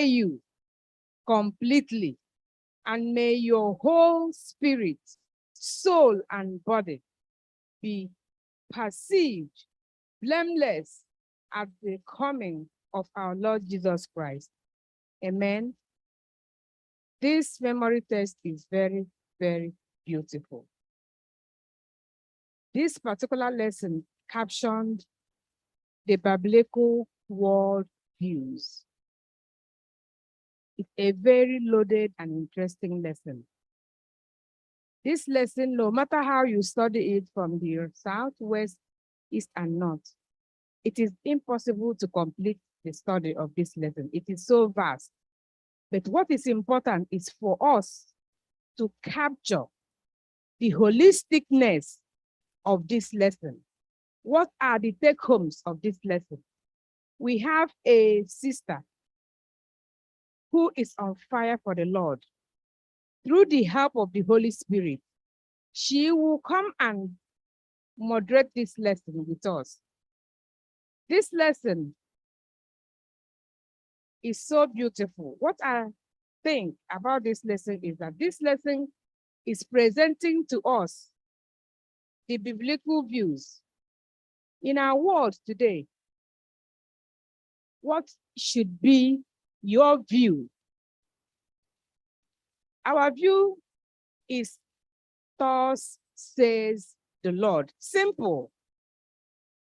you completely, and may your whole spirit, soul, and body be perceived blameless at the coming of our Lord Jesus Christ. Amen. This memory test is very, very beautiful. This particular lesson captioned the biblical world views. It's a very loaded and interesting lesson. This lesson, no matter how you study it from the south, west, east, and north, it is impossible to complete the study of this lesson. It is so vast. But what is important is for us to capture the holisticness of this lesson. What are the take-homes of this lesson? We have a sister who is on fire for the Lord. Through the help of the Holy Spirit, she will come and moderate this lesson with us. This lesson is so beautiful. What I think about this lesson is that this lesson is presenting to us the biblical views. In our world today, what should be your view? Our view is, thus says the Lord. Simple.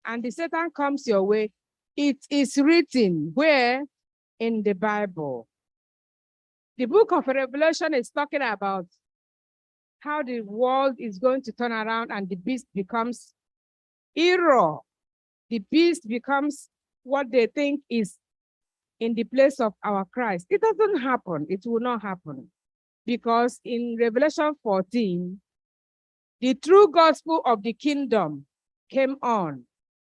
And the Satan comes your way. It is written where? In the Bible. The book of Revelation is talking about how the world is going to turn around and the beast becomes error. The beast becomes what they think is in the place of our Christ. It doesn't happen. It will not happen. Because in Revelation 14, the true gospel of the kingdom came on.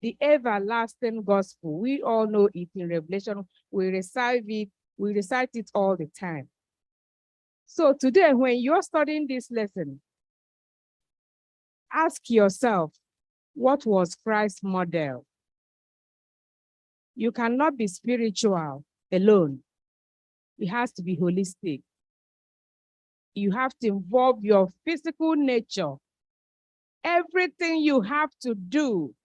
The everlasting gospel. We all know it in Revelation. We recite it all the time. So today, when you're studying this lesson, ask yourself, what was Christ's model? You cannot be spiritual alone. It has to be holistic. You have to involve your physical nature. Everything you have to do,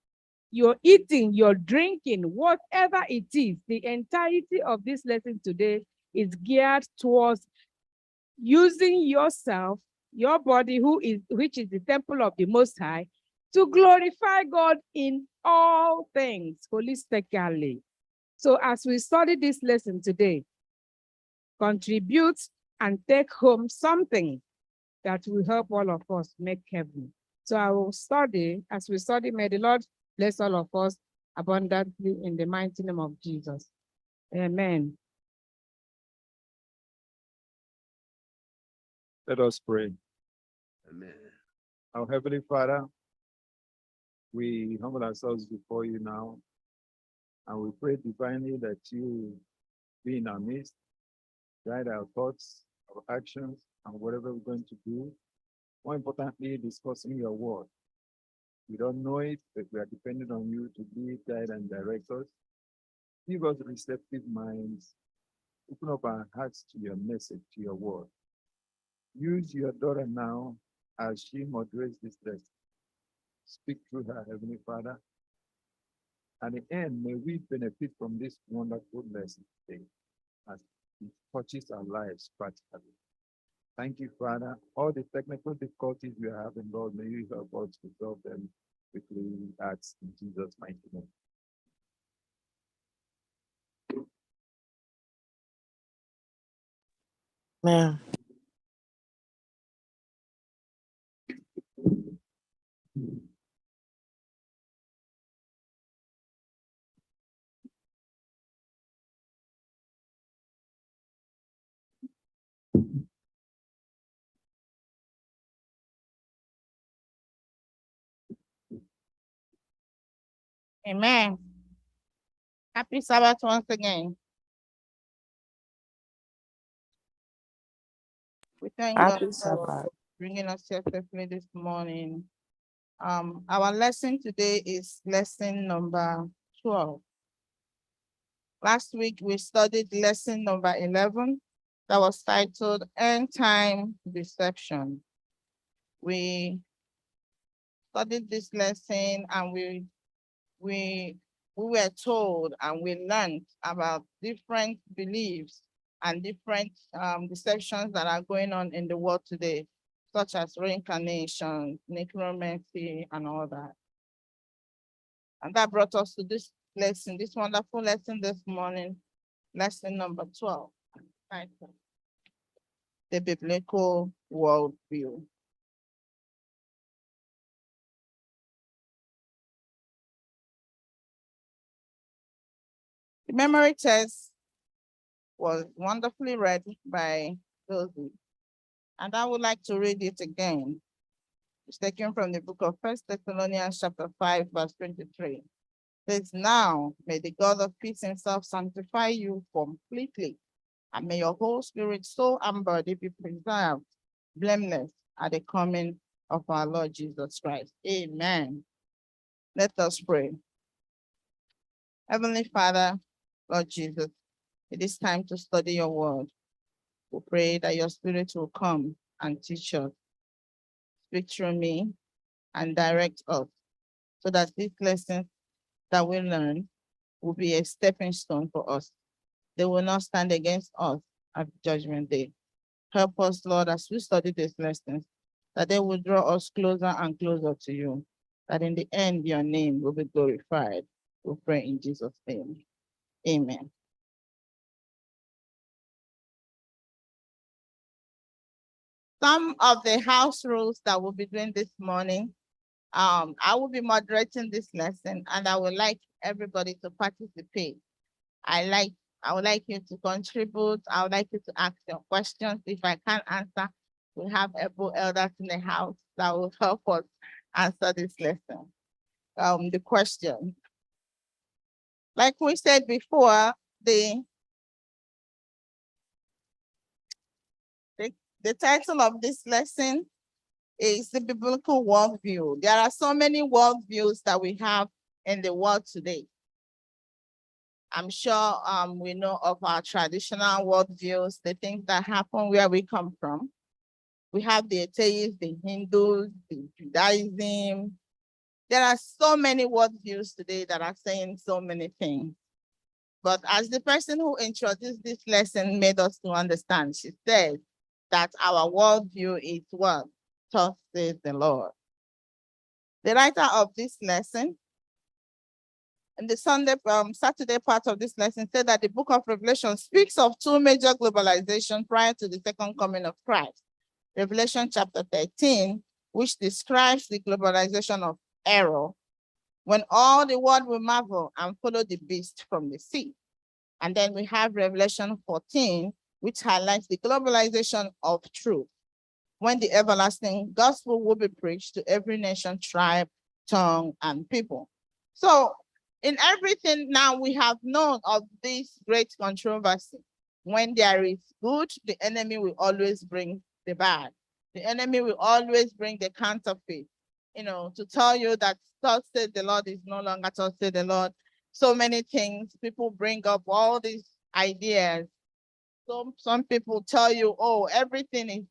your eating, your drinking, whatever it is, the entirety of this lesson today is geared towards using yourself, your body, which is the temple of the Most High, to glorify God in all things, holistically. So as we study this lesson today, contribute and take home something that will help all of us make heaven. So I will study, as we study, may the Lord bless all of us abundantly in the mighty name of Jesus. Amen. Let us pray. Amen. Our Heavenly Father, we humble ourselves before you now, and we pray divinely that you be in our midst, guide our thoughts, our actions, and whatever we're going to do. More importantly, discussing your word. We don't know it, but we are dependent on you to lead, guide, and direct us. Give us receptive minds. Open up our hearts to your message, to your word. Use your daughter now as she moderates this lesson. Speak through her, Heavenly Father. At the end, may we benefit from this wonderful lesson today as it touches our lives practically. Thank you, Father. All the technical difficulties we are having, Lord, may you help us to resolve them quickly. We ask in Jesus' mighty name. Amen. Amen. Happy Sabbath once again. We thank Happy God Sabbath. for bringing us here safely this morning. Our lesson today is lesson number 12. Last week, we studied lesson number 11 that was titled End Time Deception. We studied this lesson and we were told and we learned about different beliefs and different deceptions that are going on in the world today, such as reincarnation, necromancy, and all that. And that brought us to this lesson, this wonderful lesson this morning, lesson number 12, titled The Biblical Worldview. The memory test was wonderfully read by Josie, and I would like to read it again. It's taken from the book of 1 Thessalonians chapter 5, verse 23. It says, now may the God of peace himself sanctify you completely, and may your whole spirit, soul, and body be preserved, blameless at the coming of our Lord Jesus Christ. Amen. Let us pray. Heavenly Father, Lord Jesus, it is time to study your word. We pray that your spirit will come and teach us, speak through me, and direct us, so that these lessons that we learn will be a stepping stone for us. They will not stand against us at judgment day. Help us, Lord, as we study these lessons, that they will draw us closer and closer to you, that in the end your name will be glorified. We pray in Jesus' name. Amen. Some of the house rules that we'll be doing this morning, I will be moderating this lesson and I would like everybody to participate. I would like you to contribute. I would like you to ask your questions. If I can't answer, we have able elders in the house that will help us answer this lesson. The question, like we said before, the title of this lesson is the biblical worldview. There are so many worldviews that we have in the world today. I'm sure we know of our traditional worldviews, the things that happen where we come from. We have the atheists, the Hindus, the Judaism. There are so many worldviews today that are saying so many things. But as the person who introduced this lesson made us to understand, she said that our worldview is what? Thus says the Lord. The writer of this lesson, in the Saturday part of this lesson, said that the book of Revelation speaks of two major globalizations prior to the second coming of Christ. Revelation chapter 13, which describes the globalization of error, when all the world will marvel and follow the beast from the sea. And then we have Revelation 14, which highlights the globalization of truth, when the everlasting gospel will be preached to every nation, tribe, tongue, and people. So in everything now we have known of this great controversy. When there is good, the enemy will always bring the bad. The enemy will always bring the counterfeit, to tell you that thus said the Lord is no longer thus said the Lord. So many things, people bring up all these ideas. Some people tell you, oh, everything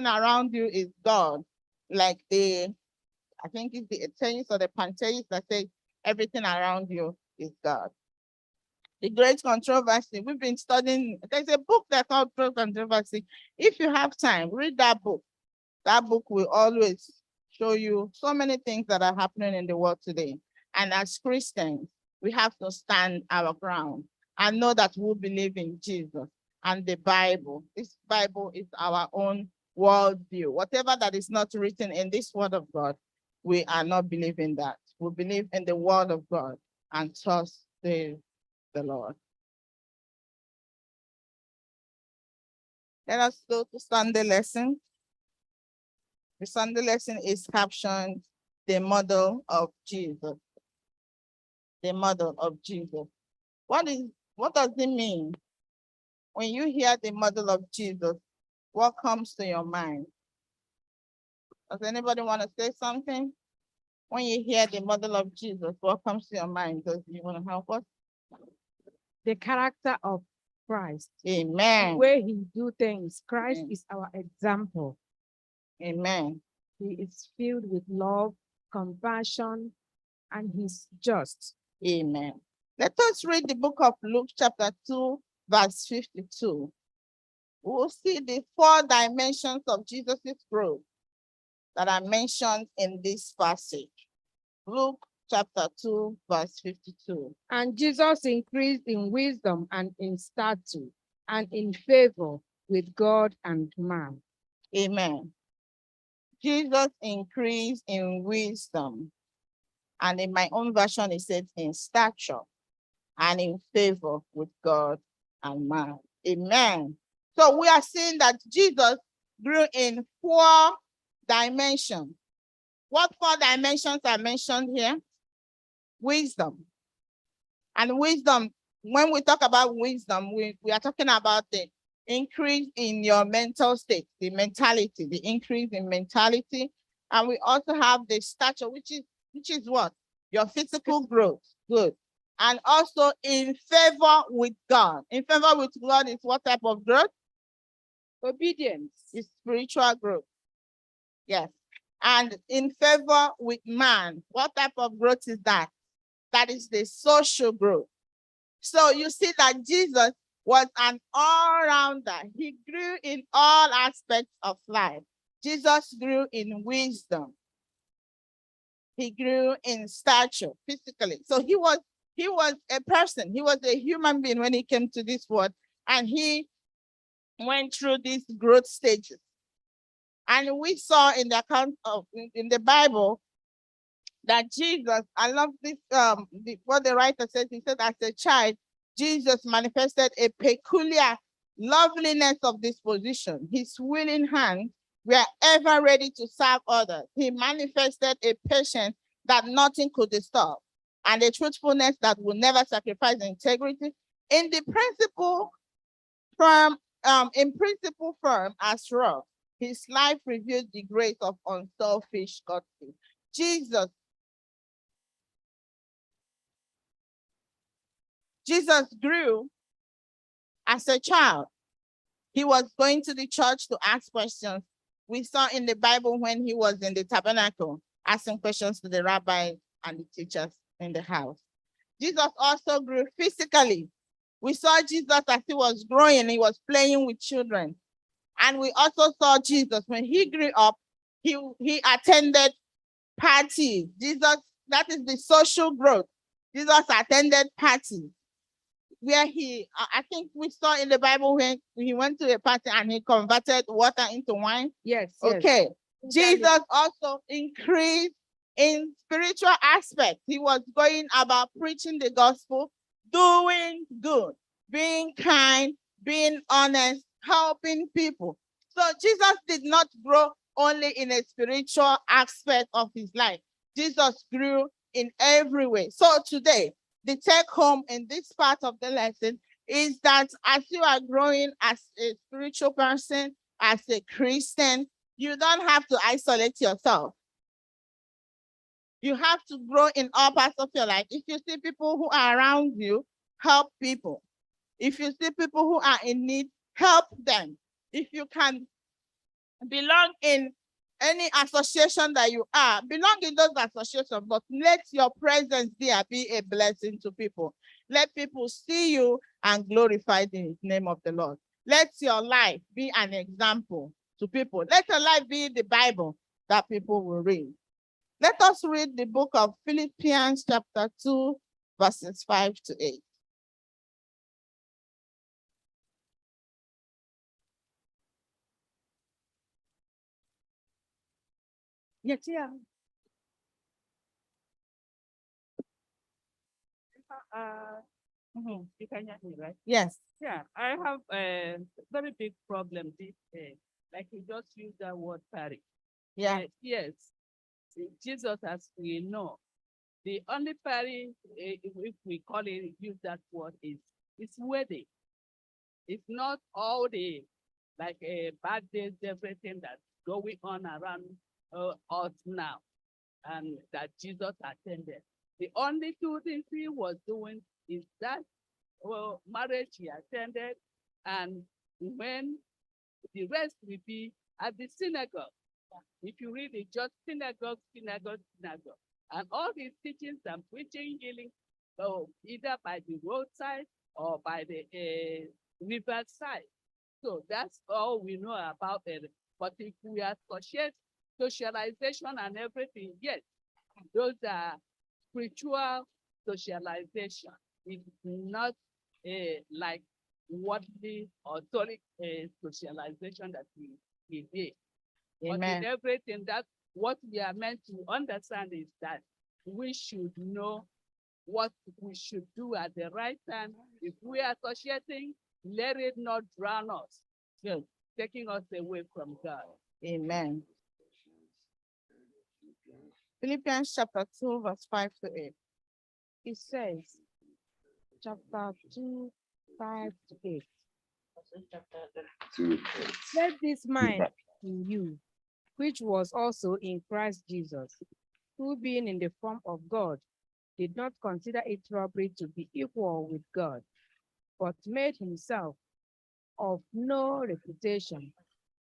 around you is God. Like I think it's the atheists or the pantheists that say everything around you is God. The great controversy, we've been studying, there's a book that's called Great Controversy. If you have time, read that book. That book will always show you so many things that are happening in the world today. And as Christians, we have to stand our ground and know that we believe in Jesus and the Bible. This Bible is our own worldview. Whatever that is not written in this word of God, we are not believing that. We believe in the word of God, and trust the Lord. Let us go to Sunday lesson. The Sunday lesson is captioned The Model of Jesus. The model of Jesus. What does it mean? When you hear the model of Jesus, what comes to your mind? Does anybody want to say something? When you hear the model of Jesus, what comes to your mind? Does you want to help us? the character of Christ, the Amen. way he do things. Christ Amen. is our example. Amen. He is filled with love, compassion, and he's just. Amen. Let us read the book of Luke, chapter 2, verse 52. We'll see the 4 dimensions of Jesus' growth that are mentioned in this passage. Luke chapter 2, verse 52. And Jesus increased in wisdom and in stature and in favor with God and man. Amen. Jesus increased in wisdom. And in my own version, it says in stature and in favor with God and man. Amen. So we are seeing that Jesus grew in 4 dimensions. What 4 dimensions are mentioned here? Wisdom. And wisdom, when we talk about wisdom, we are talking about the increase in your mental state, the mentality, the increase in mentality. And we also have the stature, which is what? Your physical growth. Good. And also in favor with God. In favor with God is what type of growth? Obedience. It's spiritual growth. Yes. And in favor with man, what type of growth is that? That is the social growth. So you see that Jesus was an all-rounder. He grew in all aspects of life. Jesus grew in wisdom. He grew in stature physically. So he was a person. He was a human being when he came to this world, and he went through these growth stages. And we saw in the account of in the Bible that Jesus, I love this, what the writer says, he said, as a child, Jesus manifested a peculiar loveliness of disposition. His willing hands were ever ready to serve others. He manifested a patience that nothing could disturb, and a truthfulness that will never sacrifice integrity. In principle firm as rock, his life revealed the grace of unselfish courtesy. Jesus grew as a child. He was going to the church to ask questions. We saw in the Bible when he was in the tabernacle, asking questions to the rabbi and the teachers in the house. Jesus also grew physically. We saw Jesus as he was growing, he was playing with children. And we also saw Jesus when he grew up, he attended parties. Jesus, that is the social growth. Jesus attended parties where I think we saw in the Bible when he went to a party and he converted water into wine. Yes. Okay. Jesus also increased in spiritual aspects. He was going about preaching the gospel, doing good, being kind, being honest, helping people. So Jesus did not grow only in a spiritual aspect of his life. Jesus grew in every way. So today, the take home in this part of the lesson is that as you are growing as a spiritual person, as a Christian, you don't have to isolate yourself. You have to grow in all parts of your life. If you see people who are around you, help people. If you see people who are in need, help them. If you can belong in any association that you are, belong in those associations, but let your presence there be a blessing to people. Let people see you and glorify the name of the Lord. Let your life be an example to people. Let your life be the Bible that people will read. Let us read the book of Philippians chapter 2, verses 5 to 8. Yes, yeah. You can hear me, right? Yes. Yeah, I have a very big problem this day. Like you just used that word parry. Yeah. Yes. Jesus, as we know, the only parry, if we call it, use that word, is wedding. It's not all the like bad days, everything that's going on around us now, and that Jesus attended. The only 2 things he was doing is that marriage he attended, and when the rest will be at the synagogue. If you read it, just synagogue, synagogue, synagogue. And all these teachings and preaching, healing, so either by the roadside or by the riverside. So that's all we know about it. But if we associate socialization and everything, yes, those are spiritual socialization. It's not like worldly or solid socialization that we did. But in Amen. everything, that what we are meant to understand is that we should know what we should do at the right time. If we are associating, let it not drown us, taking us away from God. Amen. Philippians chapter 2, verse 5 to 8. It says, chapter 2, 5 to 8. Let this mind be in you, which was also in Christ Jesus, who being in the form of God, did not consider it robbery to be equal with God, but made himself of no reputation,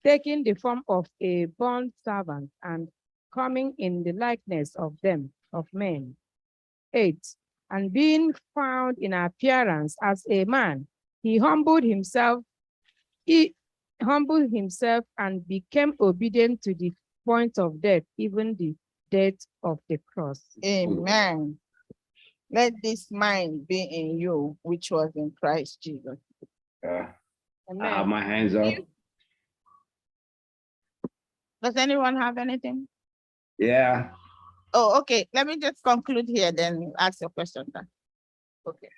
taking the form of a bond servant and coming in the likeness of them, of men. 8. And being found in appearance as a man, he humbled himself and became obedient to the point of death, even the death of the cross. Amen. Let this mind be in you, which was in Christ Jesus. I Amen. have my hands up. Does anyone have anything? Yeah. Oh, okay. Let me just conclude here, then ask your question. Then. Okay.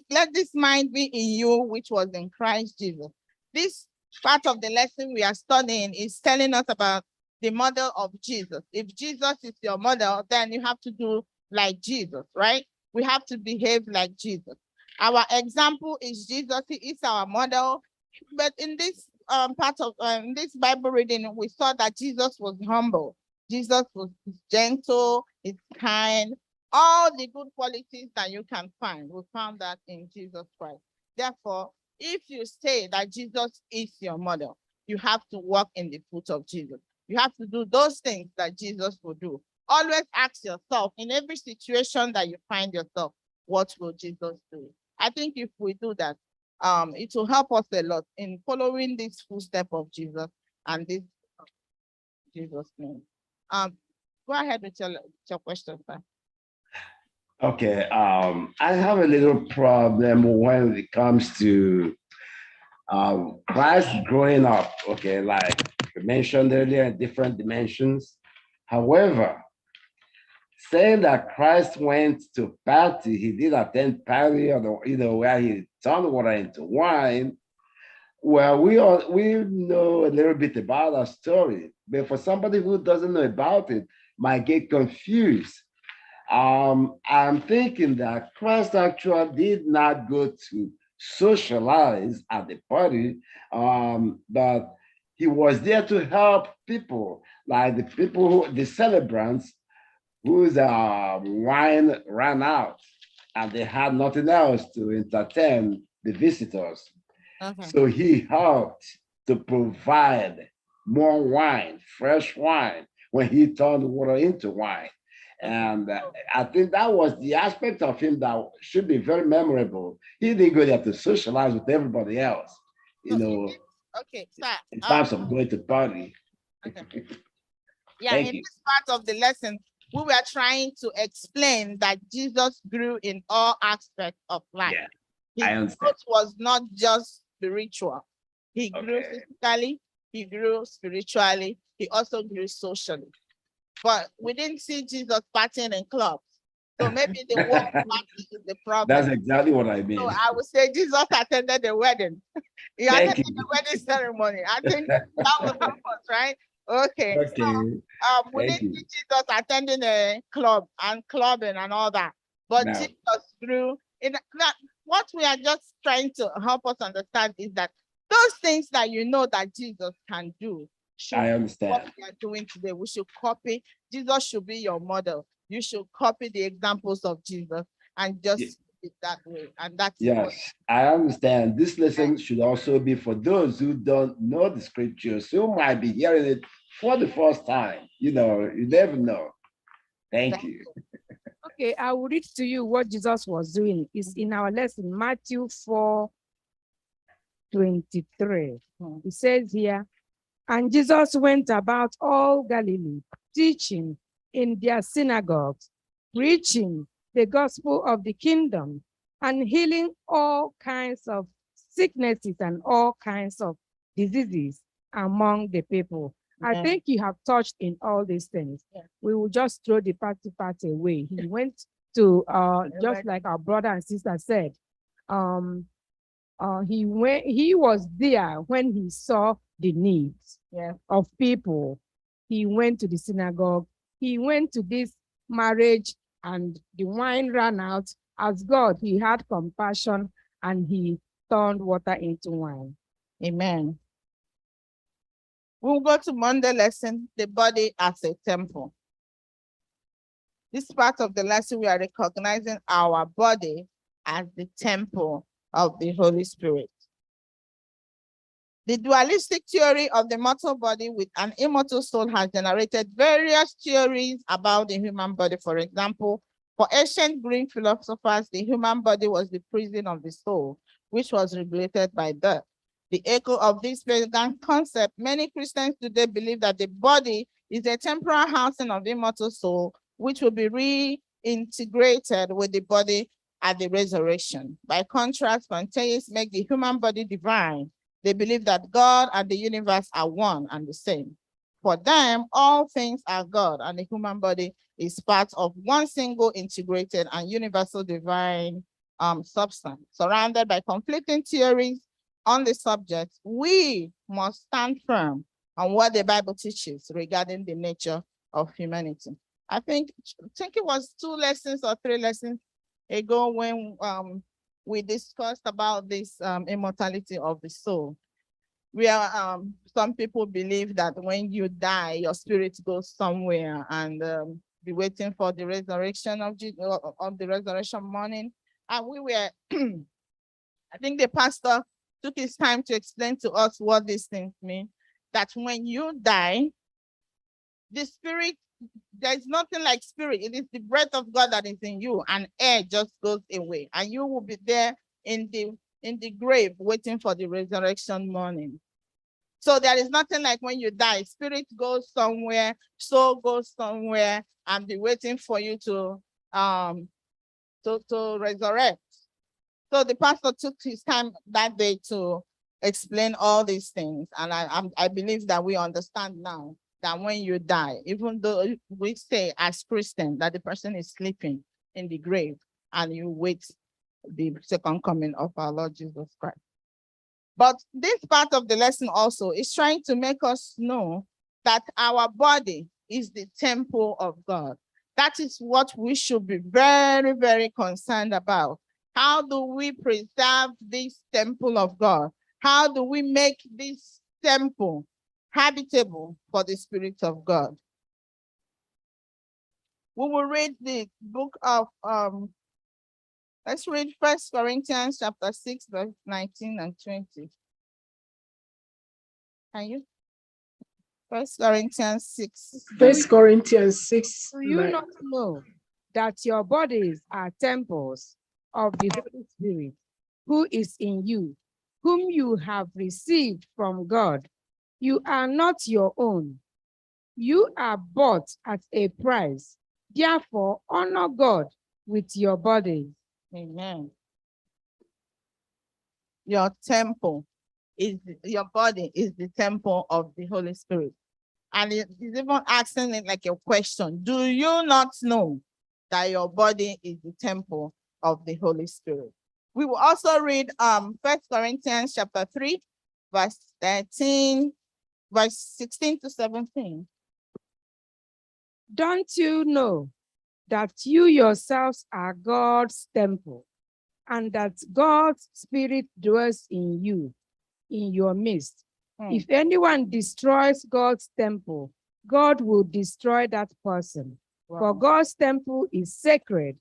Let this mind be in you, which was in Christ Jesus. This part of the lesson we are studying is telling us about the model of Jesus. If Jesus is your model, then you have to do like Jesus, right? We have to behave like Jesus. Our example is Jesus. He is our model. But in this part of in this Bible reading, we saw that Jesus was humble. Jesus was gentle, he's kind, all the good qualities that you can find. We found that in Jesus Christ. Therefore, if you say that Jesus is your model, you have to walk in the foot of Jesus. You have to do those things that Jesus will do. Always ask yourself, in every situation that you find yourself, what will Jesus do? I think if we do that, it will help us a lot in following this footstep of Jesus and this Jesus' name. Go ahead with your question, sir. Okay. I have a little problem when it comes to Christ growing up. Okay, like you mentioned earlier, in different dimensions. However, saying that Christ went to party, he did attend party, or where he turned water into wine. Well, we know a little bit about our story, but for somebody who doesn't know about it, might get confused. I'm thinking that Christ actually did not go to socialize at the party, but he was there to help people, like the celebrants whose wine ran out and they had nothing else to entertain the visitors. Okay. So he helped to provide more wine, fresh wine, when he turned water into wine. And I think that was the aspect of him that should be very memorable. He didn't go there to socialize with everybody else, Okay, sir. in terms of going to party. Okay. Yeah, Thank in you. this part of the lesson, we were trying to explain that Jesus grew in all aspects of life. Yeah, His I understand. growth was not just spiritual. He grew Okay. physically, he grew spiritually, he also grew socially. But we didn't see Jesus partying in clubs. So maybe the word party is the problem. That's exactly what I mean. So I would say Jesus attended the wedding. He Thank attended you. the wedding ceremony. I think that will help us, right? Okay. Okay. So we Thank didn't you. see Jesus attending a club and clubbing and all that. But No. Jesus grew in that. What we are just trying to help us understand is that those things that you know that Jesus can do should I be what understand. we are doing today. We should copy. Jesus should be your model. You should copy the examples of Jesus and just it that way. And that's Yes, I understand. This lesson should also be for those who don't know the scriptures, who might be hearing it for the first time. You never know. Thank you. Okay, I will read to you what Jesus was doing. It's in our lesson, Matthew 4:23. It says here, and Jesus went about all Galilee, teaching in their synagogues, preaching the gospel of the kingdom, and healing all kinds of sicknesses and all kinds of diseases among the people. I Yeah. think you have touched in all these things. Yeah. We will just throw the part away. He went to just Right. like our brother and sister said, he was there when he saw the needs Yeah. of people. He went to the synagogue, he went to this marriage, and the wine ran out. As God, he had compassion and he turned water into wine. Amen. We'll go to Monday lesson, the body as a temple. This part of the lesson, we are recognizing our body as the temple of the Holy Spirit. The dualistic theory of the mortal body with an immortal soul has generated various theories about the human body. For example, for ancient Greek philosophers, the human body was the prison of the soul, which was regulated by death. The echo of this pagan concept, many Christians today believe that the body is a temporal housing of the immortal soul, which will be reintegrated with the body at the resurrection. By contrast, pantheists make the human body divine. They believe that God and the universe are one and the same. For them, all things are God, and the human body is part of one single integrated and universal divine substance. Surrounded by conflicting theories on the subject, we must stand firm on what the Bible teaches regarding the nature of humanity. I think it was 2 lessons or 3 lessons ago when we discussed about this immortality of the soul. Some people believe that when you die, your spirit goes somewhere and be waiting for the resurrection of the resurrection morning. And we were, I think the pastor took his time to explain to us what these things mean. That when you die, the spirit, there's nothing like spirit. It is the breath of God that is in you, and air just goes away, and you will be there in the grave waiting for the resurrection morning. So there is nothing like when you die, spirit goes somewhere, soul goes somewhere, and be waiting for you to resurrect. So the pastor took his time that day to explain all these things, and I believe that we understand now that when you die, even though we say as Christians that the person is sleeping in the grave and you wait the second coming of our Lord Jesus Christ. But this part of the lesson also is trying to make us know that our body is the temple of God. That is what we should be very, very concerned about. How do we preserve this temple of God? How do we make this temple habitable for the Spirit of God? We will read the book of, let's read 1 Corinthians chapter 6, verse 19 and 20. Can you? 1 Corinthians 6. 1 Corinthians 6. Do you not know that your bodies are temples of the Holy Spirit, who is in you, whom you have received from God? You are not your own. You are bought at a price. Therefore, honor God with your body. Amen. Your temple is, your body is the temple of the Holy Spirit. And it's even asking it like a question. Do you not know that your body is the temple of the Holy Spirit? We will also read 1 Corinthians chapter 3, verse 13, verse 16 to 17. Don't you know that you yourselves are God's temple, and that God's Spirit dwells in you, in your midst? If anyone destroys God's temple, God will destroy that person. For God's temple is sacred,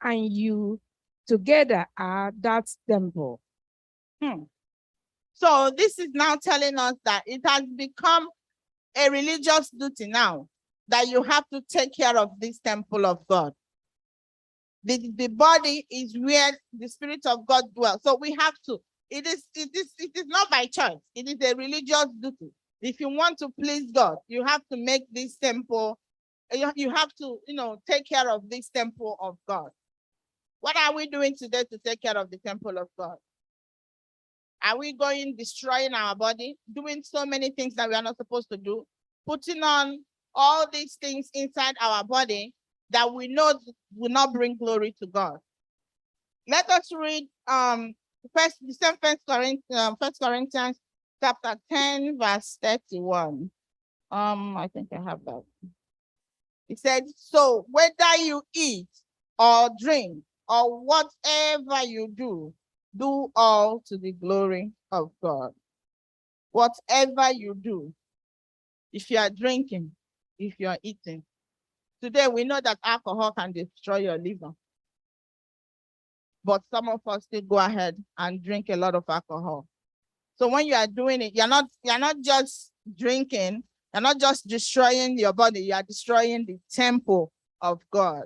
and you together are that temple. So this is now telling us that it has become a religious duty now that you have to take care of this temple of God. The body is where the Spirit of God dwells. So we have to, it is not by choice. It is a religious duty. If you want to please God, you have to make this temple, you have to, take care of this temple of God. What are we doing today to take care of the temple of God? Are we destroying our body, doing so many things that we are not supposed to do, putting on all these things inside our body that we know will not bring glory to God? Let us read First Corinthians chapter 10, verse 31. I think I have that. It said, so whether you eat or drink or whatever you do all to the glory of God. Whatever you do, if you are drinking, if you are eating. Today, we know that alcohol can destroy your liver. But some of us still go ahead and drink a lot of alcohol. So when you are doing it, you're not just drinking, you're not just destroying your body, you are destroying the temple of God.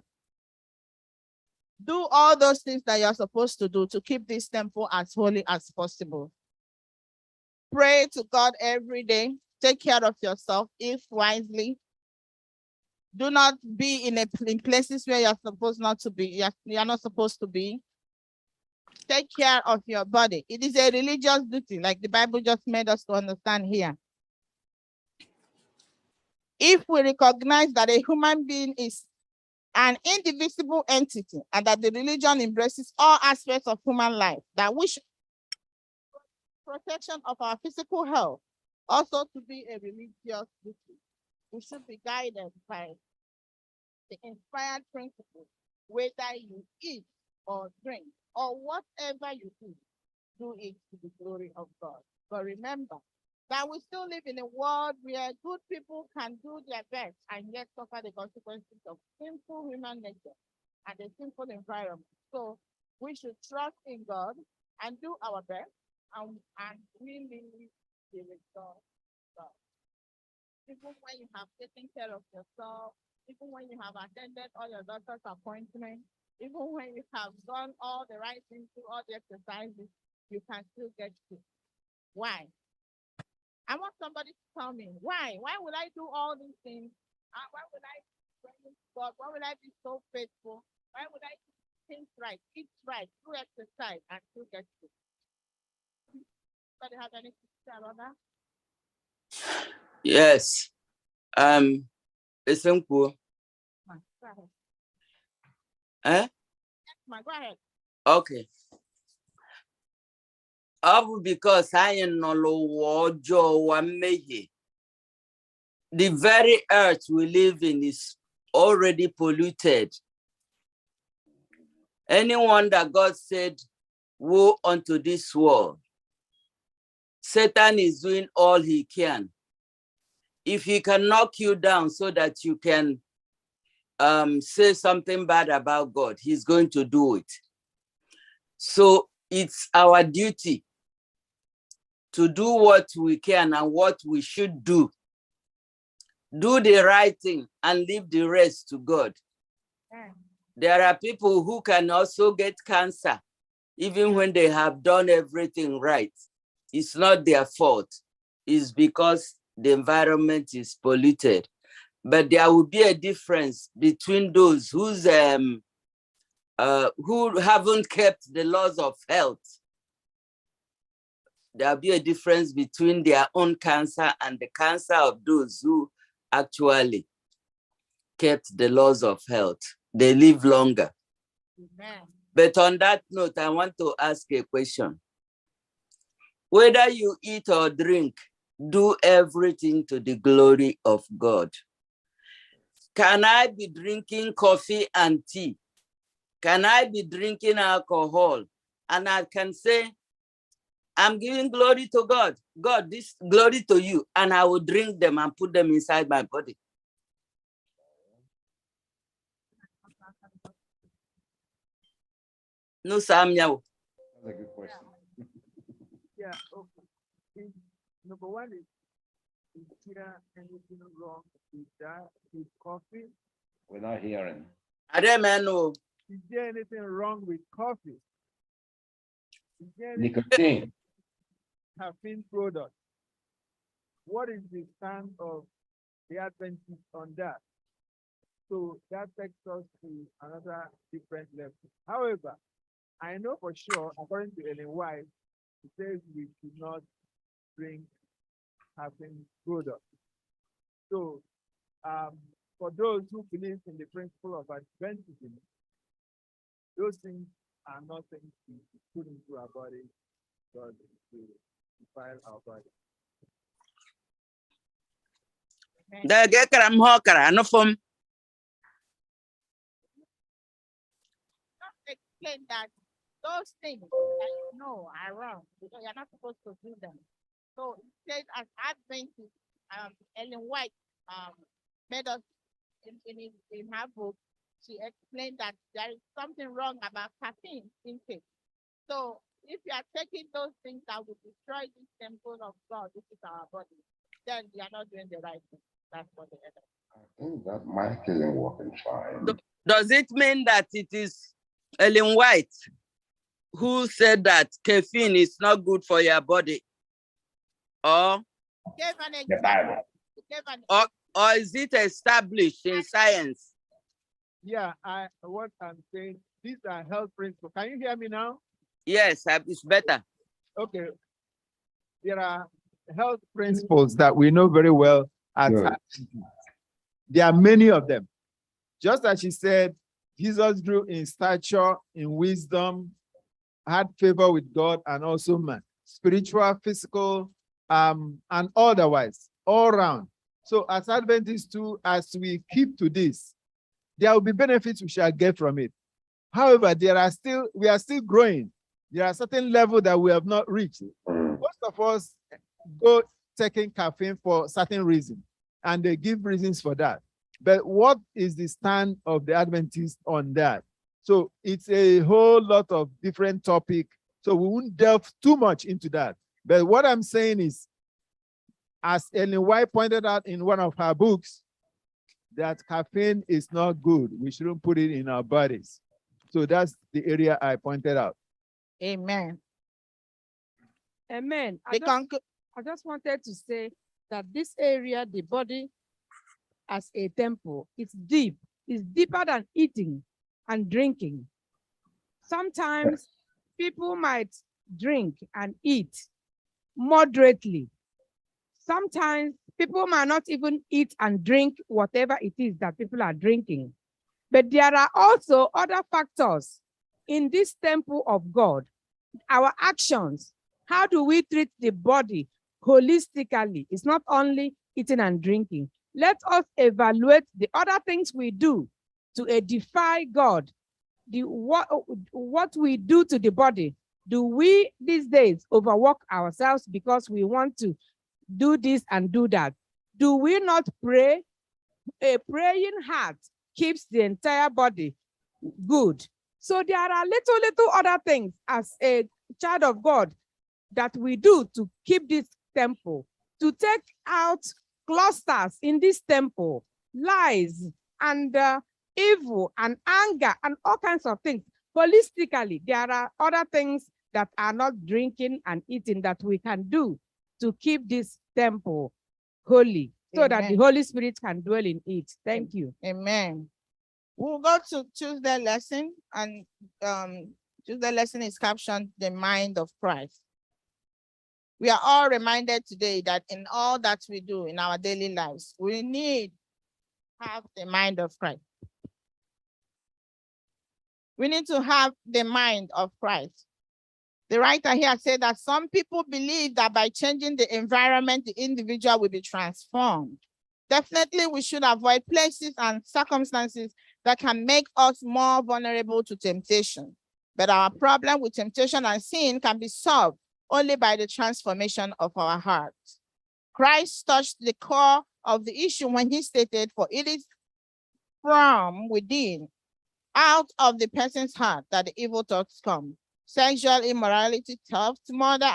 Do all those things that you're supposed to do to keep this temple as holy as possible. Pray to God every day. Take care of yourself, eat wisely. Do not be in places where you're supposed not to be. You're not supposed to be. Take care of your body. It is a religious duty, like the Bible just made us to understand here. If we recognize that a human being is an indivisible entity and that the religion embraces all aspects of human life, that we should protection of our physical health also to be a religious duty. We should be guided by the inspired principles, whether you eat or drink or whatever you do it to the glory of God. But remember that we still live in a world where good people can do their best and yet suffer the consequences of sinful human nature and a sinful environment. So we should trust in God and do our best and really be with God. Even when you have taken care of yourself, even when you have attended all your doctor's appointments, even when you have done all the right things, do all the exercises, you can still get sick. Why? I want somebody to tell me why. Why would I do all these things? Why would I praise God? Why would I be so faithful? Why would I think right, eat right, do exercise, and still get sick? Anybody have anything to say about that? Yes. It's simple. Go ahead. Eh? Go ahead. Okay. Because I know the very earth we live in is already polluted. Anyone that God said, woe unto this world, Satan is doing all he can. If he can knock you down so that you can say something bad about God, he's going to do it. So it's our duty to do what we can and what we should do. Do the right thing and leave the rest to God. There are people who can also get cancer, even when they have done everything right. It's not their fault. It's because the environment is polluted. But there will be a difference between those who haven't kept the laws of health. There'll be a difference between their own cancer and the cancer of those who actually kept the laws of health. They live longer. Amen. But on that note, I want to ask a question. Whether you eat or drink, do everything to the glory of God. Can I be drinking coffee and tea? Can I be drinking alcohol? And I can say, I'm giving glory to God. God, this glory to you. And I will drink them and put them inside my body. No, Samuel. That's a good question. Yeah, okay. Number one is there anything wrong with that, with coffee? Without hearing. I don't know. Is there anything wrong with coffee? Is there any Nicotine. caffeine product? What is the stand of the Adventists on that? So that takes us to another different level. However, I know for sure, according to Ellen White, it says we should not drink caffeine products. So, for those who believe in the principle of Adventism, those things are not things to put into our body, but to defile our body. The get karam hokara no from Just explain that those things that you know are wrong, because you're not supposed to do them. So it says as Adventist, Ellen White made us in her book, she explained that there is something wrong about caffeine intake. So if you are taking those things that will destroy this temple of God, which is our body, then you are not doing the right thing. That's what the other. I think that mic isn't working fine. Does it mean that it is Ellen White who said that caffeine is not good for your body? Or, Gave an The example. Bible. Gave an or is it established in science? Yeah, what I'm saying, these are health principles. Can you hear me now? Yes, it's better. Okay. There are health principles that we know very well at Good. Adventists. There are many of them. Just as she said, Jesus grew in stature, in wisdom, had favor with God and also man, spiritual, physical, and otherwise, all round. So as Adventists too, as we keep to this, there will be benefits we shall get from it. However, we are still growing. There are certain level that we have not reached. Most of us go taking caffeine for certain reasons, and they give reasons for that. But what is the stand of the Adventists on that? So it's a whole lot of different topic. So we won't delve too much into that. But what I'm saying is, as Ellen White pointed out in one of her books, that caffeine is not good. We shouldn't put it in our bodies. So that's the area I pointed out. Amen. Amen. The I just wanted to say that this area, the body as a temple, it's deep. It's deeper than eating and drinking. Sometimes people might drink and eat moderately. Sometimes people might not even eat and drink whatever it is that people are drinking. But there are also other factors in this temple of God. Our actions, how do we treat the body holistically? It's not only eating and drinking. Let us evaluate the other things we do to edify God. What we do to the body. Do we these days overwork ourselves because we want to do this and do that? Do we not pray? A praying heart keeps the entire body good. So there are little other things as a child of God that we do to keep this temple, to take out clusters in this temple, lies and evil and anger and all kinds of things. Holistically, there are other things that are not drinking and eating that we can do to keep this temple holy, so that the Amen. Holy Spirit can dwell in it. Thank you. Amen. We'll go to Tuesday lesson, and Tuesday lesson is captioned "The Mind of Christ." We are all reminded today that in all that we do in our daily lives, we need to have the mind of Christ. We need to have the mind of Christ. The writer here said that some people believe that by changing the environment, the individual will be transformed. Definitely, we should avoid places and circumstances that can make us more vulnerable to temptation. But our problem with temptation and sin can be solved only by the transformation of our hearts. Christ touched the core of the issue when he stated, "For it is from within, out of the person's heart that the evil thoughts come. Sexual immorality, theft, murder,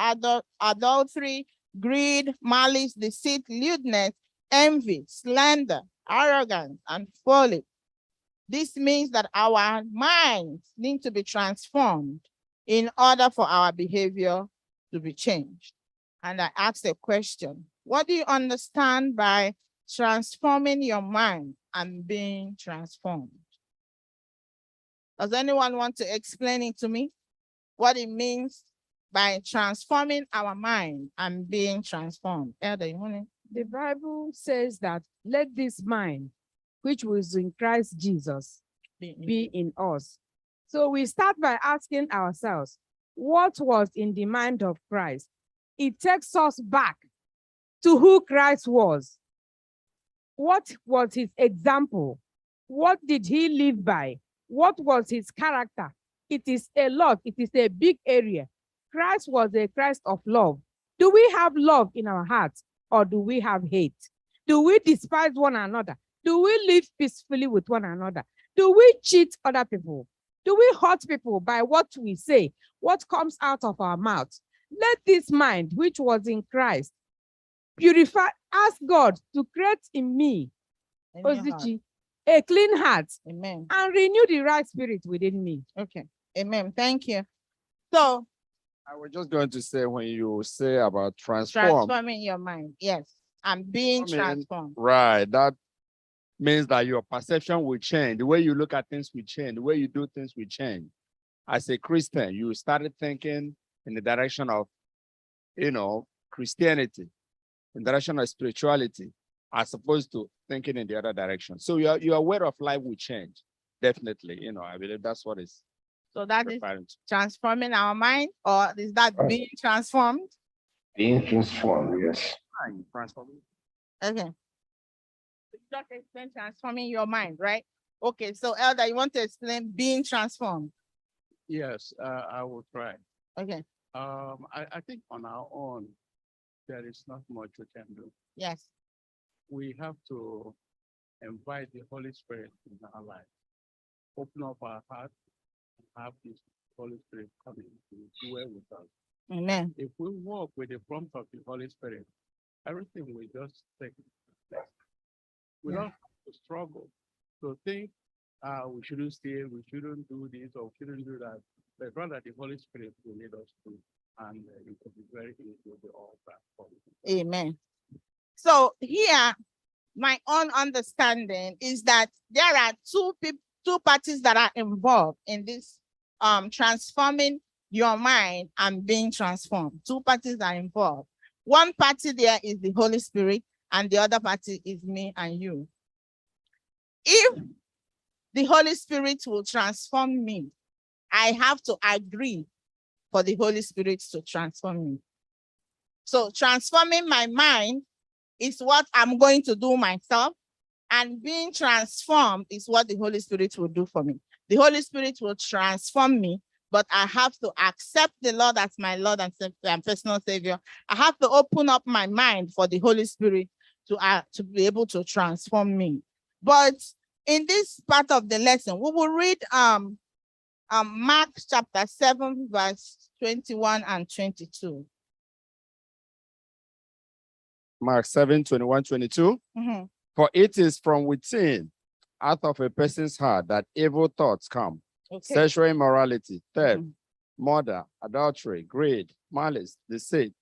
adultery, greed, malice, deceit, lewdness, envy, slander, arrogance, and folly. This means that our minds need to be transformed in order for our behavior to be changed. And I asked a question: what do you understand by transforming your mind and being transformed? Does anyone want to explain it to me? What it means by transforming our mind and being transformed? Elder, you want to? The Bible says that let this mind, which was in Christ Jesus, be in us. So we start by asking ourselves, what was in the mind of Christ? It takes us back to who Christ was. What was his example? What did he live by? What was his character? It is a lot. It is a big area. Christ was a Christ of love. Do we have love in our hearts, or do we have hate? Do we despise one another? Do we live peacefully with one another? Do we cheat other people? Do we hurt people by what we say, what comes out of our mouths? Let this mind, which was in Christ, purify, ask God to create in me, In your heart. Ozichi, a clean heart, Amen. and renew the right spirit within me. Okay. Amen. Thank you. So I was just going to say, when you say about transform, transforming your mind. Yes. And being transformed. right, that means that your perception will change. The way you look at things will change. The way you do things will change. As a Christian, you started thinking in the direction of, Christianity, in the direction of spirituality, as opposed to thinking in the other direction. So your way of life will change. Definitely, I believe that's what is So that is referring to. transforming our mind, or is that being transformed? Being transformed, yes. Transforming. Okay. You just explain transforming your mind, right? Okay, so Elder, you want to explain being transformed? Yes, I will try. Okay, I think on our own, there is not much we can do. yes. We have to invite the Holy Spirit in our life. Open up our heart and have this Holy Spirit coming to dwell with us. Amen. If we walk with the prompt of the Holy Spirit, everything will just take place. We Yeah. don't have to struggle to think we shouldn't steal, we shouldn't do this, or we shouldn't do that. But rather the Holy Spirit will lead us to, and it will be very easy to be all that. Amen. So here, my own understanding is that there are two parties that are involved in this transforming your mind and being transformed. Two parties are involved. One party there is the Holy Spirit, and the other party is me and you. If the Holy Spirit will transform me, I have to agree for the Holy Spirit to transform me. So transforming my mind is what I'm going to do myself, and being transformed is what the Holy Spirit will do for me. The Holy Spirit will transform me, but I have to accept the Lord as my Lord and personal Savior. I have to open up my mind for the Holy Spirit to be able to transform me. But in this part of the lesson, we will read Mark chapter 7, verse 21 and 22. Mark 7, 21, 22. Mhm. For it is from within, out of a person's heart, that evil thoughts come. Okay. Sexual immorality, theft, Mhm. murder, adultery, greed, malice, deceit,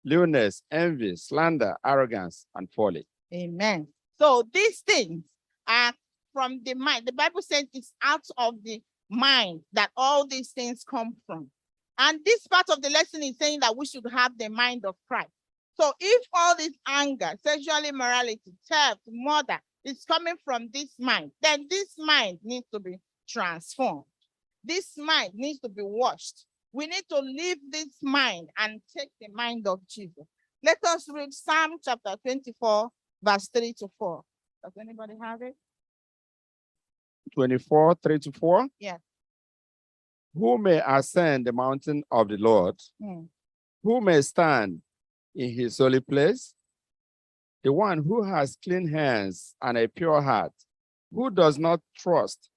lewdness, envy, slander, arrogance, and folly. Amen. So these things are from the mind. The Bible says it's out of the mind that all these things come from. And this part of the lesson is saying that we should have the mind of Christ. So if all this anger, sexual immorality, theft, murder is coming from this mind, then this mind needs to be transformed. This mind needs to be washed. We need to leave this mind and take the mind of Jesus. Let us read Psalm chapter 24, verse 3 to 4. Does anybody have it? 24, 3 to 4. Yes. Who may ascend the mountain of the Lord? Who may stand in his holy place? The one who has clean hands and a pure heart, who does not trust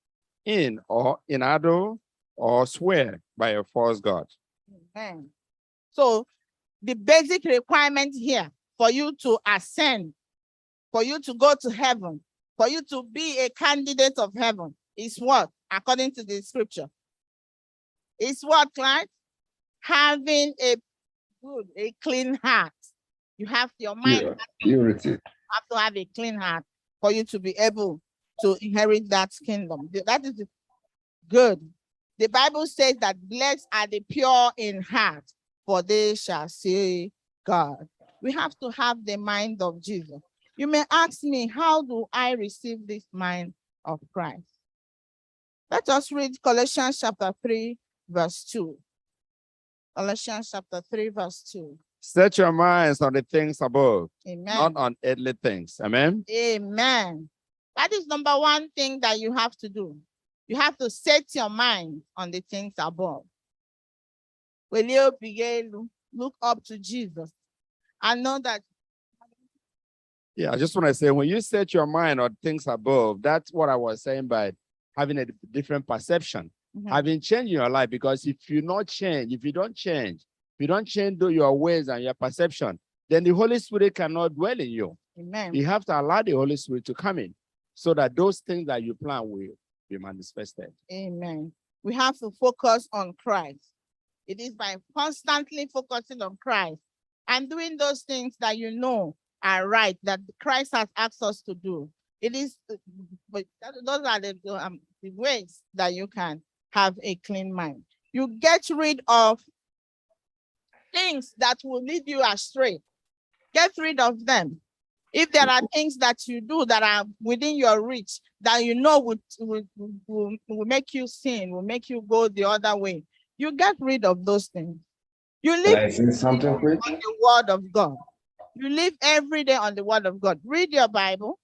in or in idol or swear by a false god. Amen. So the basic requirement here for you to ascend, for you to go to heaven, for you to be a candidate of heaven is what? According to the scripture. It's what, Clyde? Having a good, a clean heart. You have your mind. Purity. Have to have a clean heart for you to be able to inherit that kingdom. That is good. The Bible says that blessed are the pure in heart, for they shall see God. We have to have the mind of Jesus. You may ask me, how do I receive this mind of Christ? Let us read Colossians chapter 3, verse 2. Colossians chapter 3, verse 2. Set your minds on the things above, Amen. not on earthly things. Amen. Amen. That is number one thing that you have to do. You have to set your mind on the things above. When you begin to look up to Jesus and know that. Yeah, I just want to say, when you set your mind on things above, that's what I was saying by having a different perception, having changed your life. Because if you don't change your ways and your perception, then the Holy Spirit cannot dwell in you. Amen. You have to allow the Holy Spirit to come in so that those things that you plan will be manifested. Amen. We have to focus on Christ. It is by constantly focusing on Christ and doing those things that you know are right, that Christ has asked us to do. It is, but those are the ways that you can have a clean mind. You get rid of things that will lead you astray. Get rid of them. If there are things that you do that are within your reach, that you know will make you sin, will make you go the other way, you get rid of those things. You live Can I say something quick? on the word of God. You live every day on the word of God. Read your Bible.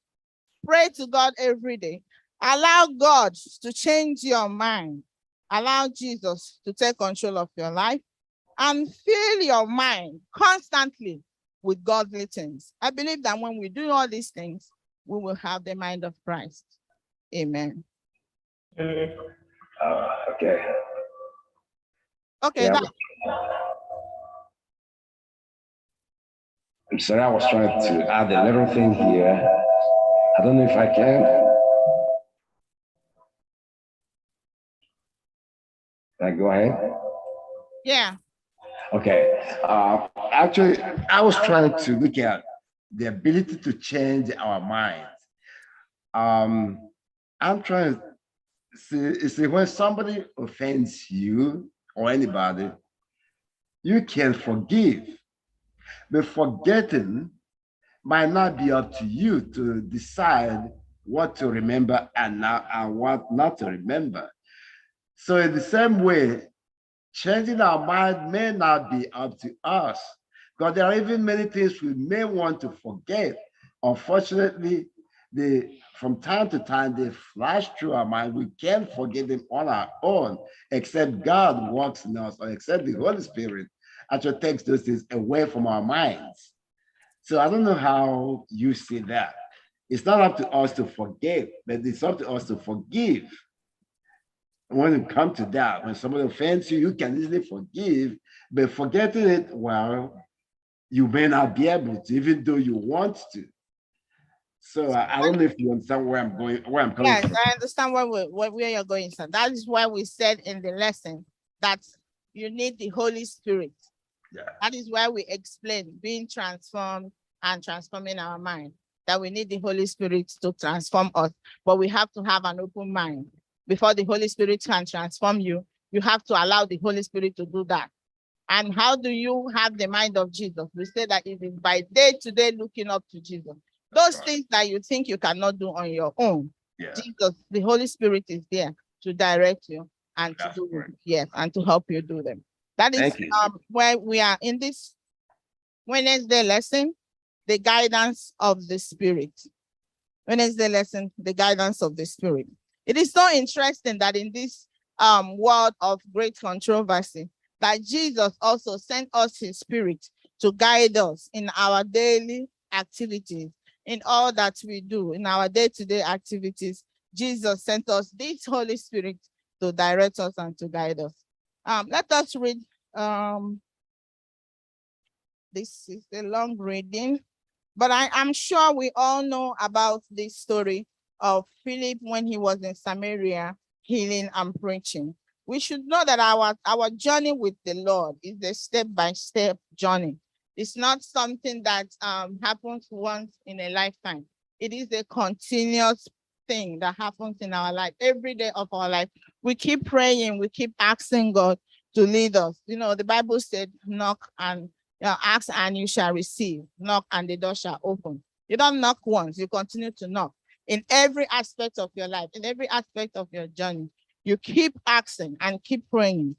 Pray to God every day. Allow God to change your mind. Allow Jesus to take control of your life and fill your mind constantly with godly things. I believe that when we do all these things, we will have the mind of Christ. Amen. Okay. Okay. Yeah, I'm sorry, I was trying to add a little thing here. I don't know if I can. Can I go ahead? Yeah. Okay. Actually, I was trying to look at the ability to change our minds. I'm trying to see when somebody offends you or anybody, you can forgive, but forgetting might not be up to you to decide what to remember and what not to remember. So in the same way, changing our mind may not be up to us, because there are even many things we may want to forget. Unfortunately, from time to time, they flash through our mind. We can't forget them on our own, except God works in us, or except the Holy Spirit actually takes those things away from our minds. So I don't know how you see that. It's not up to us to forget, but it's up to us to forgive. When it comes to that, when somebody offends you, you can easily forgive, but forgetting it, well, you may not be able to, even though you want to. So I don't know if you understand where I'm going, where I'm coming Yes, from. I understand where you're going, sir. That is why we said in the lesson that you need the Holy Spirit. Yeah. That is why we explain being transformed and transforming our mind, that we need the Holy Spirit to transform us, but we have to have an open mind. Before the Holy Spirit can transform you, you have to allow the Holy Spirit to do that. And how do you have the mind of Jesus? We say that it is by day-to-day looking up to Jesus. Those things that you think you cannot do on your own, Jesus, the Holy Spirit is there to direct you and to do it. Yes, and to help you do them. That is where we are in this Wednesday lesson, the guidance of the Spirit. Wednesday lesson, the guidance of the Spirit. It is so interesting that in this world of great controversy, that Jesus also sent us his Spirit to guide us in our daily activities, in all that we do, in our day-to-day activities. Jesus sent us this Holy Spirit to direct us and to guide us. Let us read. This is a long reading, but I'm sure we all know about this story of Philip when he was in Samaria, healing and preaching. We should know that our journey with the Lord is a step-by-step journey. It's not something that happens once in a lifetime. It is a continuous thing that happens in our life, every day of our life. We keep praying, we keep asking God to lead us. You know, the Bible said, knock and ask and you shall receive. Knock and the door shall open. You don't knock once, you continue to knock. In every aspect of your life, in every aspect of your journey, you keep asking and keep praying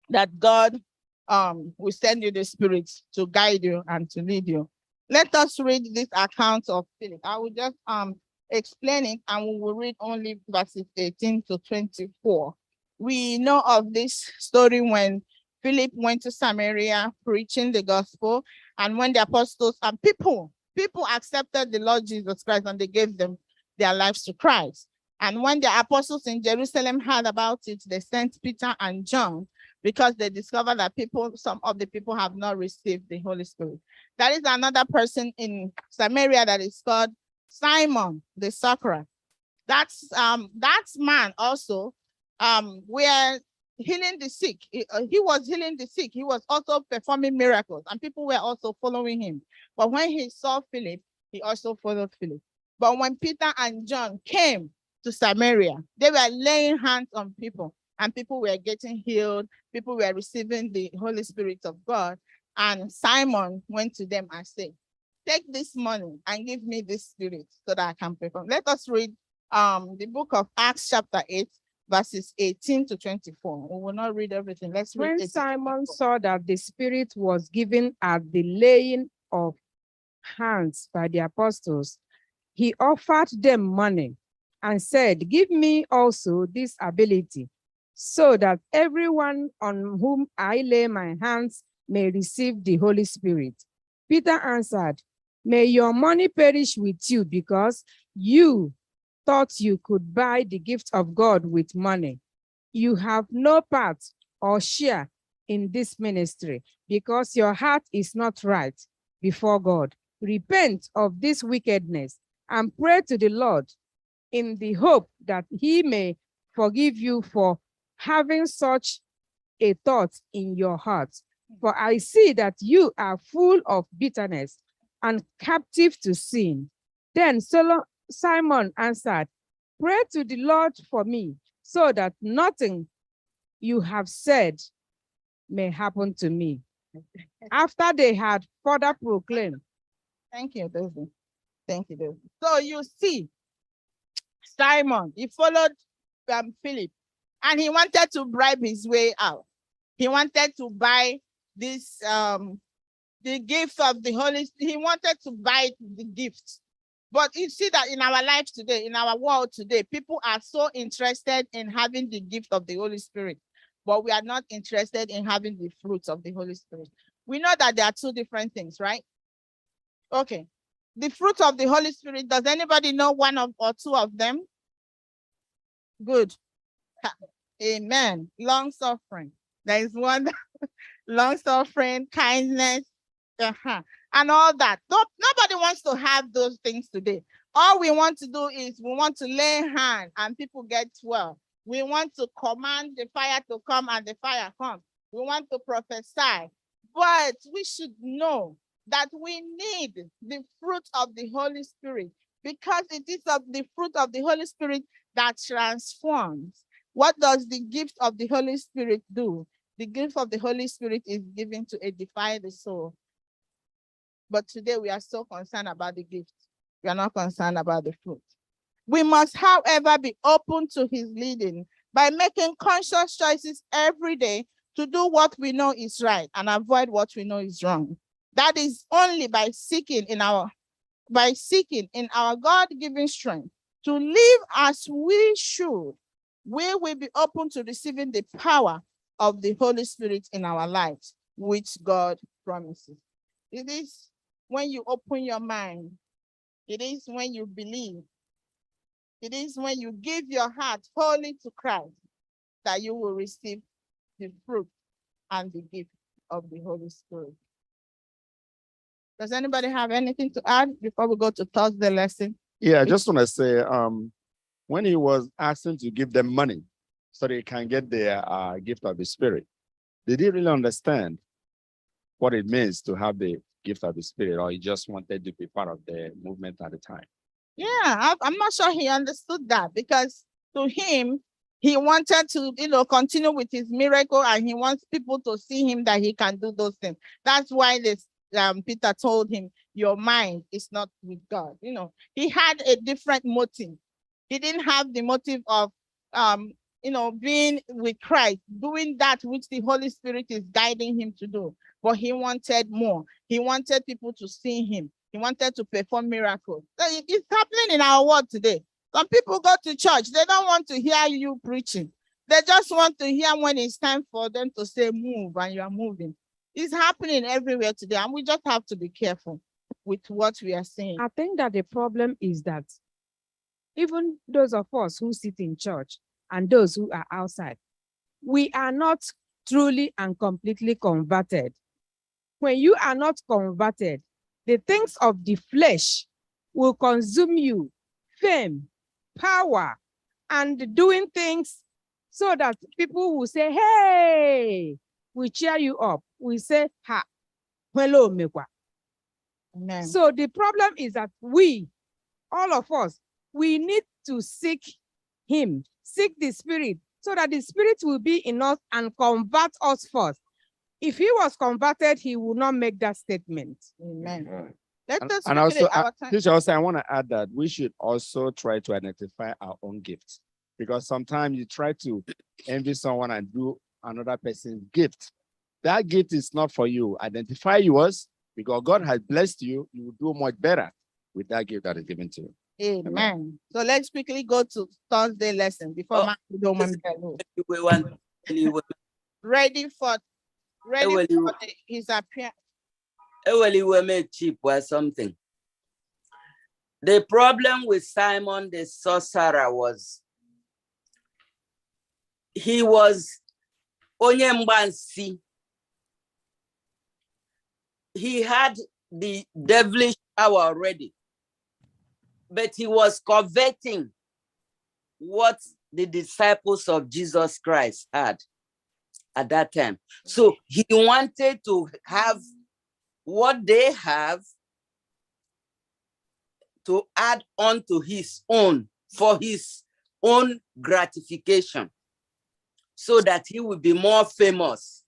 that God will send you the Spirit to guide you and to lead you. Let us read this account of Philip. I will just explain it, and we will read only verses 18 to 24. We know of this story when Philip went to Samaria preaching the gospel, and when the apostles and people accepted the Lord Jesus Christ and they gave them their lives to Christ. And when the apostles in Jerusalem heard about it, they sent Peter and John because they discovered that some of the people have not received the Holy Spirit. There is another person in Samaria that is called Simon the Sorcerer. That's man also where healing the sick. He was healing the sick. He was also performing miracles, and people were also following him. But when he saw Philip, he also followed Philip. But when Peter and John came to Samaria, they were laying hands on people, and people were getting healed. People were receiving the Holy Spirit of God. And Simon went to them and said, take this money and give me this spirit so that I can perform. Let us read the book of Acts chapter 8, verses 18 to 24. We will not read everything. Let's read. When Simon saw that the Spirit was given at the laying of hands by the apostles, he offered them money and said, give me also this ability, so that everyone on whom I lay my hands may receive the Holy Spirit. Peter answered, may your money perish with you, because you thought you could buy the gift of God with money. You have no part or share in this ministry, because your heart is not right before God. Repent of this wickedness and pray to the Lord in the hope that he may forgive you for having such a thought in your heart. For I see that you are full of bitterness and captive to sin. Then Simon answered, pray to the Lord for me, so that nothing you have said may happen to me. After they had further proclaimed. Thank you, David. Thank you, David. So you see, Simon, he followed Philip, and he wanted to bribe his way out. He wanted to buy this, the gift of the Holy Spirit. He wanted to buy the gift. But you see that in our lives today, in our world today, people are so interested in having the gift of the Holy Spirit, but we are not interested in having the fruits of the Holy Spirit. We know that there are two different things, right? Okay. The fruit of the Holy Spirit, does anybody know one of or two of them? Good. Amen. Long suffering. There is one. Long suffering, kindness, and all that. Nobody wants to have those things today. All we want to do is we want to lay hand and people get well. We want to command the fire to come and the fire comes. We want to prophesy. But we should know that we need the fruit of the Holy Spirit, because it is of the fruit of the Holy Spirit that transforms. What does the gift of the Holy Spirit do? The gift of the Holy Spirit is given to edify the soul. But today we are so concerned about the gift. We are not concerned about the fruit. We must, however, be open to his leading by making conscious choices every day to do what we know is right and avoid what we know is wrong. That is only by seeking in our God-given strength to live as we should, we will be open to receiving the power of the Holy Spirit in our lives, which God promises. It is when you open your mind, it is when you believe It is when you give your heart wholly to Christ that you will receive the fruit and the gift of the Holy Spirit. Does anybody have anything to add before we go to Thursday lesson? Yeah, I just want to say, when he was asking to give them money so they can get their gift of the Spirit, they didn't really understand what it means to have the gift of the Spirit, or he just wanted to be part of the movement at the time. Yeah, I'm not sure he understood that, because to him, he wanted to, continue with his miracle, and he wants people to see him that he can do those things. That's why Peter told him, your mind is not with God. He had a different motive. He didn't have the motive of, being with Christ, doing that which the Holy Spirit is guiding him to do. But he wanted more. He wanted people to see him. He wanted to perform miracles. It's happening in our world today. Some people go to church. They don't want to hear you preaching. They just want to hear when it's time for them to say move, and you are moving. It's happening everywhere today, and we just have to be careful with what we are saying. I think that the problem is that even those of us who sit in church and those who are outside, we are not truly and completely converted. When you are not converted, the things of the flesh will consume you, fame, power, and doing things so that people will say, hey, we cheer you up. We say, ha, hello, mekwa. Amen. So the problem is that we, all of us, we need to seek him, seek the Spirit, so that the Spirit will be in us and convert us first. If he was converted, he would not make that statement. Amen. Let us And also, our time. teacher, also, I want to add that we should also try to identify our own gifts, because sometimes you try to envy someone and do another person's gift. That gift is not for you. Identify yours, because God has blessed you. You will do much better with that gift that is given to you. Amen. So let's quickly go to Thursday lesson before We want ready for his appearance. we made cheap or something. The problem with Simon the sorcerer was he was Onyembansi. He had the devilish power already, but he was coveting what the disciples of Jesus Christ had at that time. So he wanted to have what they have to add on to his own for his own gratification, so that he would be more famous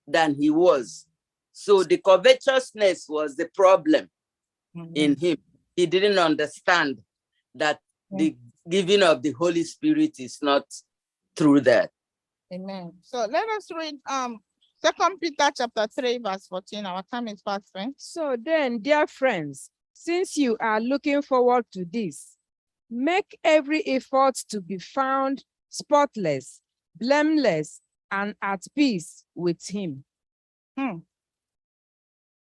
than he was. So the covetousness was the problem in him. He didn't understand that the giving of the Holy Spirit is not through that. Amen. So let us read 2 Peter chapter 3, verse 14. Our time is fast spent. So then, dear friends, since you are looking forward to this, make every effort to be found spotless, blameless, and at peace with him.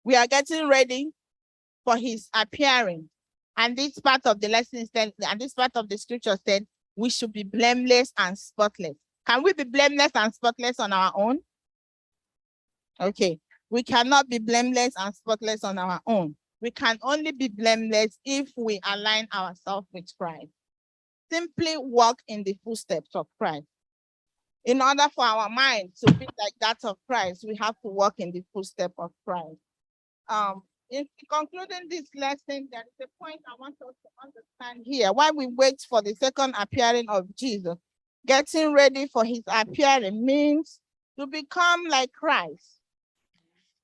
We are getting ready for his appearing. And this part of the lesson said, and this part of the scripture said, we should be blameless and spotless. Can we be blameless and spotless on our own? Okay, we cannot be blameless and spotless on our own. We can only be blameless if we align ourselves with Christ. Simply walk in the footsteps of Christ. In order for our mind to be like that of Christ, we have to walk in the footsteps of Christ. In concluding this lesson, there is a point I want us to understand here. While we wait for the second appearing of Jesus, getting ready for his appearing means to become like Christ.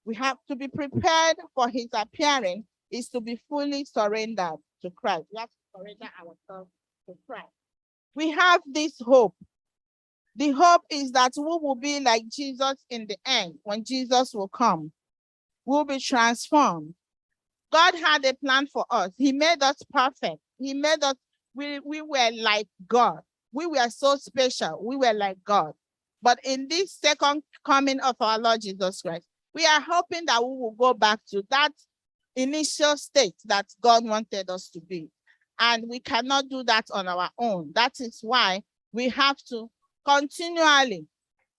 We have to be prepared for his appearing is to be fully surrendered to Christ. We have to surrender ourselves to Christ. We have this hope. The hope is that we will be like Jesus in the end. When Jesus will come, we'll be transformed. God had a plan for us. He made us perfect. He made us, we were like God. We were so special. We were like God. But in this second coming of our Lord Jesus Christ, we are hoping that we will go back to that initial state that God wanted us to be. And we cannot do that on our own. That is why we have to continually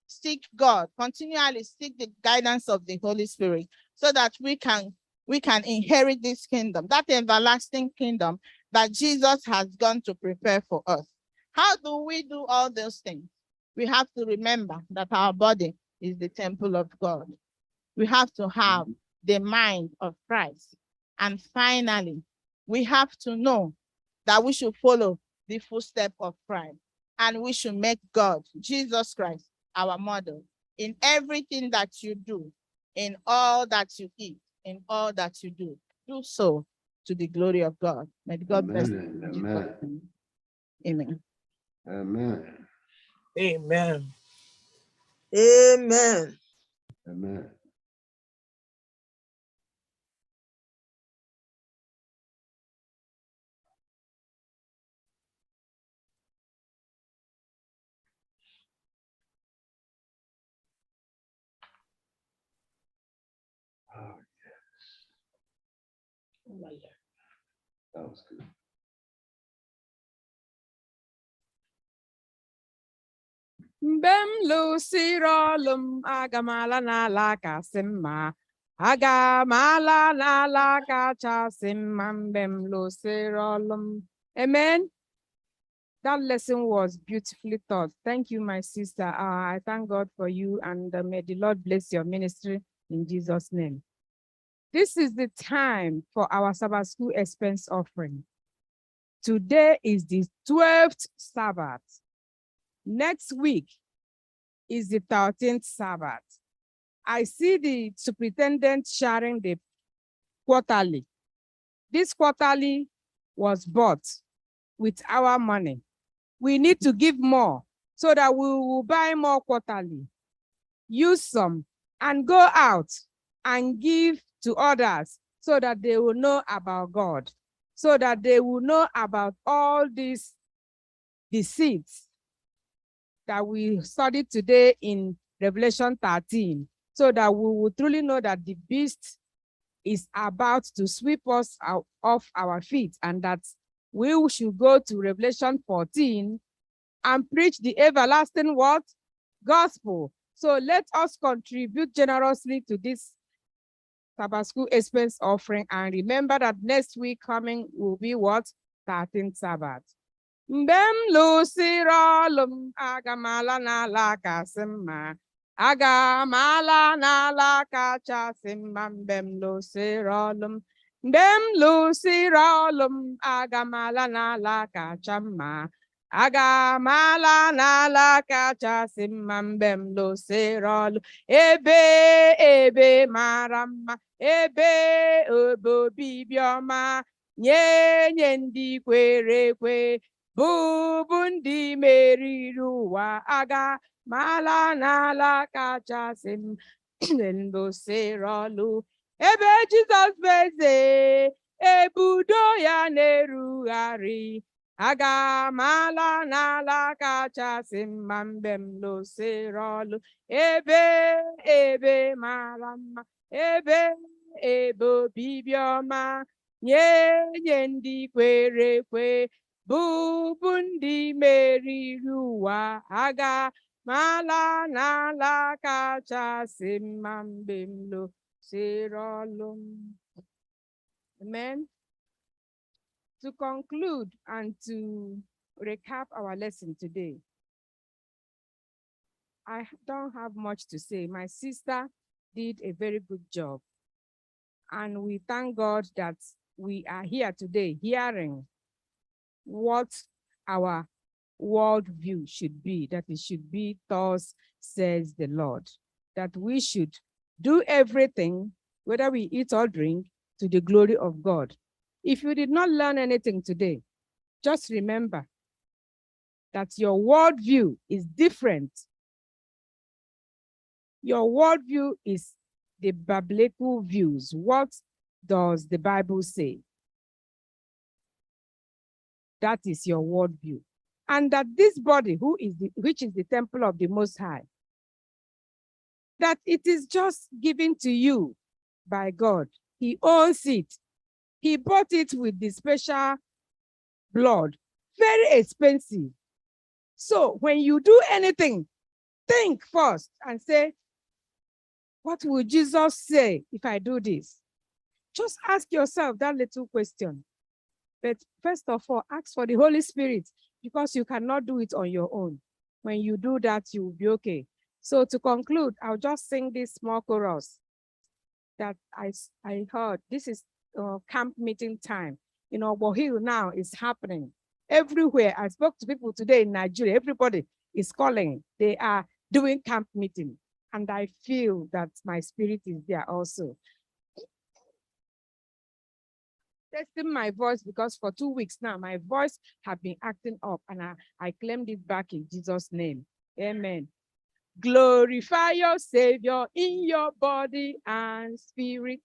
seek God, continually seek the guidance of the Holy Spirit so that we can inherit this kingdom, that everlasting kingdom that Jesus has gone to prepare for us. How do we do all those things? We have to remember that our body is the temple of God. We have to have the mind of Christ. And finally, we have to know that we should follow the footsteps of Christ, and we should make God, Jesus Christ, our model in everything that you do, in all that you eat, in all that you do. Do so to the glory of God. May God bless you. Amen. In Jesus' Amen. name. Amen. Amen. Amen. Amen. Amen. Oh, yes. That was good. Mgbe m lụsịrị ọlụ m, aga m ala n'ala kasị mma. Aga m ala n'ala kachasị mma mgbe m lụsịrị ọlụ m. Amen. That lesson was beautifully taught. Thank you, my sister. I thank God for you, and may the Lord bless your ministry in Jesus' name. This is the time for our Sabbath school expense offering. Today is the 12th Sabbath. Next week is the 13th Sabbath. I see the superintendent sharing the quarterly. This quarterly was bought with our money. We need to give more so that we will buy more quarterly, use some, and go out and give to others so that they will know about God, so that they will know about all these deceits that we studied today in Revelation 13, so that we will truly know that the beast is about to sweep us out off our feet, and that we should go to Revelation 14 and preach the everlasting what? Gospel. So let us contribute generously to this Sabbath school expense offering, and remember that next week coming will be what? 13th Sabbath. Mgbe m lụsịrị ọlụ m, aga m ala n'ala kasị mma. Aga m ala n'ala kachasị mma mgbe m lụsịrị ọlụ m. Mgbe m lụsịrị ọlụ m, aga m ala n'ala kacha mma. Aga m ala n'ala kachasị mma mgbe m lụsịrị ọlụ. Ebe mara mma, ebe obibi ọma, nye ndị kwere ekwe. Bụ ndị meriri ụwa agha, ma ala n'ala kachasị m lụsịrị ọlụ. Ebe Jizọs bụ eze, ebudo ya na-erugharị. Aga m ala n'ala kachasị mma mgbe m lụsịrị ọlụ. Ebe mara mma, ebe obibi ọma, nye ndị kwere ekwe. Bụ ndị meriri ụwa agha, ma ala n'ala kachasị mma mgbe m lụsịrị ọlụ. Amen. To conclude and to recap our lesson today, I don't have much to say. My sister did a very good job. And we thank God that we are here today hearing what our worldview should be, that it should be, thus says the Lord, that we should do everything, whether we eat or drink, to the glory of God. If you did not learn anything today, just remember that your worldview is different. Your worldview is the biblical views. What does the Bible say? That is your worldview. And that this body, which is the temple of the Most High, that it is just given to you by God. He owns it. He bought it with the special blood. Very expensive. So when you do anything, think first and say, what will Jesus say if I do this? Just ask yourself that little question. But first of all, ask for the Holy Spirit, because you cannot do it on your own. When you do that, you will be okay. So to conclude, I'll just sing this small chorus that I heard. This is camp meeting time. You know, Bohil now is happening everywhere. I spoke to people today in Nigeria. Everybody is calling. They are doing camp meeting. And I feel that my spirit is there also. Testing my voice, because for 2 weeks now, my voice have been acting up, and I claimed it back in Jesus' name. Amen. Glorify your Savior in your body and spirit.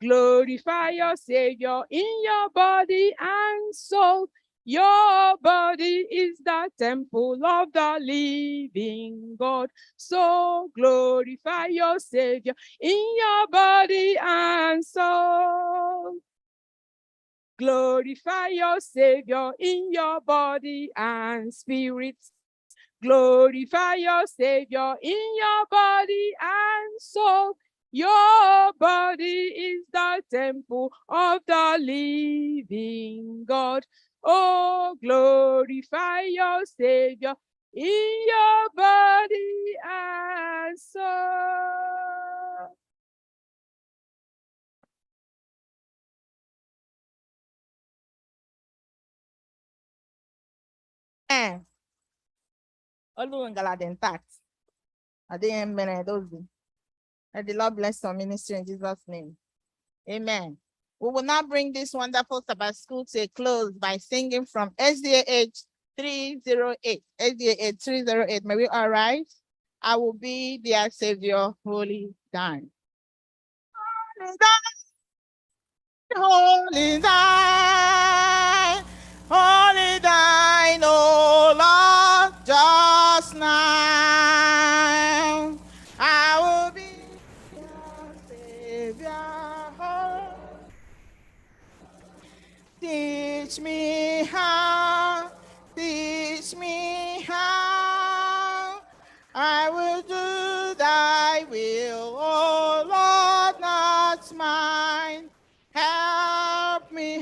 Glorify your Savior in your body and soul. Your body is the temple of the living God. So glorify your Savior in your body and soul. Glorify your Savior in your body and spirit. Glorify your Savior in your body and soul. Your body is the temple of the living God. Oh, glorify your Savior in your body and soul. Intact. I didn't mean those. And the Lord bless our ministry in Jesus' name. Amen. We will now bring this wonderful Sabbath school to a close by singing from SDAH 308. SDAH 308. May we all rise? I will be their Savior, holy thine. Holy thine, holy thine, oh Lord, just now. I will be your Savior. Teach me how, teach me how. I will do thy will, oh Lord, not mine. Help me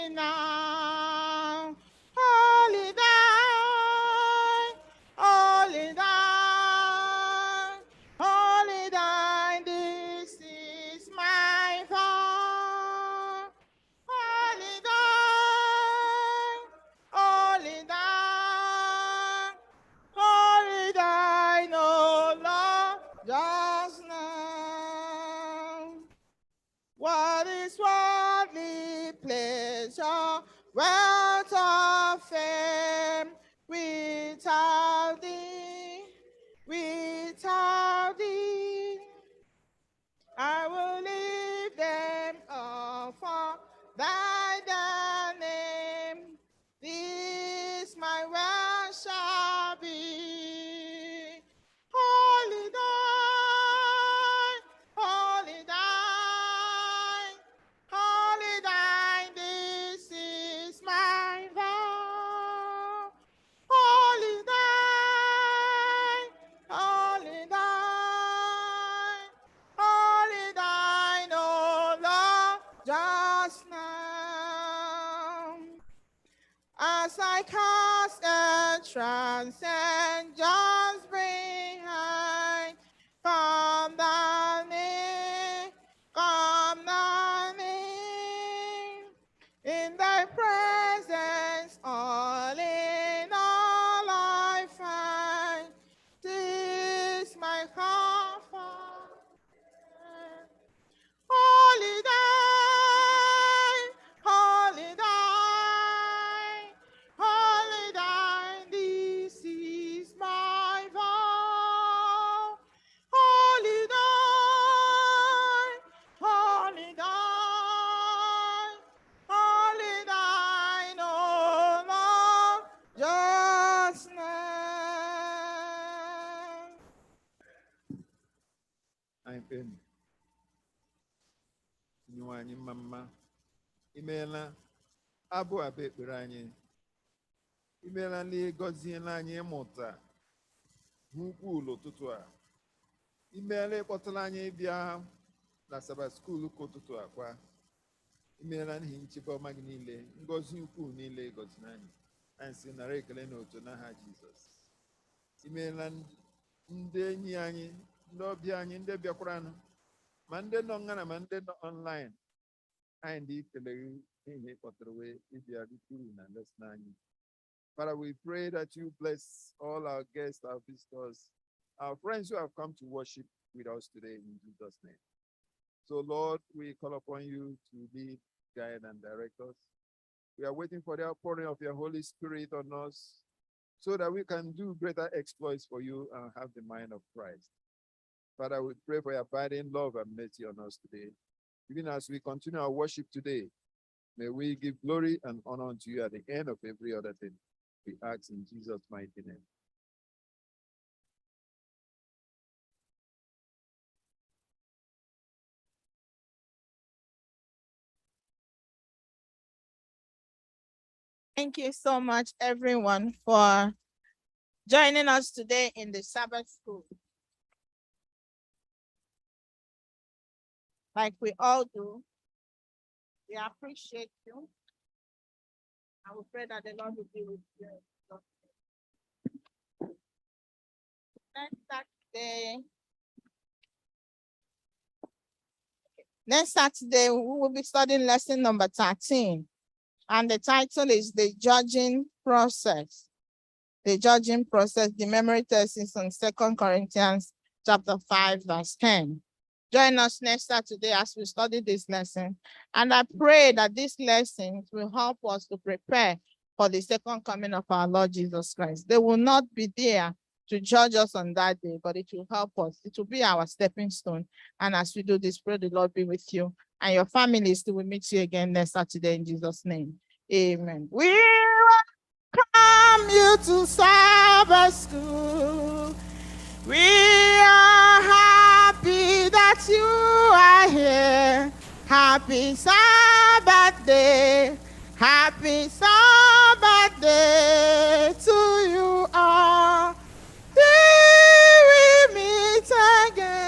now. Holy thine, holy thine, holy thine, this is my vow. Holy thine, holy thine, holy thine, oh Lord, just now. What is worldly pleasure, wealth of fame, without thee, without thee? I will leave them all for thy dear name. This my will shall be. Holy thine, holy thine, holy thine, this is my vow. Holy thine, holy thine, holy thine, oh Lord, just now. As I cast and transcend just behind, come thou near, come thou near. In thy presence, all in all I find, 'tis my comfort. Holy thine, holy thine, holy thine, this is my vow. Holy thine, holy thine, holy thine, oh Lord, just now. I'm in. Nyuanyi mama. Imela. abụ abụ ekpere anyị imeela n'ịgọziela anyị ịmụta n'ukwu ụtụtụ a imeela ịkpọtala anyị bịa na Sabbath school ka ụtụtụ a kwa imeela n'ihi nchebe ọma gị niile ngọzi ukwuu niile gọziri anyị anyị sị nara ekele na otu n'aha Jizọs imeela ndị enyi anyị ndị ọbịa anyị ndị bịakwaranụ ma ndị nọ ngana ma ndị nọ online anyị ndị ikele gị n'ihi ịkpọtara wee ịbịa rikuru na lesson anyị. Father, we pray that you bless all our guests, our visitors, our friends who have come to worship with us today in Jesus' name. So, Lord, we call upon you to lead, guide, and direct us. We are waiting for the outpouring of your Holy Spirit on us so that we can do greater exploits for you and have the mind of Christ. Father, we pray for your abiding love and mercy on us today. Even as we continue our worship today, may we give glory and honor unto you at the end of every other thing. We ask in Jesus' mighty name. Thank you so much, everyone, for joining us today in the Sabbath school. Like we all do, we appreciate you. I will pray that the Lord will be with you. Next Saturday, we will be studying lesson number 13. And the title is The Judging Process. The Judging Process. The memory text is on 2 Corinthians chapter 5, verse 10. Join us next Saturday as we study this lesson. And I pray that these lessons will help us to prepare for the second coming of our Lord Jesus Christ. They will not be there to judge us on that day, but it will help us. It will be our stepping stone. And as we do this, pray the Lord be with you and your families. We will meet you again next Saturday in Jesus' name. Amen. We welcome you to Sabbath school. We are happy that you are here. Happy Sabbath day. Happy Sabbath day to you all. Till we meet again.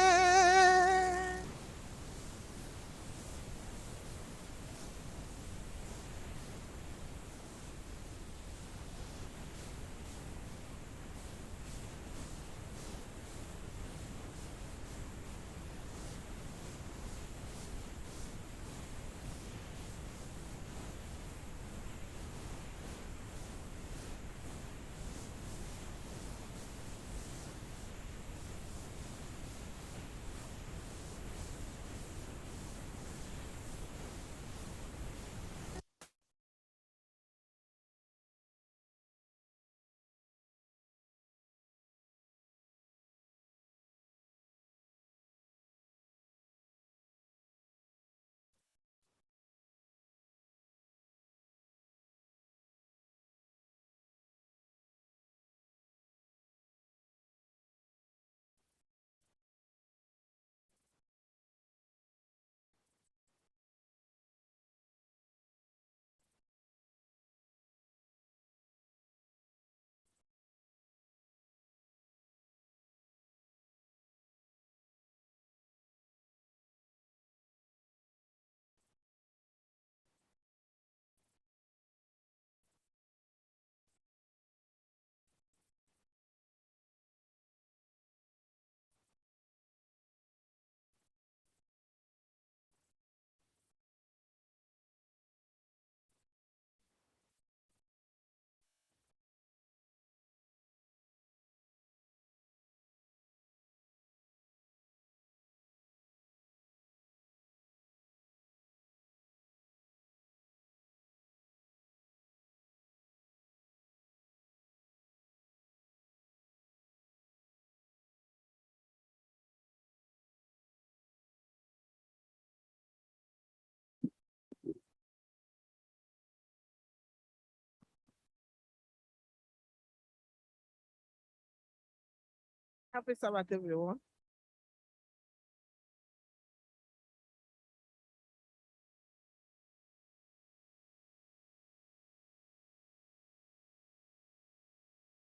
Happy Sabbath, everyone.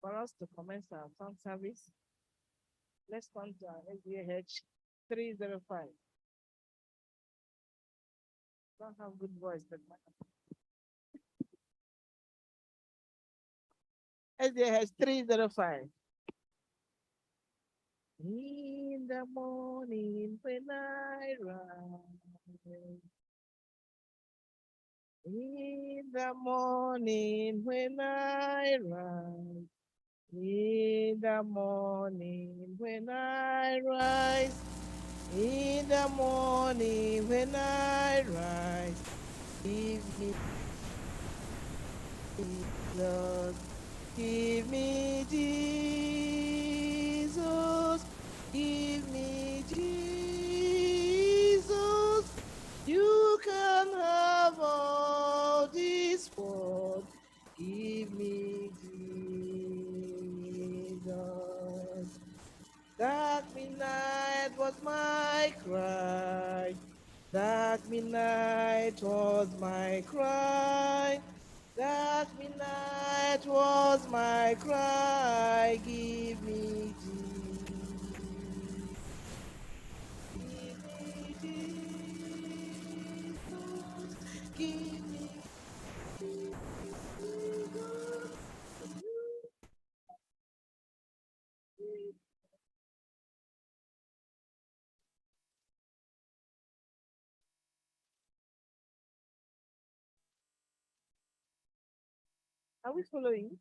For us to commence our song service, let's come to our SDH 305. Don't have good voice, but SDH 305. In the morning when I rise, in the morning when I rise, in the morning when I rise, in the morning when I rise, give me Jesus, give me Jesus, give me Jesus. You can have all this world. Give me Jesus. Dark midnight was my cry. Dark midnight was my cry. Dark midnight was my cry. Give me Jesus. Give me Jesus. Give me Jesus. Are we following?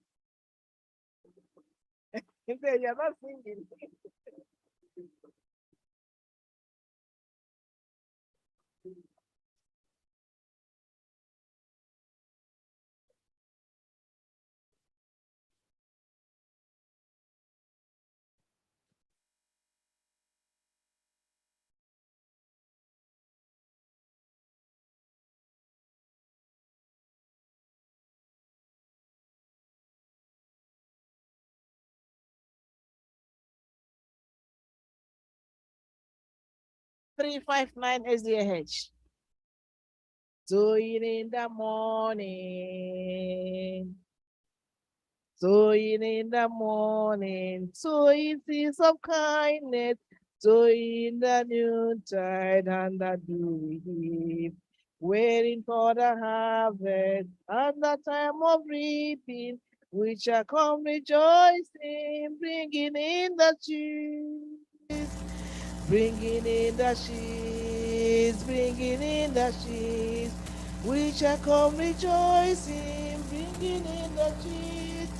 If you're not singing. 359 SDH. Sowing in the morning. Sowing in the morning. Sowing seeds of kindness. Sowing the noontide and the dewy heat. Waiting for the harvest and the time of reaping, which shall come rejoicing, bringing in the cheese. Bringing in the sheaves, bringing in the sheaves. We shall come rejoicing, bringing in the sheaves,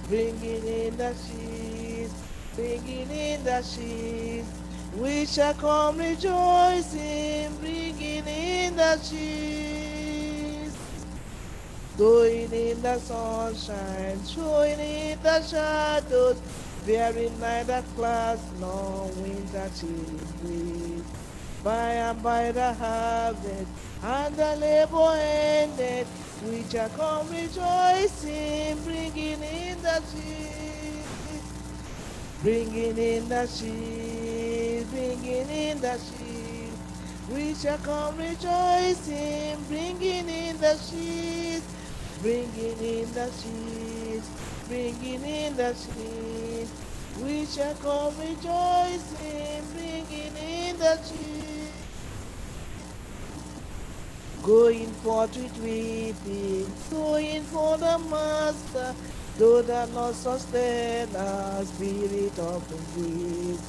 bringing in the sheaves, bringing in the sheaves. We shall come rejoicing, bringing in the sheaves. Going in the sunshine, showing in the shadows, bearing neither clouds nor winter chilling breeze. By and by the harvest and the labor ended, we shall come rejoicing, bringing in the sheaves, bringing in the sheaves, bringing in the sheaves. We shall come rejoicing, bringing in the sheaves, bringing in the sheaves, bringing in the sheaves. We shall come rejoicing, bringing in the sheaves. Going forth with weeping, going for the Master, though that not sustain our spirit of grief.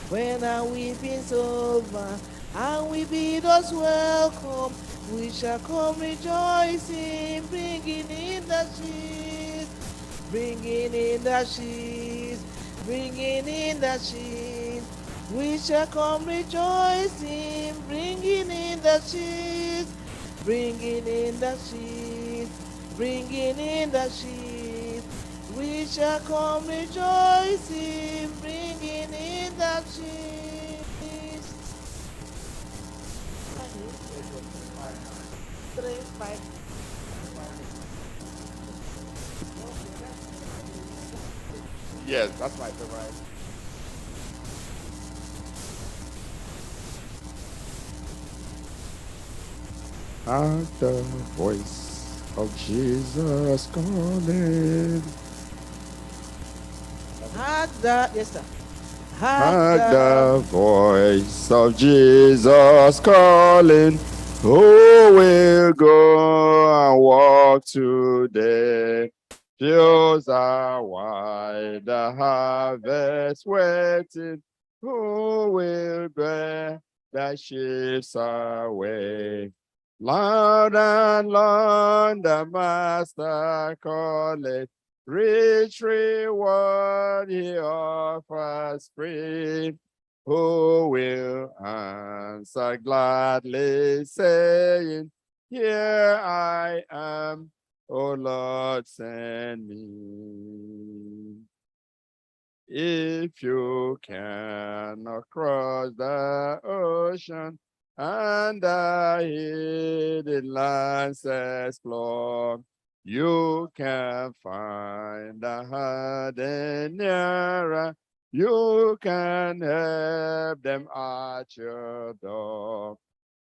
When our weeping's over, and we bid us welcome, we shall come rejoicing, bringing in the sheaves, bringing in the sheaves, bringing in the sheaves. We shall come rejoicing, bringing in the sheaves, bringing in the sheaves, bringing in the sheaves. We shall come rejoicing, bringing in the sheaves. 3, 5. Yes, that's my favorite. At the voice of Jesus calling, Yes, sir. Heard the voice of Jesus calling, who will go and walk today? Fields are wide, the harvest waiting, who will bear the ships away? Loud and long the master calleth, rich reward he offers free. Who will answer gladly, saying, here I am, O Lord, send me. If you cannot cross the ocean and the hidden lands explore, you can find the hidden nearer. You can help them at your door.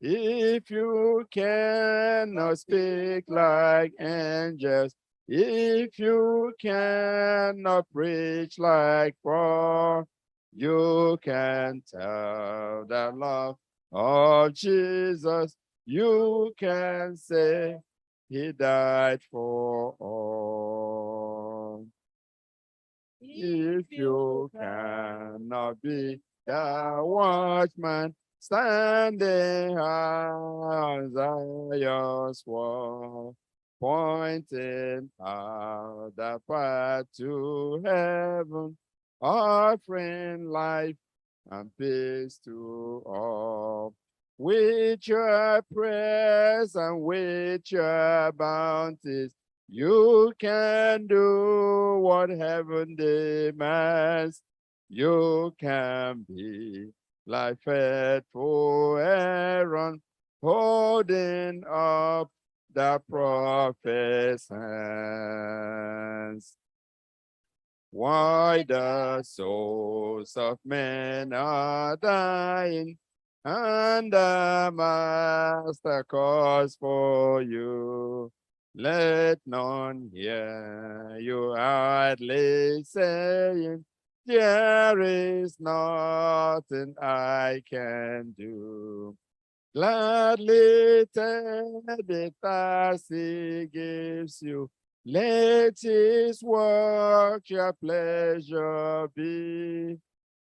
If you cannot speak like angels, if you cannot preach like Paul, you can tell the love of Jesus. You can say he died for all. If you cannot be the watchman standing on Zion's wall, pointing out the path to heaven, offering life and peace to all. With your prayers and with your bounties, you can do what heaven demands. You can be like faithful Aaron, holding up the prophet's hands. Why the souls of men are dying, and the master calls for you. Let none hear you idly saying, there is nothing I can do. Gladly take the task he gives you. Let his work your pleasure be.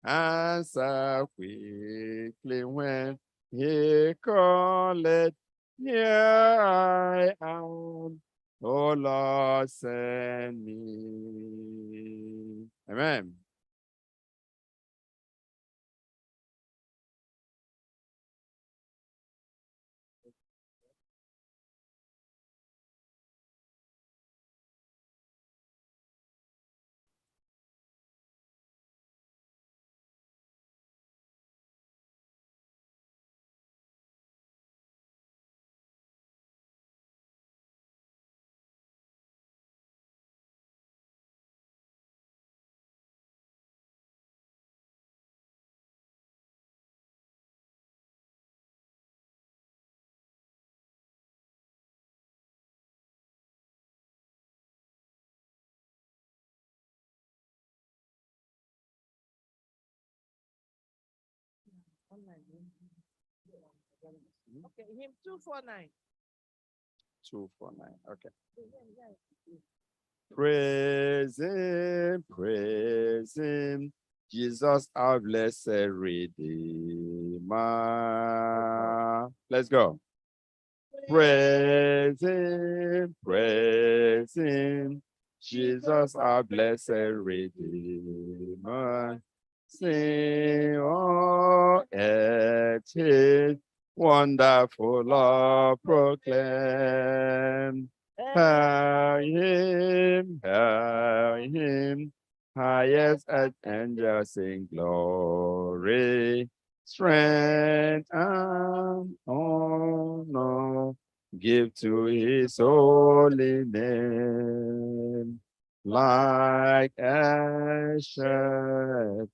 Answer quickly when he calleth. Here I am, O Lord, send me. Amen. Okay, him 249. 249. Okay. Praise him, Jesus, our blessed Redeemer. Let's go. Praise him, Jesus, our blessed Redeemer. Sing, oh, it is wonderful love proclaim. Hail him, highest earth angels sing glory, strength and honor, give to his holy name. Like a shepherd,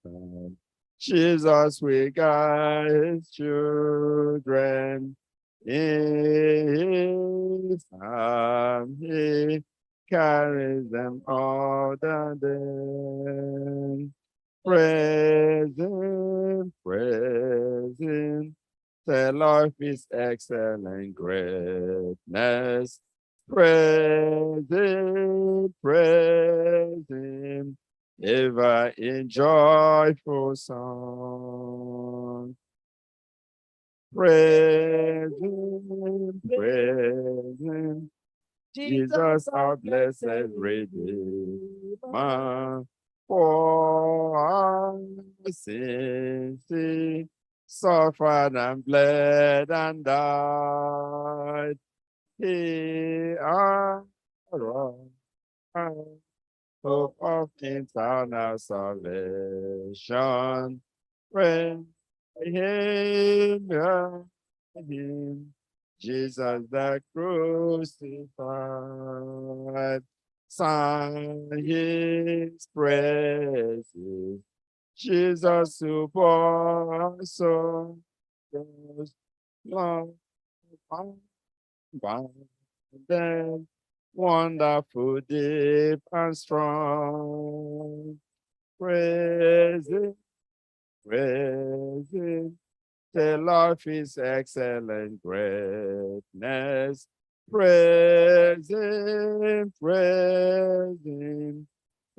Jesus will guide his children. In his arm he carries them all the day. Praise him, praise him. Tell of his excellent greatness. Praise him, ever in joyful song. Praise him, Jesus, our blessed Redeemer. For our sins, he suffered and bled and died. He our hope of eternal salvation. Praise him, Jesus the crucified. Sing his praises, Jesus who bore so long, then wonderful, deep and strong. Praise him, praise him. Tell of his excellent greatness. Praise him,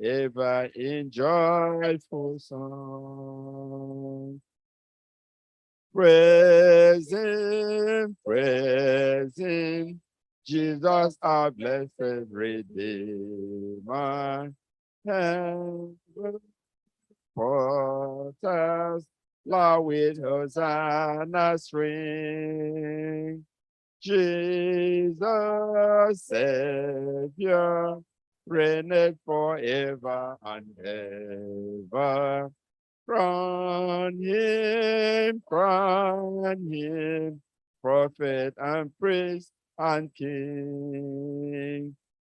ever in joyful song. Praise him, Jesus our blessed Redeemer. Heaven portals, Lord with Hosanna string. Jesus Savior, reigneth forever and ever. Crown him, prophet and priest and king.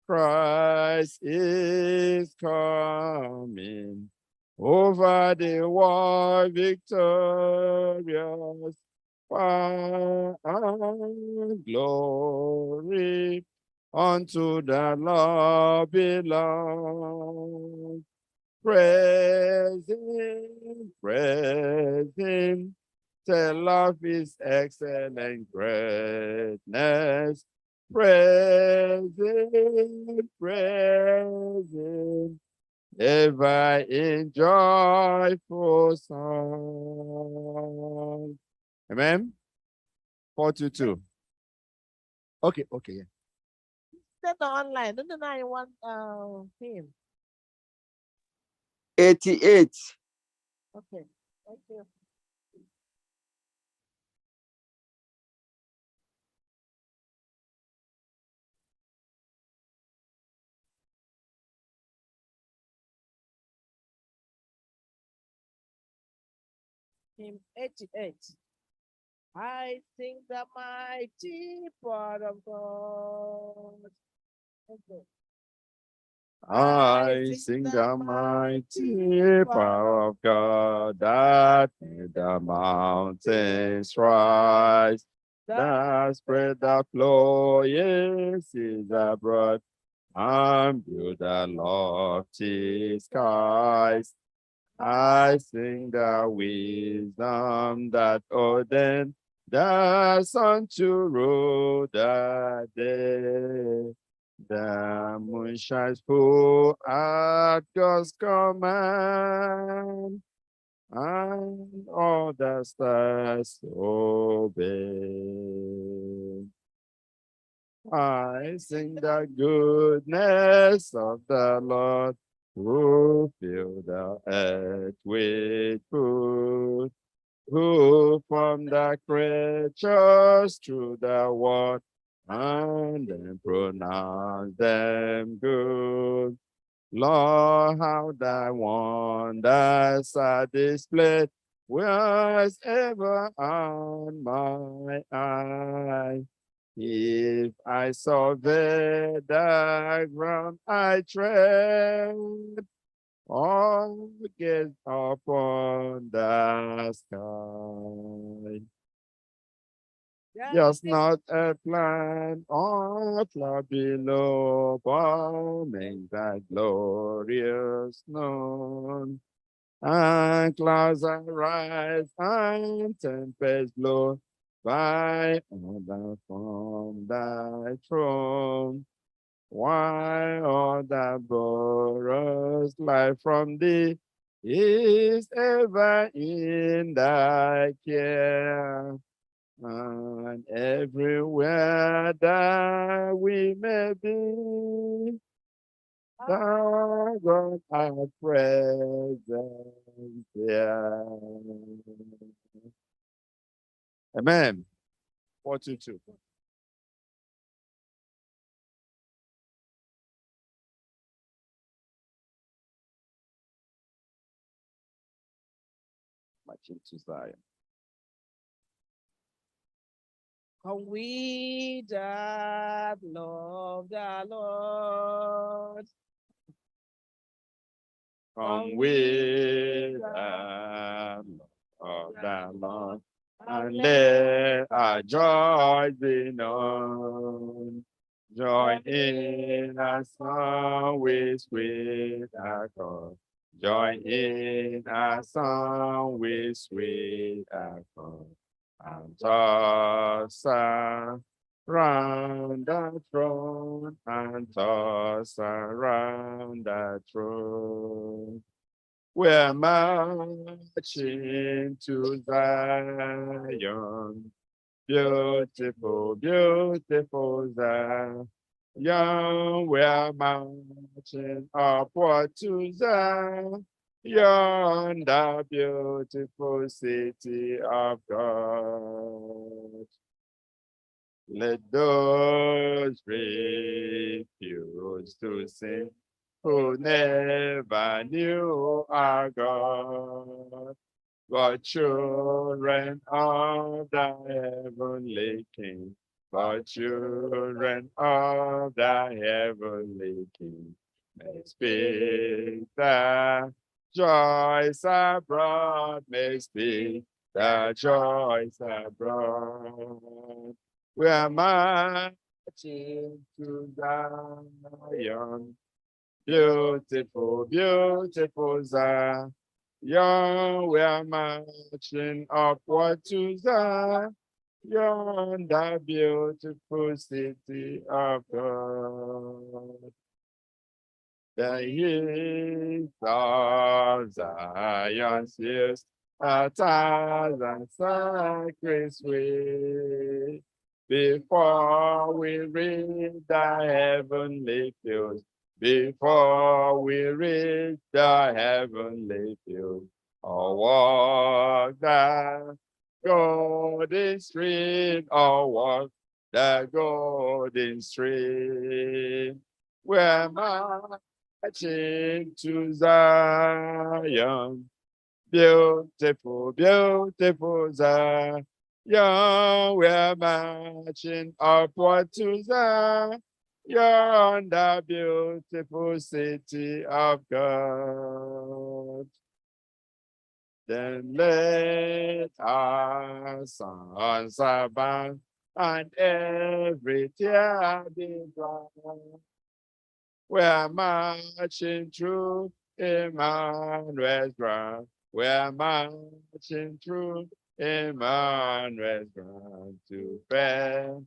Christ is coming over the world victorious. Power and glory unto the Lord belong. Praise him, tell of his excellent greatness. Praise him, ever in joyful song. Amen. 422. Okay, yeah. Send online. Don't know you want him. 88. Okay. Thank you. Hymn 88. I sing the mighty part of God. Okay. I sing the mighty power of God that made the mountains rise, that spread the flowing seas abroad, and built the lofty skies. I sing the wisdom that ordained the sun to rule the day. The moon shines full at God's command, and all the stars obey. I sing the goodness of the Lord, who filled the earth with food, who formed the creatures through the world, and then pronounced them good. Lord, how thy wonders are displayed, was ever on my eye. If I survey the ground I tread, all gaze upon the sky. Just not a plan on far below, forming that glorious noon. And clouds arise and tempests blow by order from thy throne. Why all that borrows life from thee is ever in thy care. And everywhere that we may be, thou God art present here. Amen. 422. Marching to Zion. Come we that love the Lord. Come with of the Lord, and let our joy be known. Join in a song with sweet accord. Join in a song with sweet accord. And toss around the throne, and toss around the throne. We're marching to Zion. Beautiful, beautiful Zion. We're marching upward to Zion. The beautiful city of God. Let those refuse to sin who never knew our God. God, children of the heavenly King, God, children of the heavenly King, may speak the joys abroad, may speak the joys abroad. We are marching to Zion. Beautiful, beautiful Zion. We are marching upward to Zion. The beautiful city of God. The hills of Zion sees 1,000 cycles way. Before we reach the heavenly fields, before we reach the heavenly fields, or walk the golden street, or walk the golden street. We're marching to Zion. Beautiful, beautiful Zion. We're marching upward to Zion. The beautiful city of God. Then let our sons abound and every tear be dry. We're marching through Emmanuel's ground. We're marching through Emmanuel's ground to fair.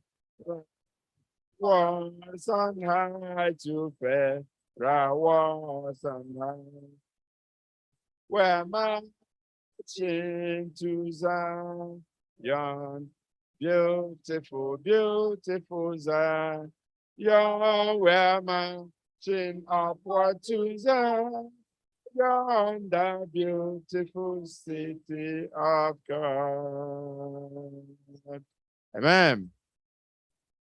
Was on high to fair. Was on high. We're marching to Zion. Beautiful, beautiful Zion. We're marching upward to Zion. The beautiful city of God. Amen.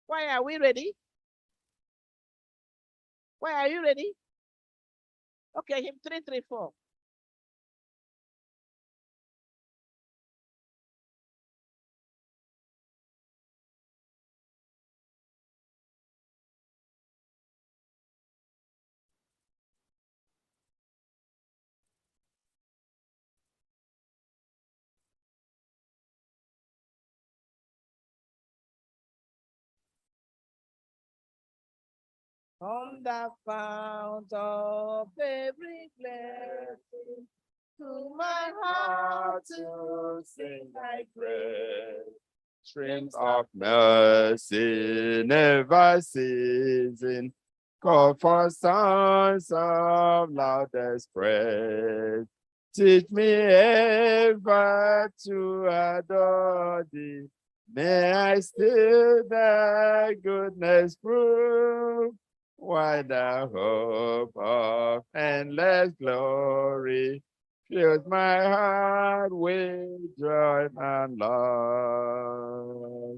Why are we ready? Why are you ready? Okay, hymn 334. from the fount of every blessing to my heart to sing thy praise. Streams of mercy never ceasing, call for songs of loudest praise. Teach me ever to adore thee. May I still thy goodness prove, while the hope of endless glory fills my heart with joy and love.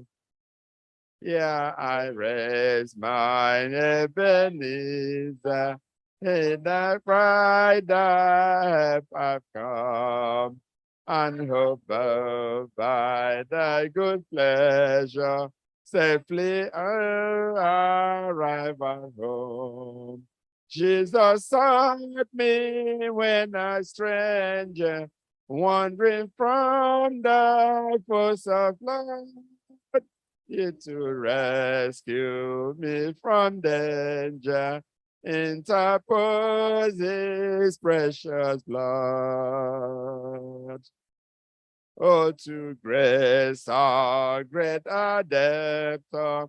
Yeah, I raise mine Ebenezer, in the pride that I've come, and hope by thy good pleasure safely arrive at home. Jesus sought me when a stranger, wandering from the force of love, you to rescue me from danger, interpose his precious blood. Oh, to grace our great adapter,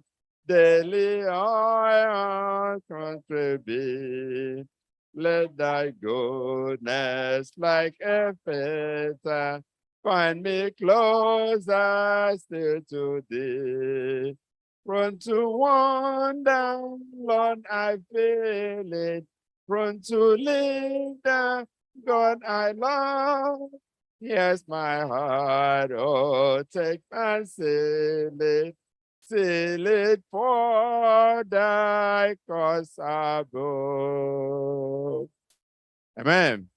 daily I contribute. Let thy goodness like a fetter find me closer still to thee. Prone to wander, Lord, I feel it. Prone to linger, God, I love. Yes, my heart, oh, take and seal it for thy cause above. Amen.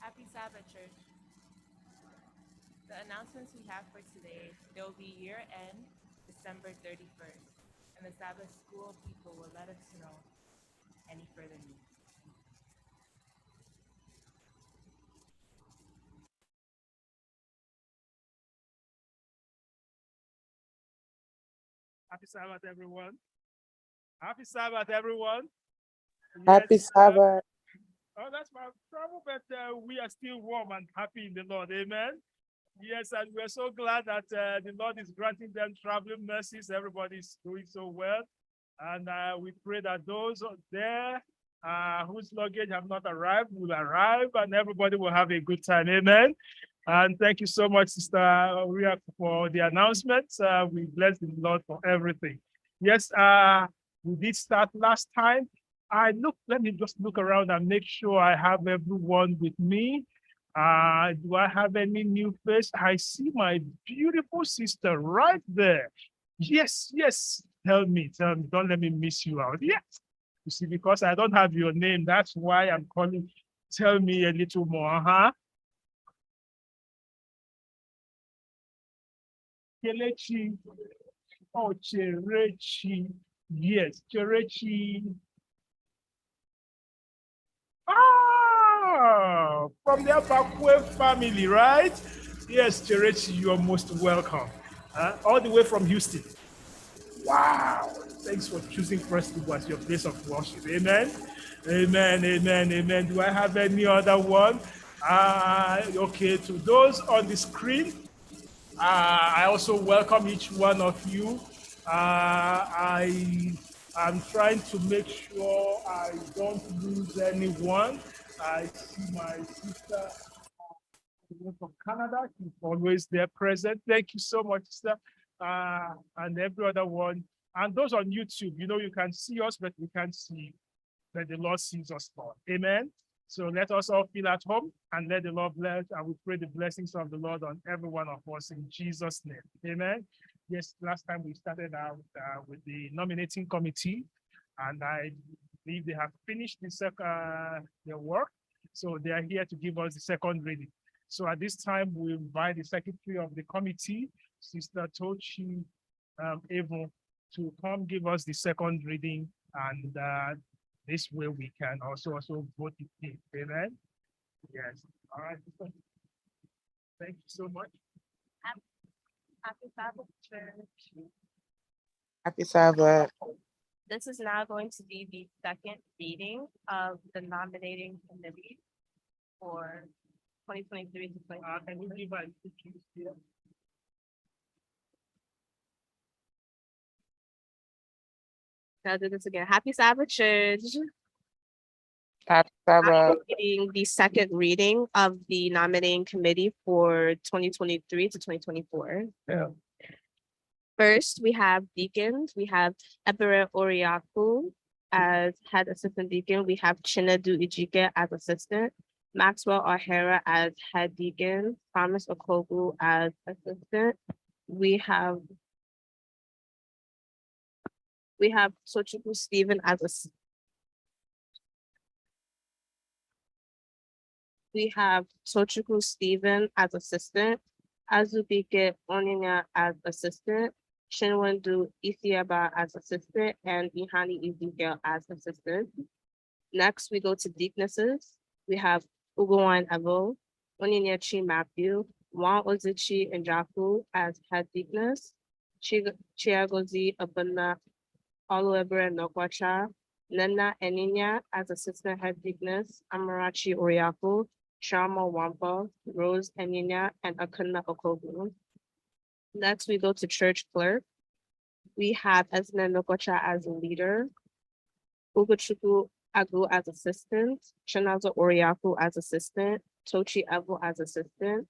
Happy Sabbath, church. The announcements we have for today, there will be year end, December 31st, and the Sabbath school people will let us know any further news. Happy Sabbath, everyone. Happy Sabbath, everyone. Happy Yes, Sabbath. oh, that's my trouble, but we are still warm and happy in the Lord. Amen. Yes, and we're so glad that the Lord is granting them traveling mercies. Everybody's doing so well. And we pray that those there whose luggage have not arrived will arrive and everybody will have a good time. Amen. And thank you so much, Sister Ria, for the announcements. We bless the Lord for everything. Yes, we did start last time. Let me just look around and make sure I have everyone with me. Do I have any new face? I see my beautiful sister right there. Yes, yes. Tell me. Don't let me miss you out. Yes. You see, because I don't have your name, that's why I'm calling. Tell me a little more, Kelechi. Oh, Cherechi. Yes, Cherechi. Ah, from the Abakwe family, right? Yes, Cherechi, you are most welcome. All the way from Houston. Wow. Thanks for choosing Festival as your place of worship. Amen. Amen. Amen. Amen. Do I have any other one? Okay, to those on the screen, I also welcome each one of you. I'm trying to make sure I don't lose anyone. I see my sister from Canada. She's always there present. Thank you so much, sister. And every other one. And those on YouTube, you can see us, but we can't see you. But the Lord sees us all. Amen. So let us all feel at home and let the Lord bless. And we pray the blessings of the Lord on every one of us in Jesus' name. Amen. Yes, last time we started out with the nominating committee, and I believe they have finished their work. So they are here to give us the second reading. So at this time, we invite the secretary of the committee, Sister Tochi Evo, to come give us the second reading, and this way we can also vote it in. Amen. Yes. All right. Thank you so much. Happy Sabbath, church. Happy Sabbath. This is now going to be the second reading of the nominating committee for 2023 to Can you 2024. give my pictures here? I'll do this again. Happy Sabbath, church. Happy Sabbath. Reading the second reading of the nominating committee for 2023 to 2024. Yeah. First, we have deacons. We have Ebere Oriaku as head assistant deacon. We have Chinedu Ijike as assistant, Maxwell O'Hara as head deacon, Thomas Okogu as assistant. We have Sochukwu Stephen as We have Tochukwu Stephen as assistant, Azubike Onyenya as assistant, Chinwendu Isiaba as assistant, and Ihani Ezekiel as assistant. Next, we go to deaconesses. We have Ugowan Avo, Onyenyechi Matthew, Juan Ozichi Njaku as head deaconess, Chiagozi Abuna Oluebere Nokwacha, Nena Eninya as assistant head deaconess, Amarachi Oriaku, Sharma Wampa, Rose Eninya, and Akana Okogu. Next, we go to church clerk. We have Esme Nokwacha as leader, Ugochukwu Agu as assistant, Chinazo Oriaku as assistant, Tochi Evo as assistant,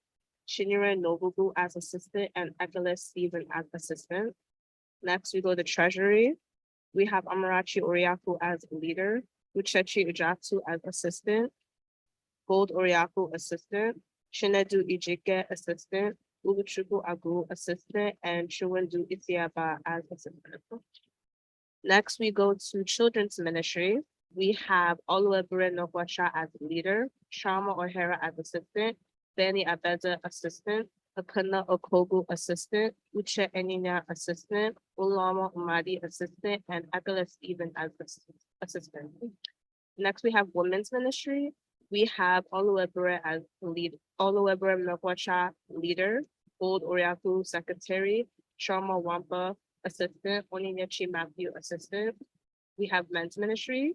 Shinyere Nobugu as assistant, and Ekele Stephen as assistant. Next, we go to treasury. We have Amarachi Oriaku as leader, Uchechi Ujatsu as assistant, Gold Oriaku assistant, Shinedu Ijike assistant, Uguchuku Agu assistant, and Chuwendu Isiaba as assistant. Next, we go to children's ministry. We have Oluebere Nokwacha as leader, Sharma O'Hara as assistant, Benny Abeda assistant, Akana Okogu assistant, Uche Eninya assistant, Ulama Umadi assistant, and Akala Stephen as assistant. Next, we have women's ministry. We have Oluebere as lead, Oluebere Nokwacha leader, Gold Oriaku secretary, Sharma Wampa assistant, Onyenyechi Matthew assistant. We have men's ministry.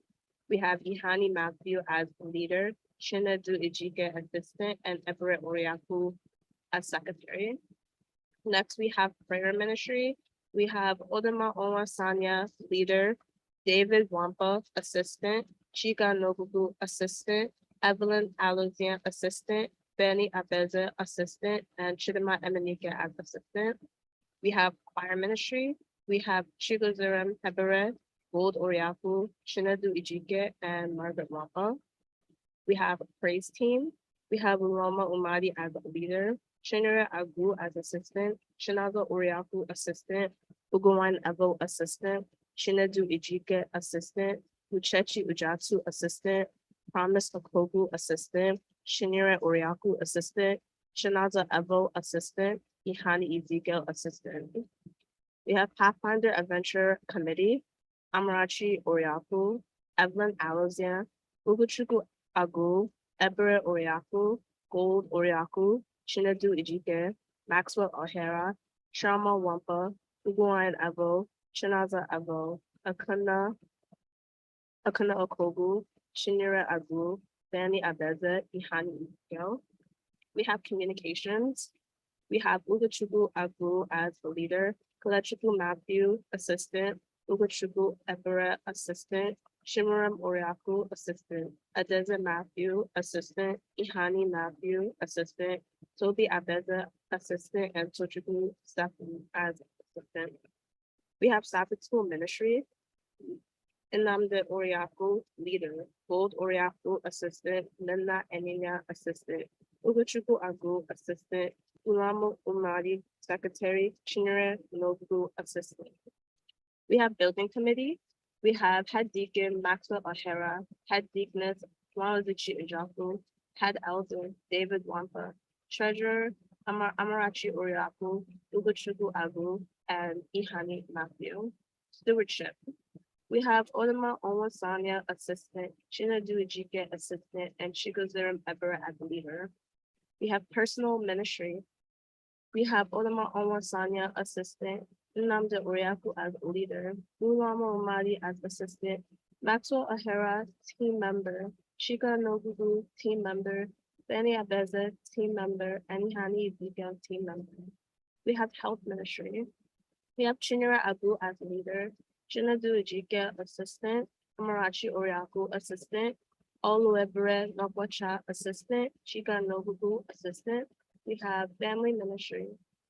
We have Ihani Matthew as leader, Shinedu Ijike assistant, and Everett Oriaku as secretary. Next, we have prayer ministry. We have Odama Sanya leader, David Wampa assistant, Chika Nobugu assistant, Evelyn Alozian assistant, Benny Abeza assistant, and Chidima Emenike as assistant. We have choir ministry. We have Chigozerem Hebere, Gold Oriaku, Shinedu Ijike, and Margaret Wampa. We have praise team. We have Ulama Umadi as a leader, Shinere Agu as assistant, Shinaga Oriaku assistant, Uguwan Evo assistant, Shinedu Ijike assistant, Uchechi Ujatsu assistant, Promise Okogu assistant, Shinere Oriaku assistant, Shinaza Evo assistant, Ihani Ezekiel assistant. We have Pathfinder Adventure Committee, Amarachi Oriaku, Evelyn Alozian, Uguchuku Agu, Ebere Oriaku, Gold Oriaku, Shinedu Ijike, Maxwell O'Hara, Sharma Wampa, Uguayan Evo, Shinaza Evo, Akana Okogu, Shinira Agu, Danny Abeze, Ihani Ezekiel. We have communications. We have Uguchuku Agu as the leader, Kalechuku Matthew, assistant, Uguchuku Ebere, assistant, Shimuram Oriaku, assistant, Adeze Matthew, assistant, Ihani Matthew, assistant, Toby Abeza, assistant, and Tochuku Stephen as assistant. We have Sabbath School Ministry, Inamde Oriaku, leader, Gold Oriaku, assistant, Nena Eninya, assistant, Uguchuku Agu, assistant, Ulamu Umari, secretary, Chinere Nobu, assistant. We have building committee. We have head deacon Maxwell O'Hara, head deaconess Mwazichi Ujaku, head elder David Wampa, treasurer Amarachi Oriaku, Uguchuku Agu, and Ihani Matthew. Stewardship. We have Odama Onwasanya, assistant, Chinadu Ijike, assistant, and Chigozerum Ebera as leader. We have personal ministry. We have Odama Onwasanya, assistant, Nnamdi Oriaku as leader, Ulama Omadi as assistant, Maxwell O'Hara, team member, Chika Nobugu, team member, Benny Abeze, team member, and Ihani Ezekiel, team member. We have health ministry. We have Chinera Abu as leader, Chinadu Ejike, assistant, Amarachi Oriaku, assistant, Oluebere Nokwacha, assistant, Chika Nobugu, assistant. We have family ministry.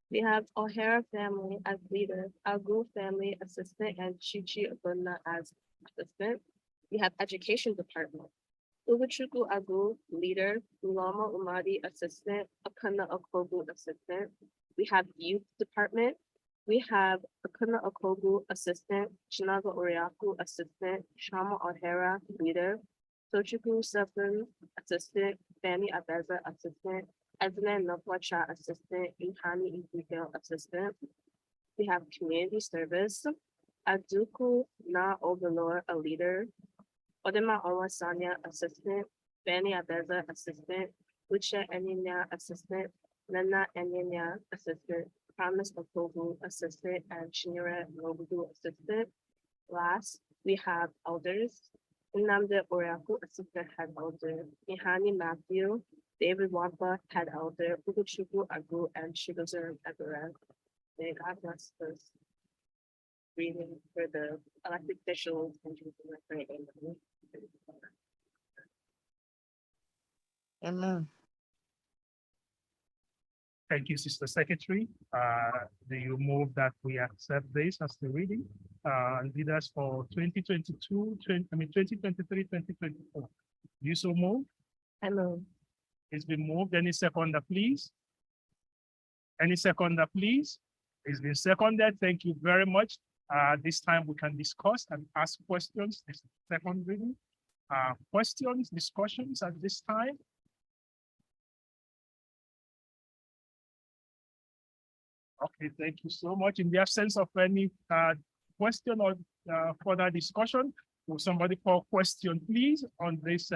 We have O'Hara family as leader, Agu family assistant, and Chichi Abuna as assistant. We have education department. Uguchuku Agu, leader, Ulama Umadi, assistant, Akana Okogu, assistant. We have youth department. We have Akana Okogu, assistant, Shinaga Oriaku, assistant, Shama O'Hara, leader, Tochukwu Sepun, assistant, Fanny Abeza, assistant. Edna Nopwacha, assistant. Ihani Ezekiel, assistant. We have community service. Aduku Na Overlord, a leader. Odema Owa Sanya, assistant. Fanny Abeza, assistant. Uche Eninya, assistant. Nana Eninya, assistant. Thomas Okobu, assistant, and Chinera Nobudu, assistant. Last, we have elders. Nnamdi Oraku, assistant head elder. Ihani Matthew, David Wampa, head elder. Ugochukwu Agu, and Chigozer Ebere. May God bless this reading for the elected officials and to the referendum. Amen. Thank you, Sister Secretary. Do you move that we accept this as the reading? Leaders for 2022, 2023, 2024. Do you so move? I move. It's been moved. Any seconder, please? Any seconder, please? It's been seconded. Thank you very much. This time we can discuss and ask questions. This is the second reading. Questions, discussions at this time? Okay, thank you so much. In the absence of any question or further discussion, will somebody call question, please, on this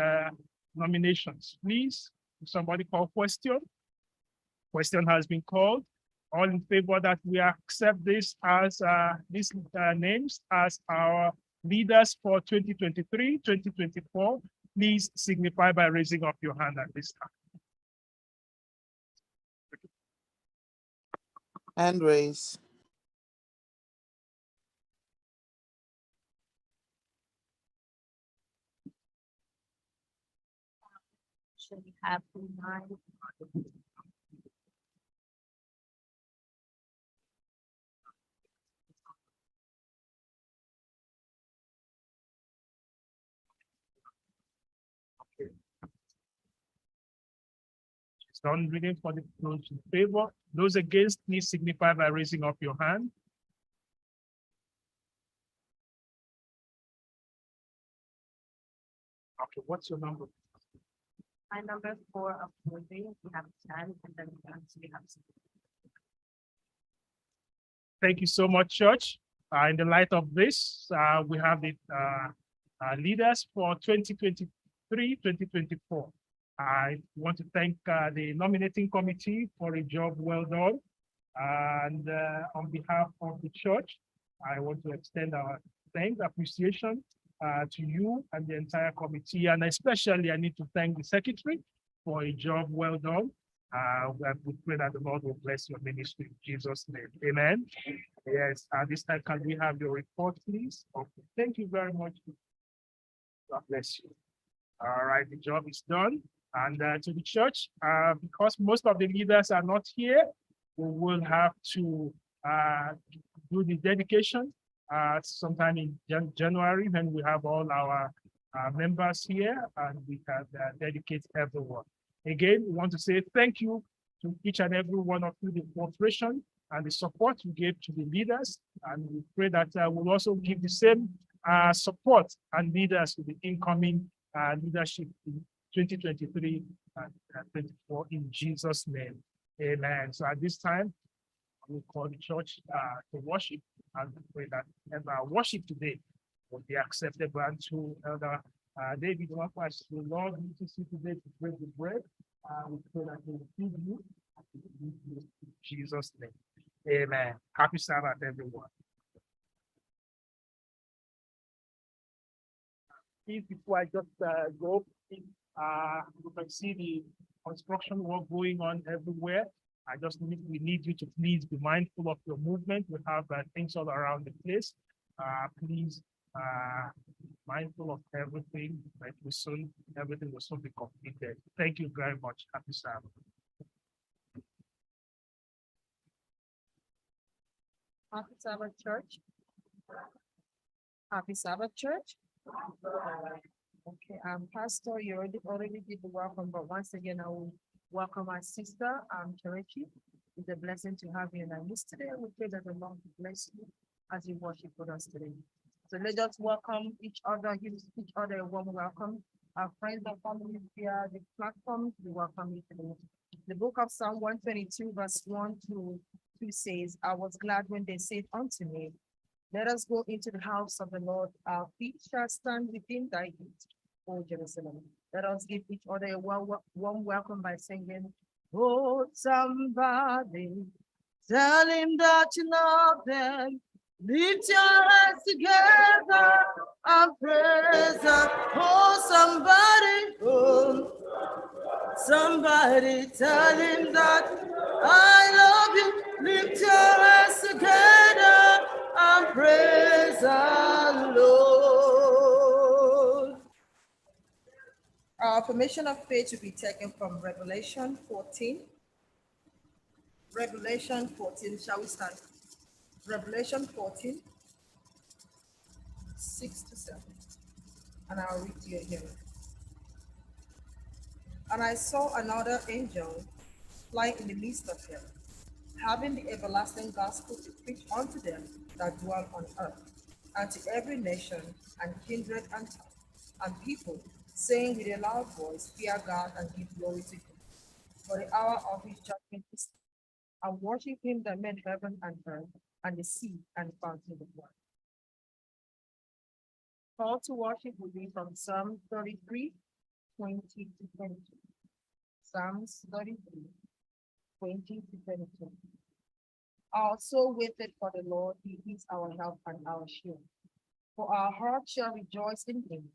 nominations, please? Will somebody call question? Question has been called. All in favor that we accept this as these names as our leaders for 2023, 2024, please signify by raising up your hand at this time. Hand raise. Should we have 9? Done reading for those in favor. Those against, please signify by raising up your hand. Okay, what's your number? My number 4 of moving, we have 10, and then we have 6. Thank you so much, Church. In the light of this, we have the leaders for 2023, 2024. I want to thank the nominating committee for a job well done. And on behalf of the church, I want to extend our thanks, appreciation to you and the entire committee. And especially, I need to thank the secretary for a job well done. We pray that the Lord will bless your ministry in Jesus' name. Amen. Yes, at this time, can we have your report, please? Okay, thank you very much. God bless you. All right, the job is done. And to the church, because most of the leaders are not here, we will have to do the dedication sometime in January when we have all our members here and we can dedicate everyone. Again, we want to say thank you to each and every one of you, the cooperation and the support you gave to the leaders. And we pray that we'll also give the same support and leaders to the incoming leadership in 2023 and 2024 in Jesus' name. Amen. So at this time, we'll call the church to worship and pray that our worship today will be acceptable unto Elder David Wampash. The Lord uses you today to break the bread. We pray that he will feed you in Jesus' name. Amen. Happy Sabbath, everyone. Before I just go, you can see the construction work going on everywhere. We need you to please be mindful of your movement. We have things all around the place. Please be mindful of everything. Everything will soon be completed. Thank you very much. Happy Sabbath. Happy Sabbath, church. Happy Sabbath, church. Okay, Pastor, you already did the welcome, but once again, I will welcome our sister, Kelechi. It's a blessing to have you in our midst today. We pray that the Lord will bless you as you worship with us today. So let us welcome each other, give each other a warm welcome our friends and family via the platform, we welcome you today. The book of Psalm 122, verse 1 to 2 says, I was glad when they said unto me, let us go into the house of the Lord. Our feet shall stand within thy gate, O Jerusalem. Let us give each other a warm welcome by singing, oh, somebody, tell him that you love them. Lift your hands together and praise him. Oh, somebody tell him that I love you. Lift your hands together and praise the Lord. Our affirmation of faith will be taken from Revelation 14. Revelation 14, shall we stand? Revelation 14, 6 to 7. And I'll read to you here. And I saw another angel fly in the midst of heaven, having the everlasting gospel to preach unto them that dwell on earth, and to every nation and kindred and tongue and people, saying with a loud voice, fear God and give glory to him. For the hour of his judgment is, and worship him that made heaven and earth, and the sea and the fountains of water. Call to worship will be from Psalm 33, 20 to 22. Psalms 33, 20 to 22. Our soul waited for the Lord, he is our help and our shield. For our heart shall rejoice in him,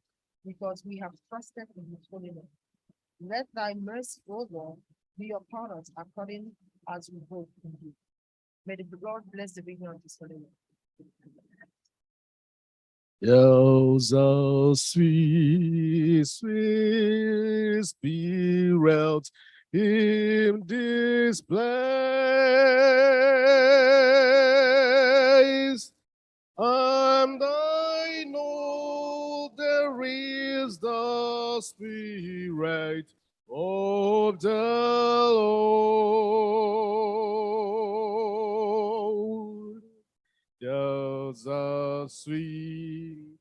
because we have trusted in his holiness. Let thy mercy, O Lord, be upon us according as we hope in thee. May the Lord bless the reading of his holy name. There's a sweet, sweet spirit in this place. And I know there is the spirit of the Lord. There's a sweet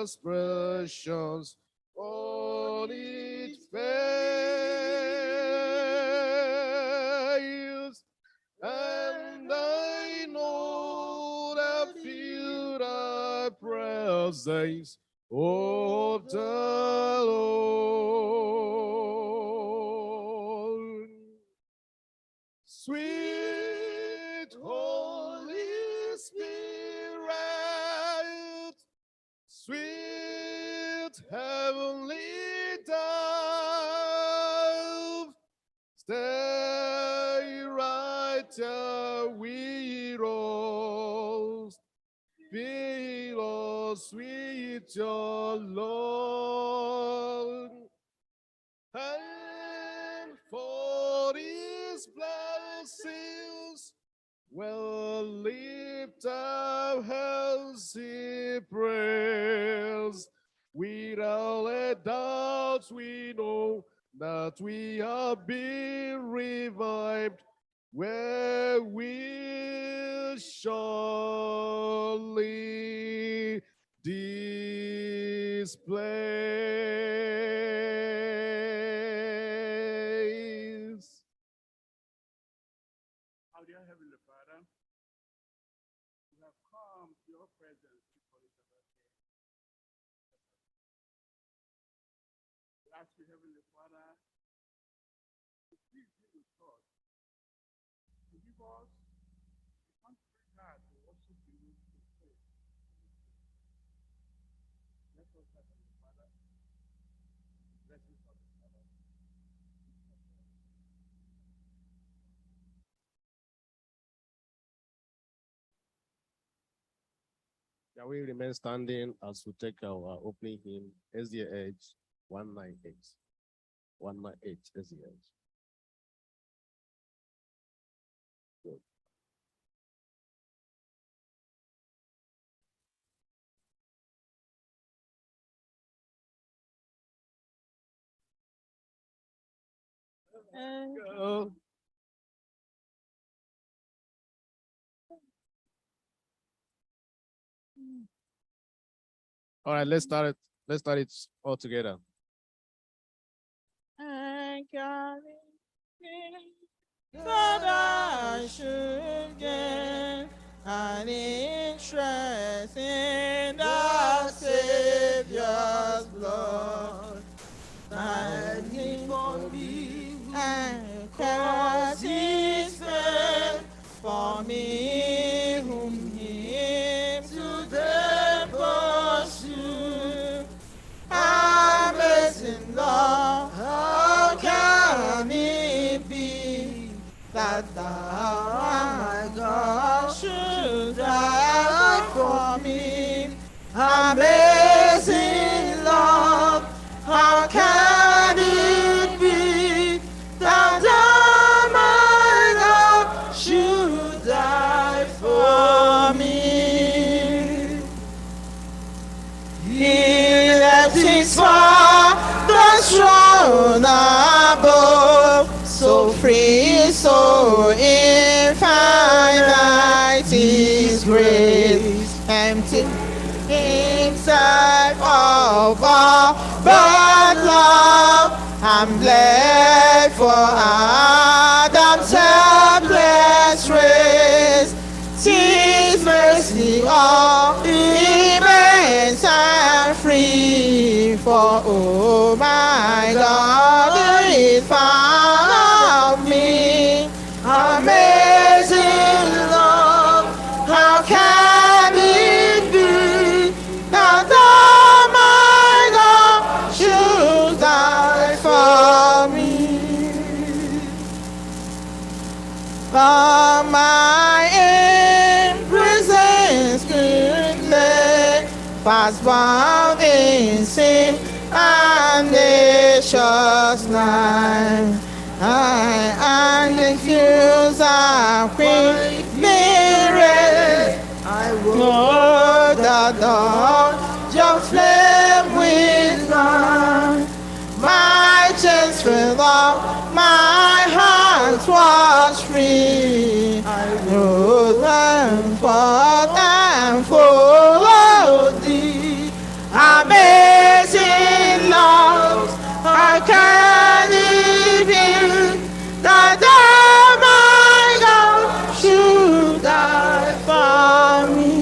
expressions on its face, and I know that feel the presence of the Lord. Sweet Holy Spirit, sweet heavenly dove, stay right there with us, fill us with your love, and for these blessings we'll lift our hands in prayers. Without a doubt, we know that we are being revived, where we surely displays. Our dear Heavenly Father, we have come to your presence before this birthday. We ask you, Heavenly Father, to please be with us, to give us a contrite heart to worship you in faith. Bless us, Heavenly Father. Bless us, Heavenly Father. Shall we remain standing as we take our opening hymn, SDH 198. 198 SDH. Good. Go. All right, let's start it. Let's start it all together. I got it that I should get an interest in the Savior's blood. And he for me, and cause his friend for me, whom he to the pursue. Amazing love, how can it be that thou, my God, should die for me? Amazing love, how can it be that thou, my God, should die for me? He left his Father's throne above, so free, so infinite his grace, empty himself of all but love, and bled for Adam's helpless race. His mercy all immense and free, for oh my God, there is found of me. Amazing love, how can it be that thou, my God, should die for me? For my presence goodness, fast bound in sin and nature's life. I and the accused are quick mirror. I know that the just flame with God. My chest fell off, my heart was free. I rose and fought and followed thee. Amazing love, how can it be that thou, my God, should die for me?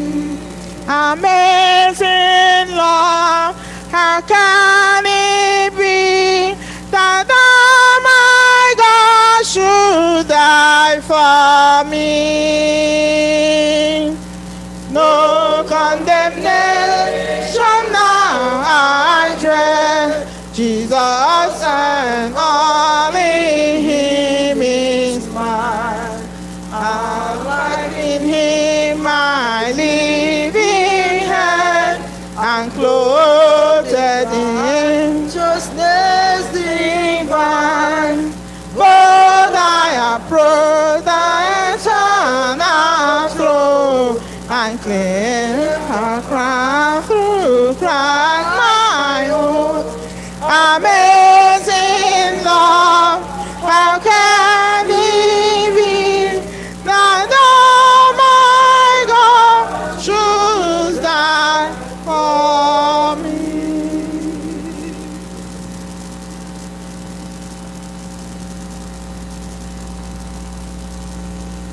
Amazing love, how can it be that thou, my God, should die for me? No condemnation now I dread, Jesus and all in him is mine. I like in him my living hand, and clothed in justness divine. Both I approach the eternal throne, and claim her crown through Christ my own. Amazing love, how can it be that thou, my God, should die for me?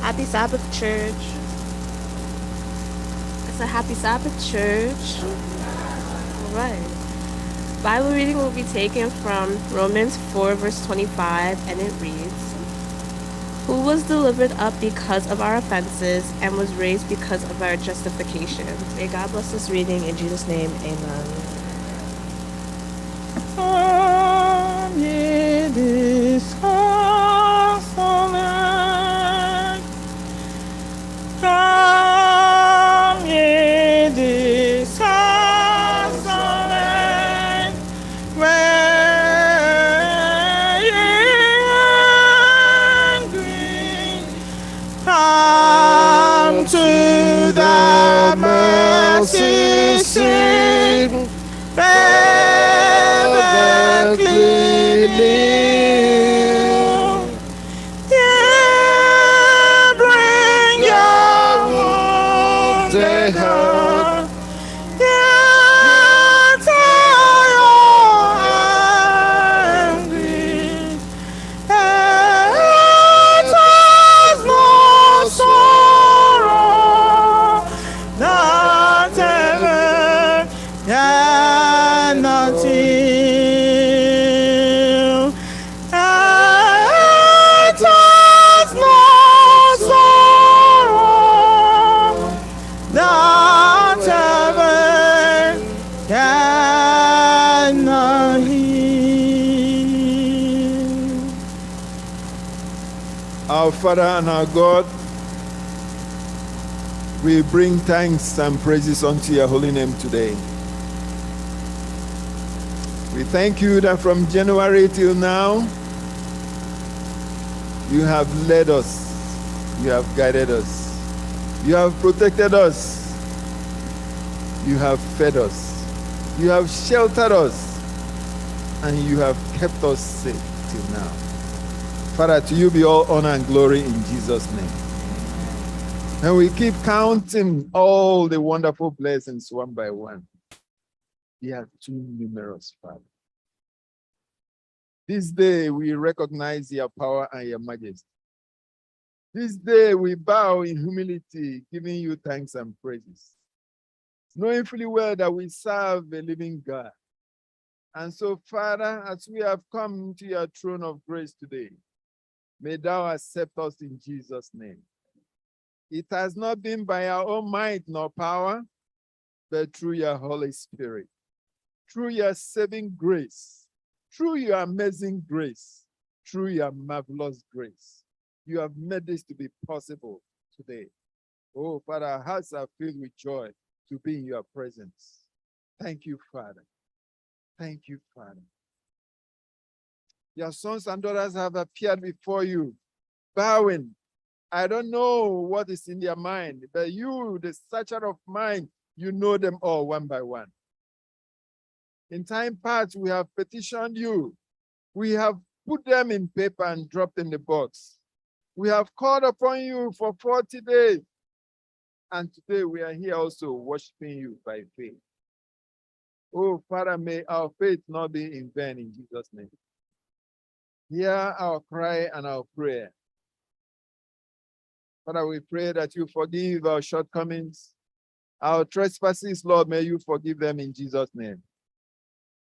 Happy Sabbath, church. It's a happy Sabbath, church. All right. Bible reading will be taken from Romans 4, verse 25, and it reads, "Who was delivered up because of our offenses and was raised because of our justification." May God bless this reading in Jesus' name, amen. Come ye this gospel land. Come ye this gospel land, where ye hungry. Come to the mercy seat, the cleansing Our Father and our God, we bring thanks and praises unto your holy name today. We thank you that from January till now, you have led us, you have guided us, you have protected us, you have fed us, you have sheltered us, and you have kept us safe till now. Father, to you be all honor and glory in Jesus' name. And we keep counting all the wonderful blessings one by one. They are too numerous, Father. This day we recognize your power and your majesty. This day we bow in humility, giving you thanks and praises, knowing fully well that we serve a living God. And so, Father, as we have come to your throne of grace today, may thou accept us in Jesus' name. It has not been by our own might nor power, but through your Holy Spirit, through your saving grace, through your amazing grace, through your marvelous grace. You have made this to be possible today. Oh, Father, our hearts are filled with joy to be in your presence. Thank you, Father. Thank you, Father. Your sons and daughters have appeared before you, bowing. I don't know what is in their mind, but you, the searcher of mind, you know them all one by one. In time past, we have petitioned you. We have put them in paper and dropped in the box. We have called upon you for 40 days. And today we are here also worshiping you by faith. Oh, Father, may our faith not be in vain in Jesus' name. Hear our cry and our prayer. Father, we pray that you forgive our shortcomings, our trespasses, Lord, may you forgive them in Jesus' name.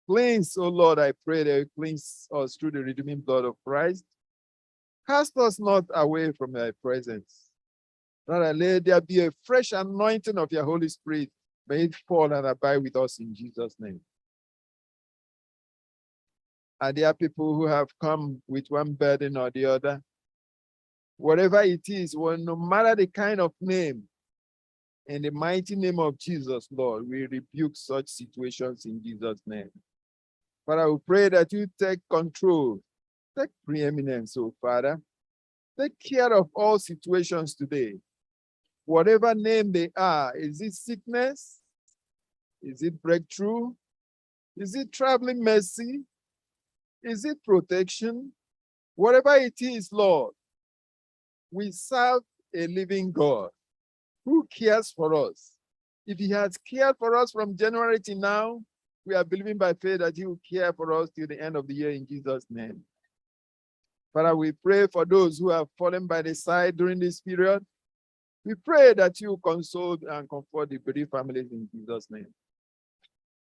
Cleanse, oh Lord, I pray that you cleanse us through the redeeming blood of Christ. Cast us not away from thy presence. Rather, let there be a fresh anointing of your Holy Spirit. May it fall and abide with us in Jesus' name. And there are people who have come with one burden or the other. Whatever it is, well, no matter the kind of name, in the mighty name of Jesus, Lord, we rebuke such situations in Jesus' name. Father, we pray that you take control, take preeminence, oh Father. Take care of all situations today. Whatever name they are, is it sickness? Is it breakthrough? Is it traveling mercy? Is it protection? Whatever it is, Lord, we serve a living God who cares for us. If he has cared for us from January to now, we are believing by faith that he will care for us till the end of the year in Jesus' name. Father, we pray for those who have fallen by the side during this period. We pray that you console and comfort the bereaved families in Jesus' name.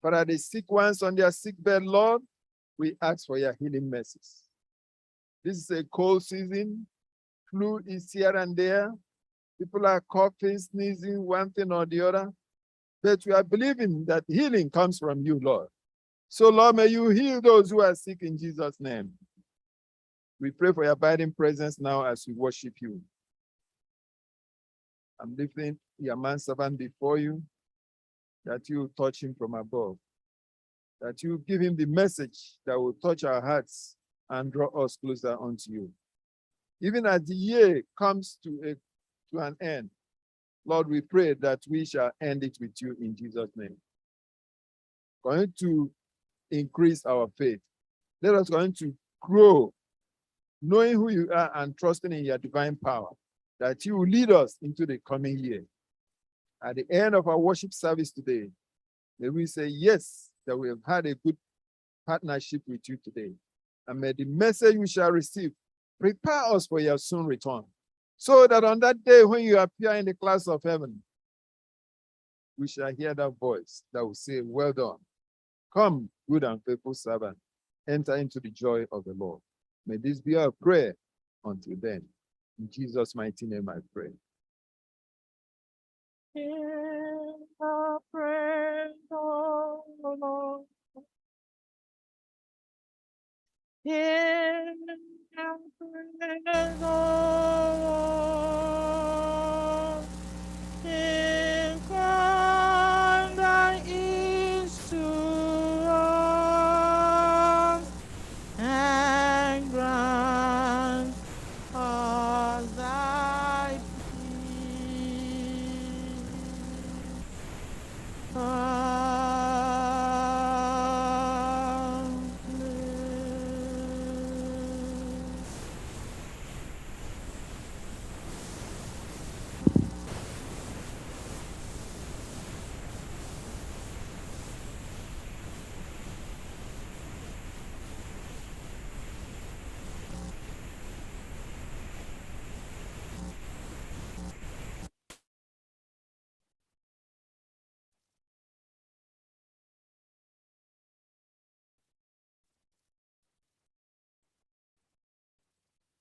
Father, the sick ones on their sick bed, Lord, we ask for your healing mercies. This is a cold season. Flu is here and there. People are coughing, sneezing, one thing or the other. But we are believing that healing comes from you, Lord. So, Lord, may you heal those who are sick in Jesus' name. We pray for your abiding presence now as we worship you. I'm lifting your manservant before you, that you touch him from above, that you give him the message that will touch our hearts and draw us closer unto you. Even as the year comes to an end, Lord, we pray that we shall end it with you in Jesus' name. Going to increase our faith. Let us going to grow, knowing who you are and trusting in your divine power, that you will lead us into the coming year. At the end of our worship service today, may we say yes, that we have had a good partnership with you today. And may the message we shall receive prepare us for your soon return, so that on that day when you appear in the clouds of heaven, we shall hear that voice that will say, well done. Come, good and faithful servant, enter into the joy of the Lord. May this be our prayer until then. In Jesus' mighty name I pray. Hear the praise of the Lord. Hear the praise of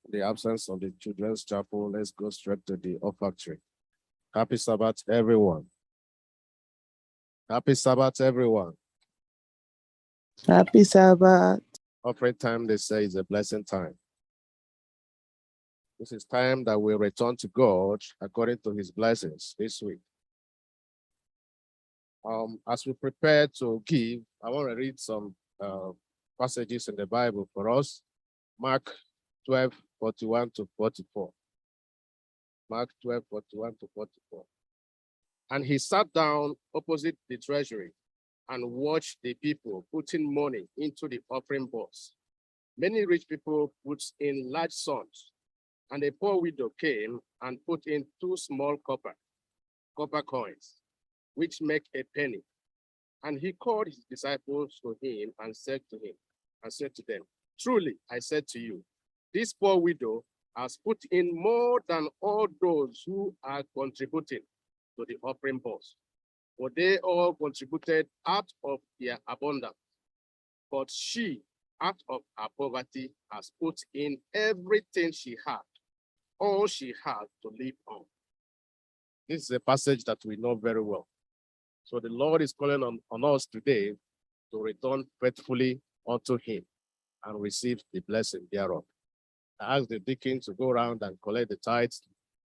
the absence of the children's chapel, let's go straight to the offertory. Happy Sabbath, everyone. Happy Sabbath, everyone. Happy Sabbath. Offering time, they say, is a blessing time. This is time that we return to God according to his blessings this week. As we prepare to give, I want to read some passages in the Bible for us. Mark 12:41-44. Mark 12:41-44. And he sat down opposite the treasury and watched the people putting money into the offering box. Many rich people put in large sums, and a poor widow came and put in 2 small copper coins, which make a penny. And he called his disciples to him and said to them, truly, I said to you, this poor widow has put in more than all those who are contributing to the offering box. For they all contributed out of their abundance, but she, out of her poverty, has put in everything she had, all she had to live on. This is a passage that we know very well. So the Lord is calling on us today to return faithfully unto him and receive the blessing thereof. I ask the deacon to go around and collect the tithes.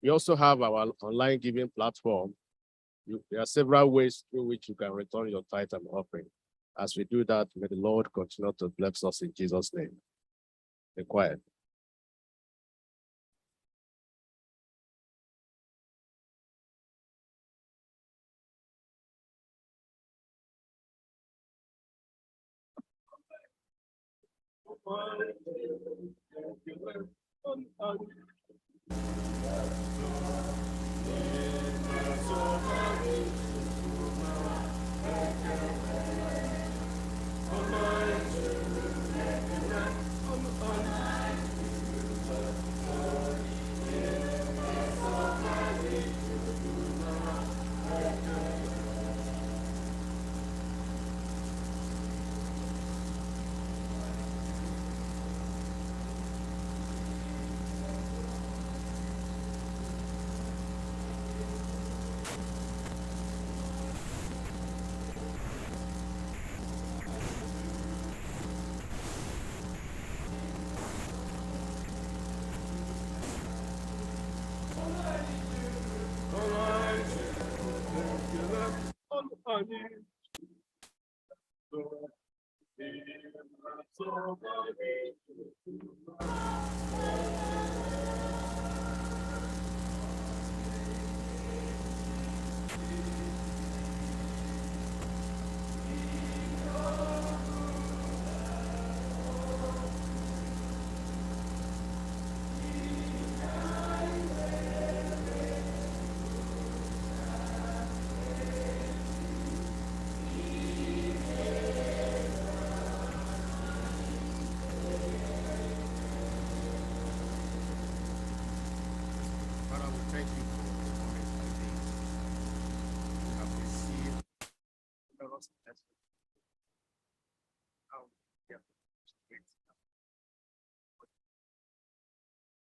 We also have our online giving platform. There are several ways through which you can return your tithe and offering. As we do that, may the Lord continue to bless us in Jesus' name. Be quiet. Father, we thank you for the moment like this. We have received us blessing. Now we have great.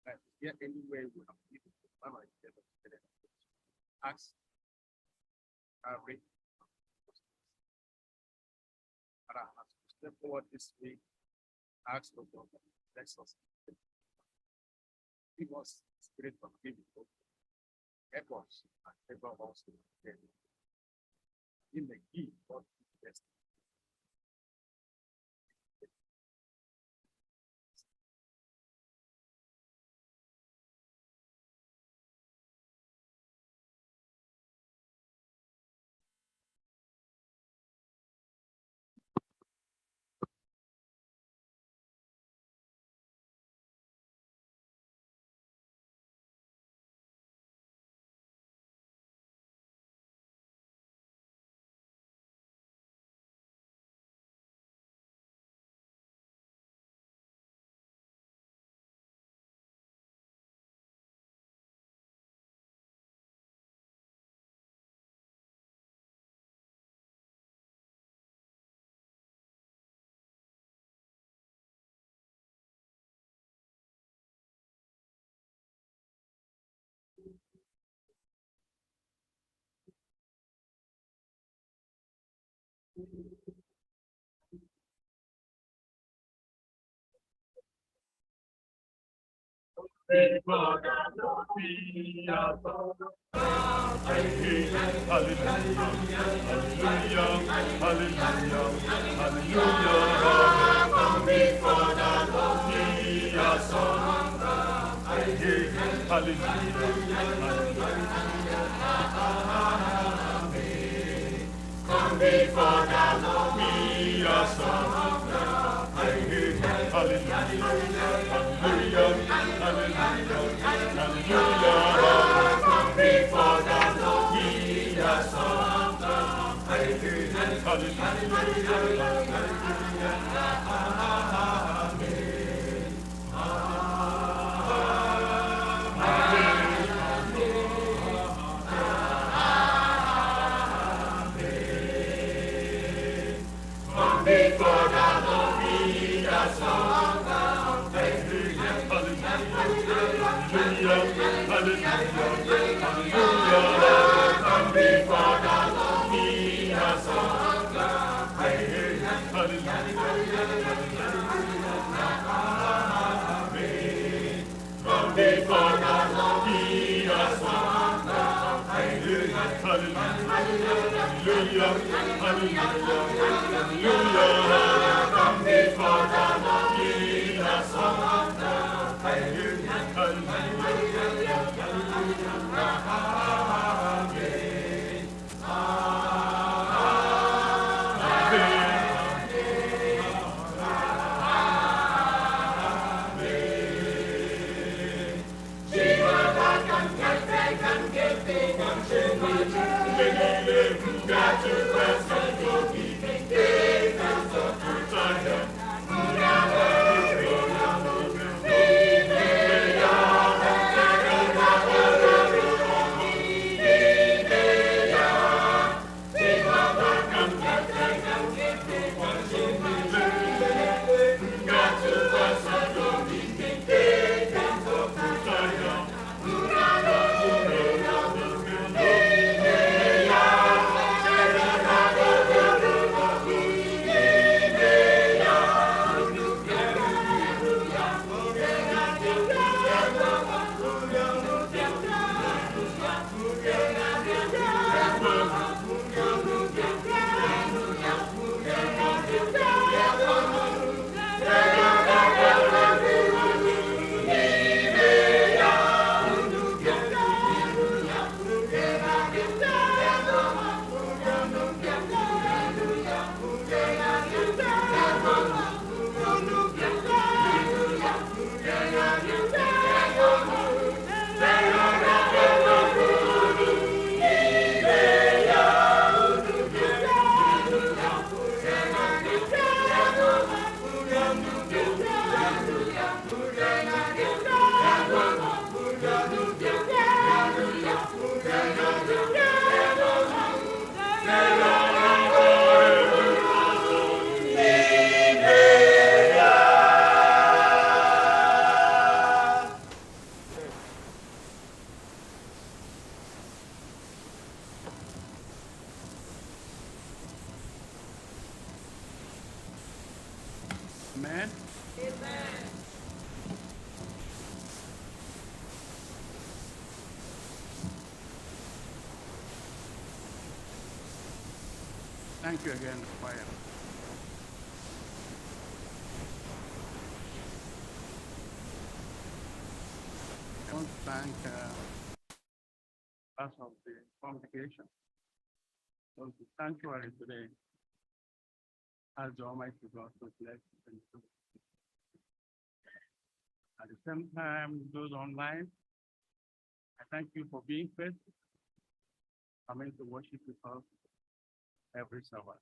Is there any way we have given to Mama together? Ask every Father, as we step forward this week, ask for God to bless us. Give us spirit of giving. Help us and help us to in the give God best. Amen. Thank you again, choir. I want to thank us of the congregation. So the sanctuary today, as the Almighty God to bless and to. At the same time, those online, I thank you for being faithful, coming to worship with us every Sabbath.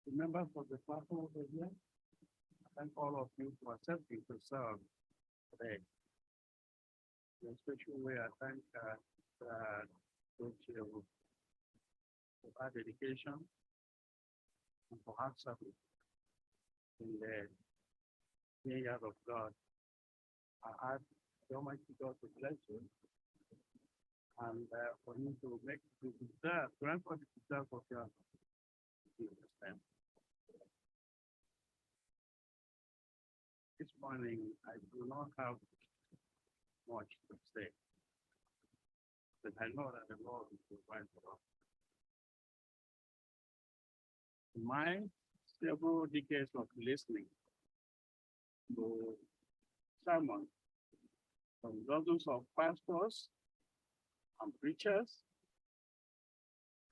The members of the platform over here, I thank all of you for accepting to serve today. In a special way, I thank Coach for her dedication and for her service in the vineyard of God. I ask the Almighty God to bless you and for you to make the desire, grant for the desire of your understand. This morning, I do not have much to say, but I know that the Lord will provide for us. In my several decades of listening to sermons from dozens of pastors and preachers,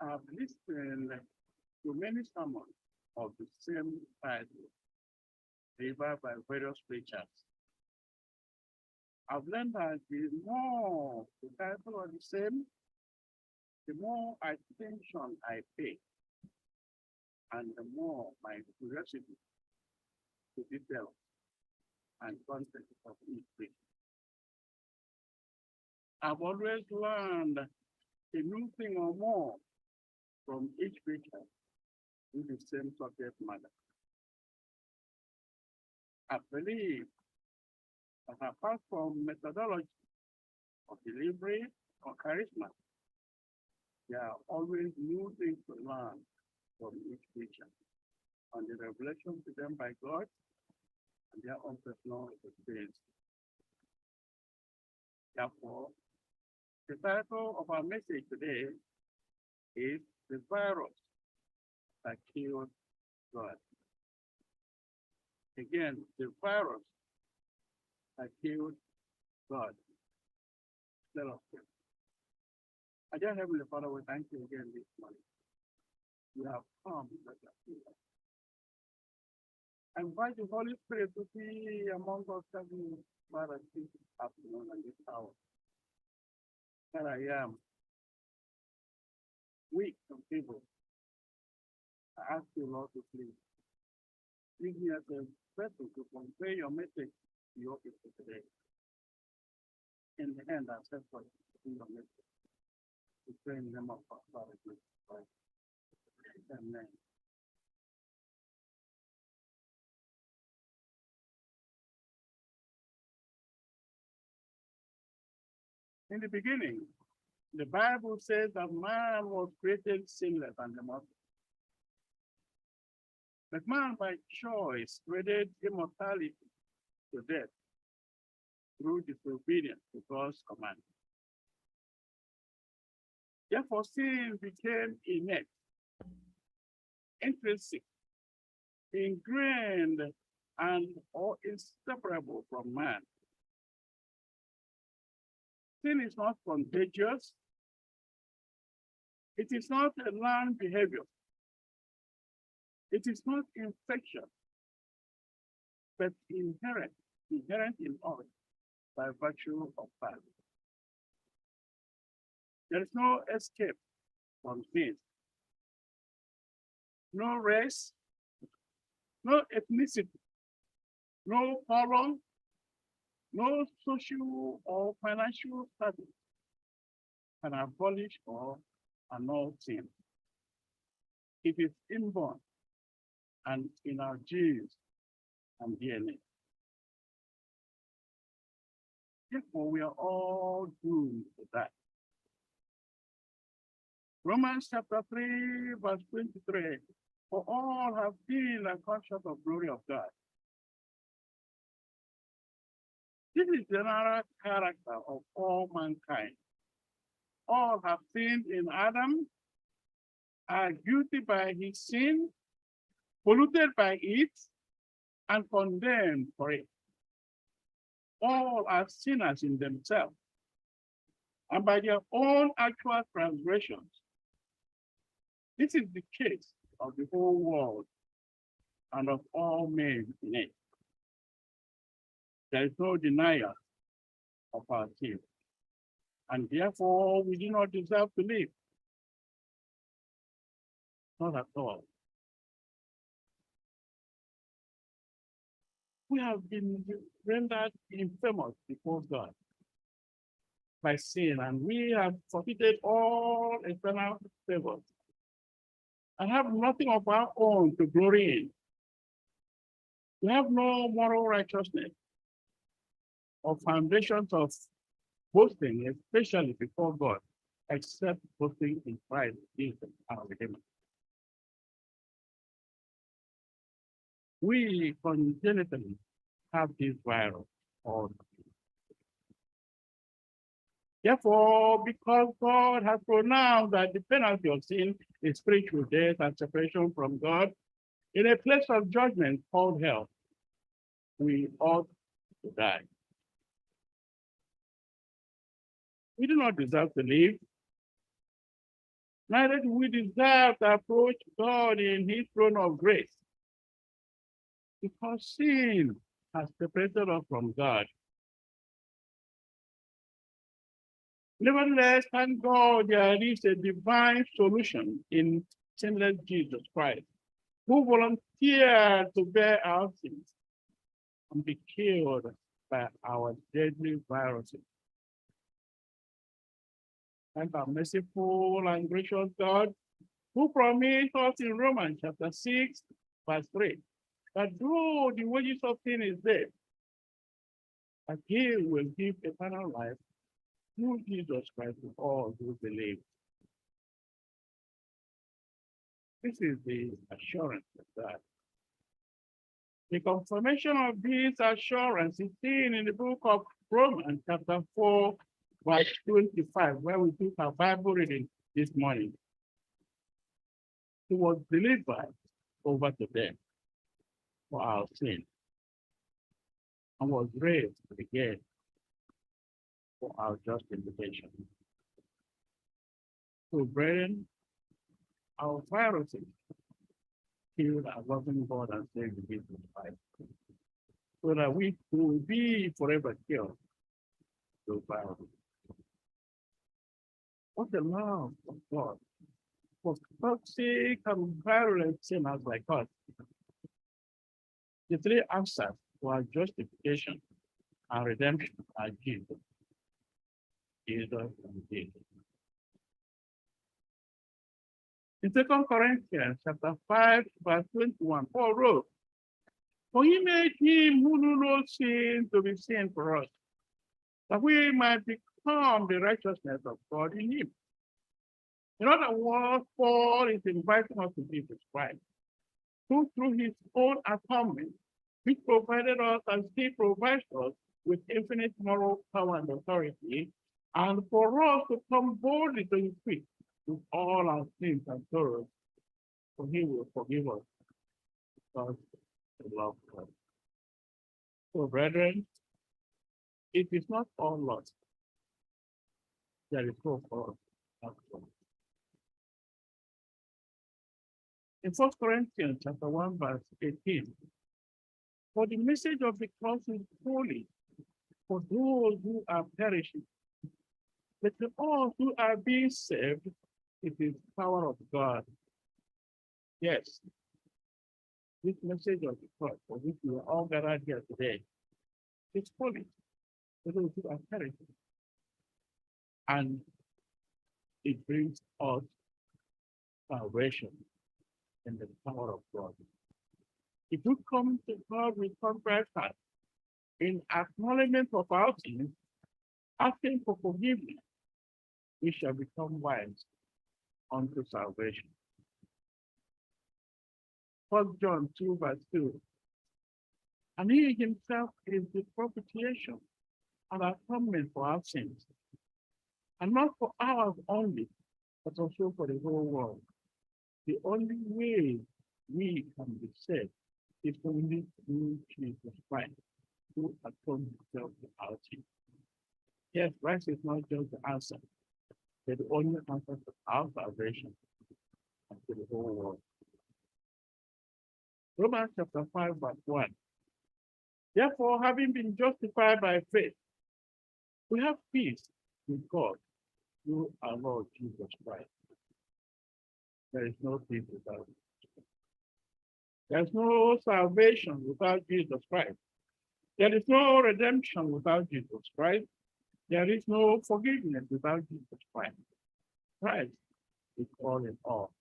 I've listened to many sermons of the same title, delivered by various preachers. I've learned that the more the title are the same, the more attention I pay, and the more my curiosity to detail and content of each preaching. I've always learned a new thing or more from each preacher with the same subject matter. I believe that apart from methodology of delivery or charisma, there are always new things to learn from each preacher on the revelation to them by God and their own personal experience. Therefore, the title of our message today is The Virus That Killed God. Again, the virus that killed God. Let us pray. Our dear Heavenly Father, we thank you again this morning. You have come to let us see us. I invite the Holy Spirit to be among us every Father this afternoon and this hour. That I am weak and feeble. I ask you, Lord, to please give me as a vessel to convey your message to your people today. In the end, I accept for your message. We pray in the name of our Father, Jesus Christ. Amen. In the beginning, the Bible says that man was created sinless and immortal. But man by choice traded immortality to death through disobedience to God's command. Therefore, sin became innate, intrinsic, ingrained, and or inseparable from man. Sin is not contagious. It is not a learned behavior. It is not infectious, but inherent in us by virtue of fact. There is no escape from sin. No race, no ethnicity, no color, no social or financial status can abolish or annul sin. It is inborn and in our genes and DNA. Therefore, we are all doomed to that. Romans chapter 3, verse 23, for all have been and come short of glory of God. This is the general character of all mankind. All have sinned in Adam, are guilty by his sin, polluted by it, and condemned for it. All are sinners in themselves, and by their own actual transgressions. This is the case of the whole world and of all men in it. There is no denial of our sin, and therefore we do not deserve to live. Not at all. We have been rendered infamous before God by sin, and we have forfeited all eternal favors and have nothing of our own to glory in. We have no moral righteousness or foundations of boasting, especially before God. except boasting in Christ Jesus our Redeemer. We congenitally have this virus. Therefore, because God has pronounced that the penalty of sin is spiritual death and separation from God, in a place of judgment called hell, we ought to die. We do not deserve to live. Neither do we deserve to approach God in his throne of grace. Because sin has separated us from God. Nevertheless, thank God there is a divine solution in sinless Jesus Christ, who volunteered to bear our sins and be killed by our deadly viruses. And our merciful and gracious God, who promised us in Romans chapter 6, verse 3, that though the wages of sin is death, that he will give eternal life through Jesus Christ to all who believe. This is the assurance of God. The confirmation of this assurance is seen in the book of Romans chapter 4, verse 25, where we took our Bible reading this morning. He was delivered over to death for our sin and was raised again for our justification. So, brethren, our viruses killed our loving God and Savior Jesus Christ, so that we will be forever killed through viruses. What the love of God for toxic and virulent sinners like us. The three answers to our justification and redemption are Jesus, Jesus, and Jesus. In 2 Corinthians chapter 5, verse 21, Paul wrote, "For he made him who knew no sin to be sin for us, that we might become the righteousness of God in him." In other words, Paul is inviting us to Jesus Christ, who through his own atonement, which provided us and still provides us with infinite moral power and authority, and for us to come boldly to his feet with all our sins and sorrows, for he will forgive us because he loves us. So, brethren, it is not all lost. There is hope for us. In 1 Corinthians chapter 1, verse 18, for the message of the cross is holy for those who are perishing, but to all who are being saved, it is power of God. Yes, this message of the cross for which we are all gathered here today is holy for those who are perishing. And it brings us salvation in the power of God. If we come to God with contrite heart, in acknowledgement of our sins, asking for forgiveness, we shall become wise unto salvation. 1 John 2, verse 2. And he himself is the propitiation and atonement for our sins, and not for ours only, but also for the whole world. The only way we can be saved is only through Jesus Christ, who atoned himself for our sins. Yes, Christ is not just the answer, but the only answer to our salvation and to the whole world. Romans chapter 5, verse 1. Therefore, having been justified by faith, we have peace with God through our Lord Jesus Christ. There is no peace without it. There is no salvation without Jesus Christ. There is no redemption without Jesus Christ. There is no forgiveness without Jesus Christ. Christ is all in all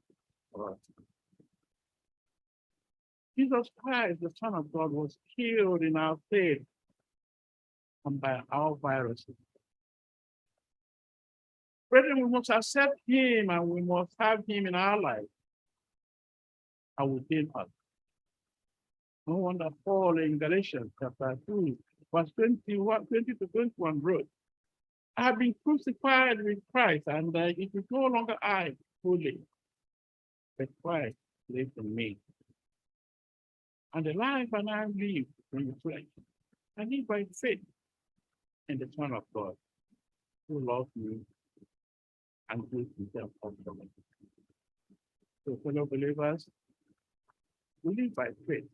for us. Jesus Christ, the Son of God, was killed in our faith and by our viruses. Brethren, we must accept him and we must have him in our life. And within us. No wonder Paul in Galatians chapter 2, verse 20 to 21 wrote, I have been crucified with Christ, and it is no longer I who live, but Christ lives in me. And the life and I live in the flesh, I live by faith in the Son of God, who loves me and gives himself up for me. So, fellow believers, we live by faith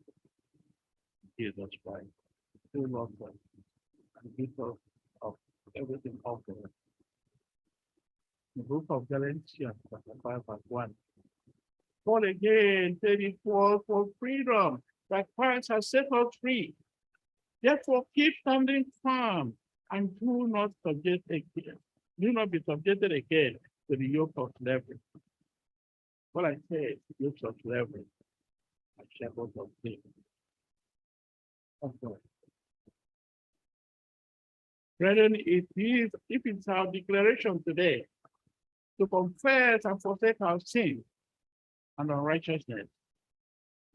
in Jesus Christ, who loves us and gives us of everything up for us. The book of Galatians, chapter 5, verse 1. Paul again said it was for freedom that Christ has set us free. Therefore, keep standing firm and do not be subjected again to the yoke of slavery. What I say, yokes of slavery are shackles of sin. Brethren, if it's our declaration today to confess and forsake our sin and unrighteousness,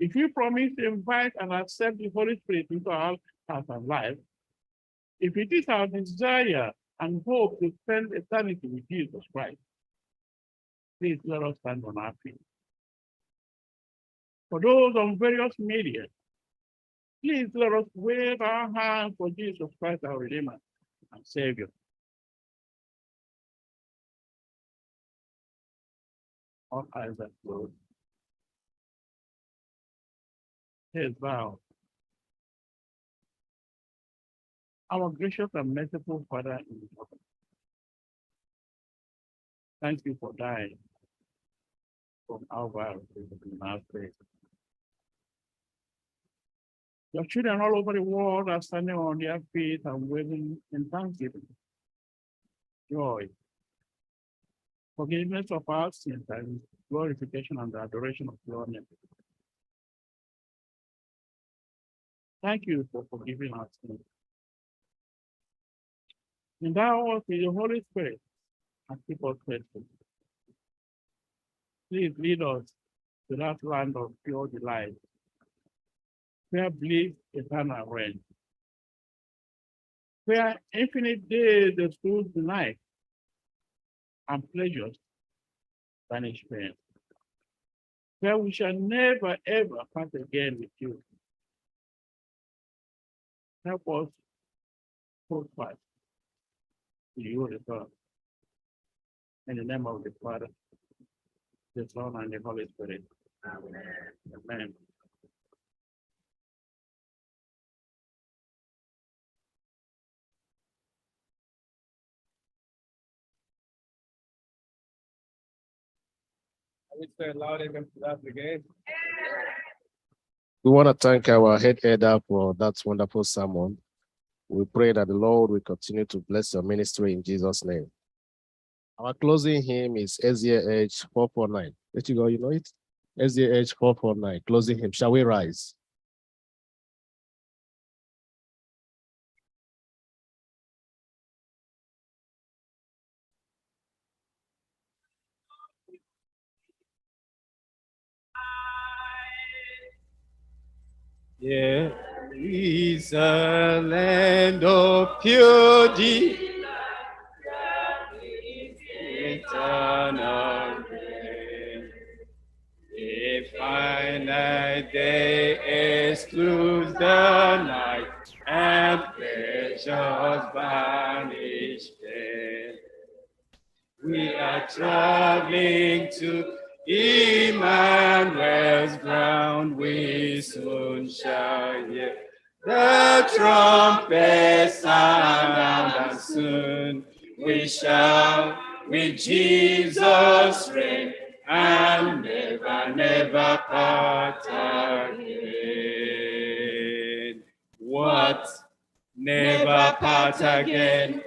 if you promise to invite and accept the Holy Spirit into our heart and life, if it is our desire and hope to spend eternity with Jesus Christ, please let us stand on our feet. For those on various media, please let us wave our hands for Jesus Christ, our Redeemer and Savior. All eyes are closed. Heads bowed. Our gracious and merciful Father in heaven, thank you for dying from our viruses in our place. Your children all over the world are standing on their feet and waving in thanksgiving, joy, forgiveness of our sins, and glorification and the adoration of your name. Thank you for forgiving our sins. Endow us with the Holy Spirit and keep us faithful. Please lead us to that land of pure delight, where bliss eternal reign, where infinite days exclude the night, and pleasures banish pain, where we shall never ever part again with you. Help us hold fast to you, the God. In the name of the Father, the Son, and the Holy Spirit. Amen. We want to thank our head elder for that wonderful sermon. We pray that the Lord will continue to bless your ministry in Jesus' name. Our closing hymn is SDH 449. Let you go, you know it? SDH 449, closing hymn. Shall we rise? Yeah, is a land of pure delight, eternal rain. A finite day excludes the night, and pleasures vanish there. We are traveling to Emmanuel's ground, we soon shall hear the trumpet sound, and soon we shall with Jesus reign, and never, never part again. What? Never part again?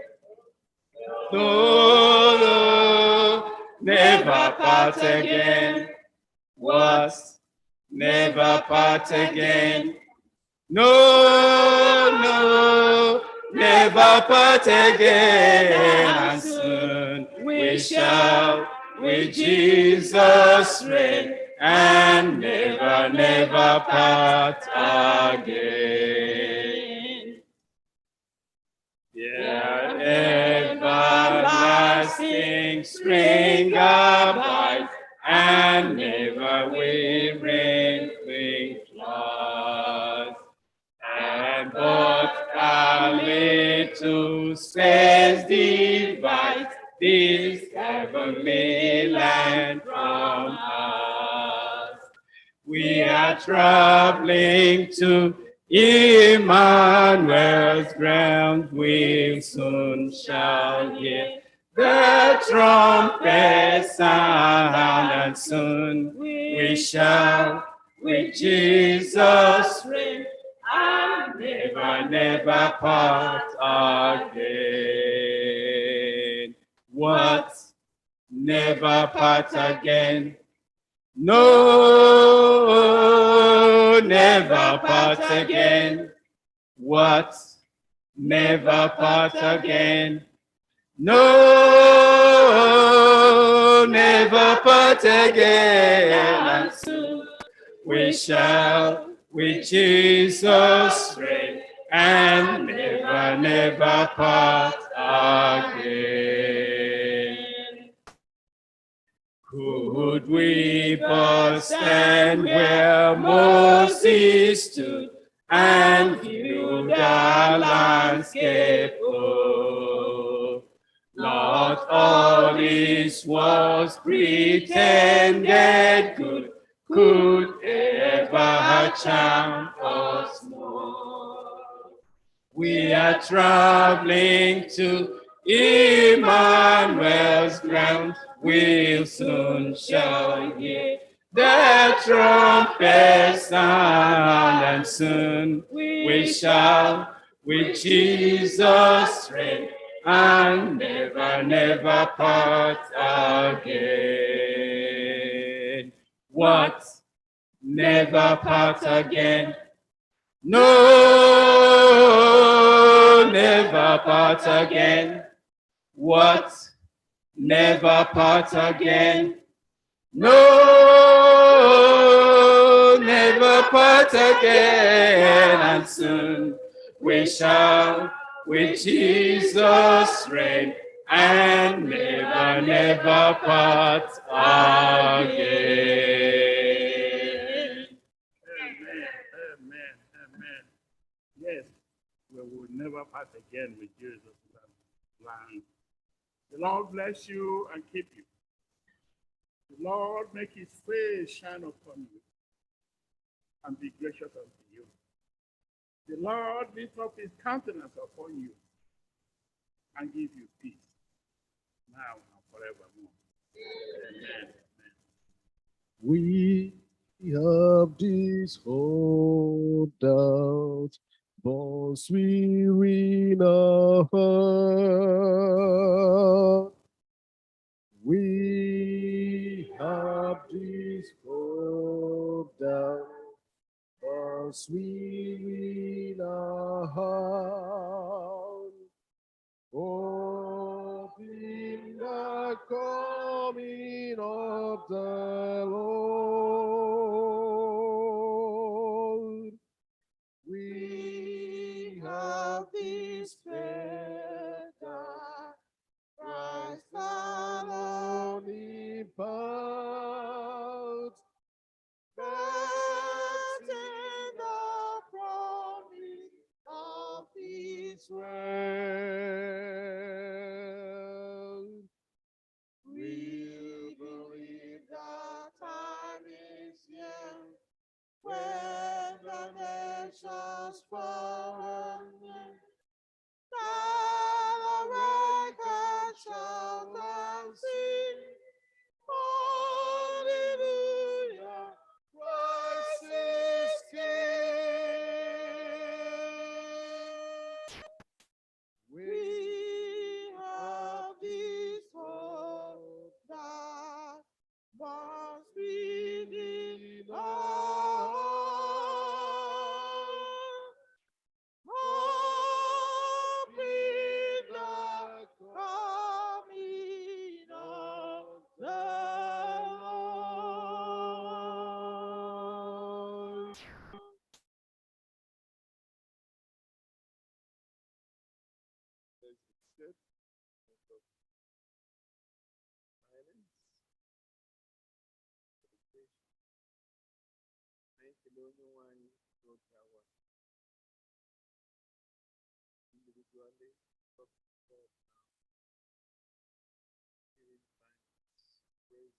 No, no, never part again. What? Never part again. No, no, never part again. And soon we we shall with Jesus reign and never, never part again. Yeah, everlasting spring abide and never wavering flood. And both a little space divide this heavenly land from us. We are traveling to Emmanuel's ground. We soon shall hear the trumpet sound, and soon we shall with Jesus reign and never, never part again. What? Never part again. No, never part again. What? Never part again. No, never part again. And soon we shall with Jesus reign and never, never part again. Could we but stand where Moses stood and view the landscape? Oh, not all this was pretended good could ever charm us more. We are traveling to Emmanuel's ground. We'll soon shall hear the trumpet sound, and soon we shall with Jesus reign and never, never part again. What? Never part again. No, never part again. What? Never part again. No, never part again. And soon we shall with Jesus reign and never, never part again. Amen. Amen. Yes, we will never part again with Jesus' land. The Lord bless you and keep you. The Lord make his face shine upon you and be gracious unto you. The Lord lift up his countenance upon you and give you peace now and forevermore. Amen. We have this hope out, but we in our heart. We have this hope out, but we in our heart. Hope in the coming of the Lord. We have this faith that Christ alone imparts, that in the promise of his word. We believe that time is here when the nations fall, seated. Thank you, Lord, no one wrote that one. Individually, talk to God now. Giving thanks, praise,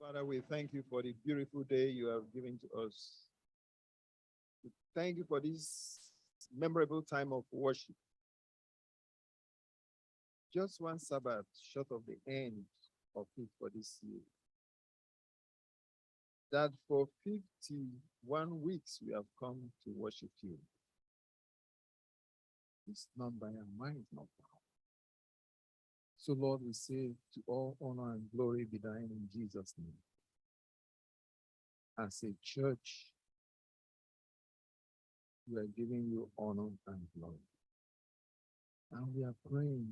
Father, we thank you for the beautiful day you have given to us. We thank you for this memorable time of worship. Just one Sabbath short of the end of it for this year. That for 51 weeks we have come to worship you. It's not by our mind, not by our. So Lord, we say to all honor and glory be thine in Jesus' name. As a church, we are giving you honor and glory. And we are praying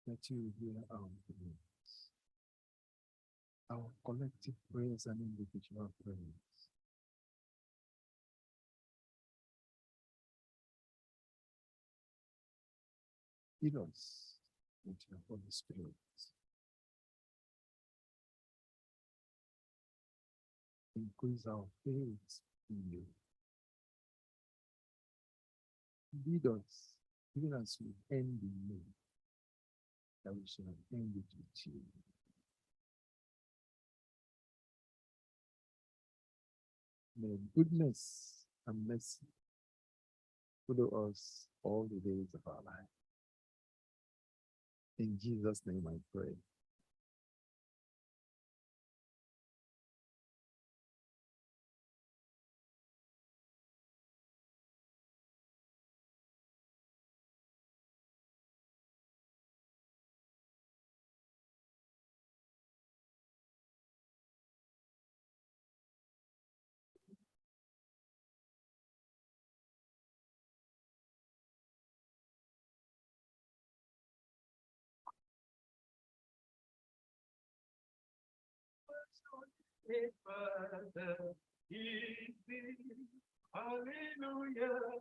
that you hear our prayers, our collective prayers and individual prayers. Fill us with your Holy Spirit. Increase our faith in you. Lead us, even as we end in you, that we shall end it with you. May goodness and mercy follow us all the days of our life. In Jesus' name I pray. Hallelujah.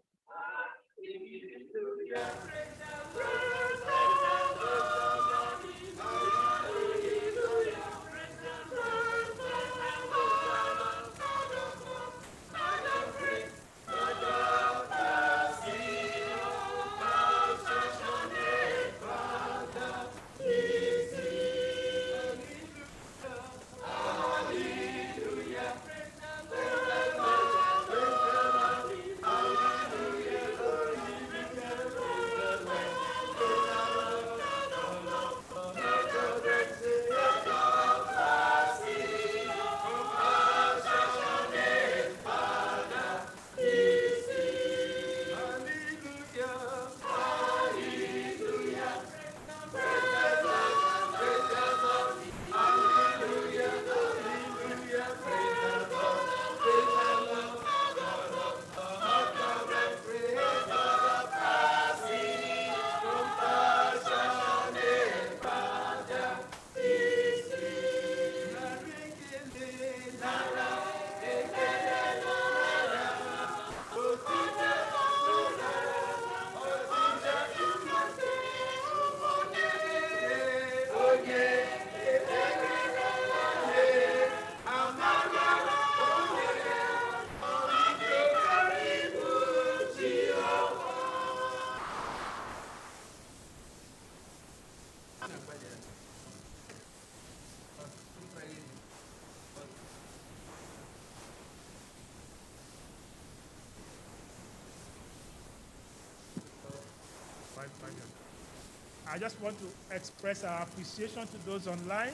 I just want to express our appreciation to those online.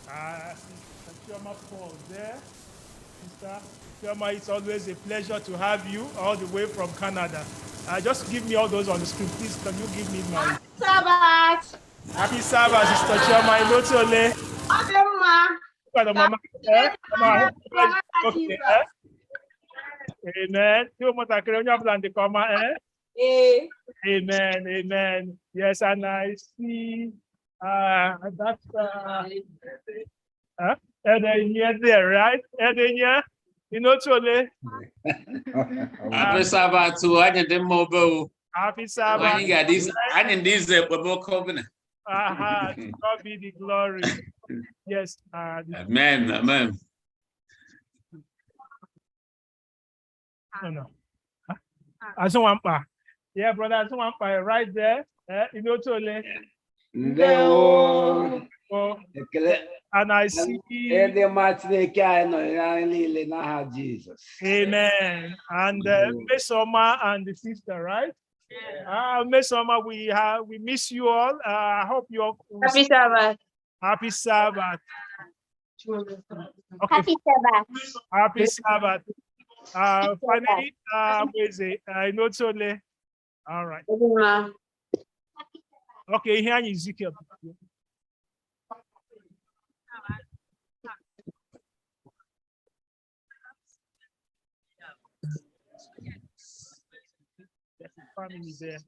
Sister Paul there. Sister Chioma, it's always a pleasure to have you all the way from Canada. Just give me all those on the screen, please. Can you give me my Sabbath. happy Sabbath, Sister Choma? Inotole. Mama. Okay. Amen. Amen. Amen. Yes, and I see that's Edenya there, right? Edenya, Inotole. Happy Sabbath to I didn't mobile. Happy When Sabbath. you got these, I didn't these bubble covenant. Aha, to God be the glory. Yes. Amen. Amen. No. Asumwampa. Yeah, brother Asumwampa, right there. Inotole. Ndewo. Oh, Ekele. and I see. Ede Martineke ano ya niile n'aha Jesus. Amen. And Mesoma and the sister, right? Mesoma, we miss you all. I hope you all. Happy Sabbath. Happy Sabbath. Okay. Happy Sabbath. Happy Sabbath. Finally, where is it? Inotole. All right. Okay, here is Ezekiel. Family there.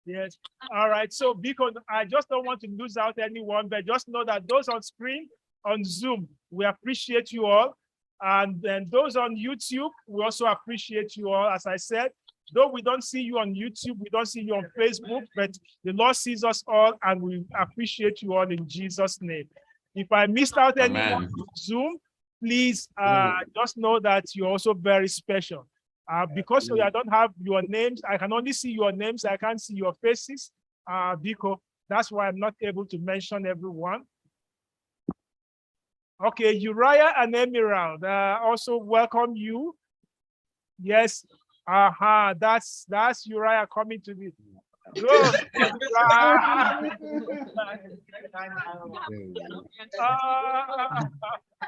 Yes. All right. So because I just don't want to lose out anyone, but just know that those on screen on Zoom, we appreciate you all. And then those on YouTube, we also appreciate you all. As I said, though we don't see you on YouTube, we don't see you on Facebook, but the Lord sees us all and we appreciate you all in Jesus' name. If I missed out anyone on Zoom, please just know that you're also very special. Because I don't have your names, I can only see your names, I can't see your faces, because that's why I'm not able to mention everyone. Okay, Uriah and Emerald, also welcome you. Yes, that's Uriah coming to me. Good.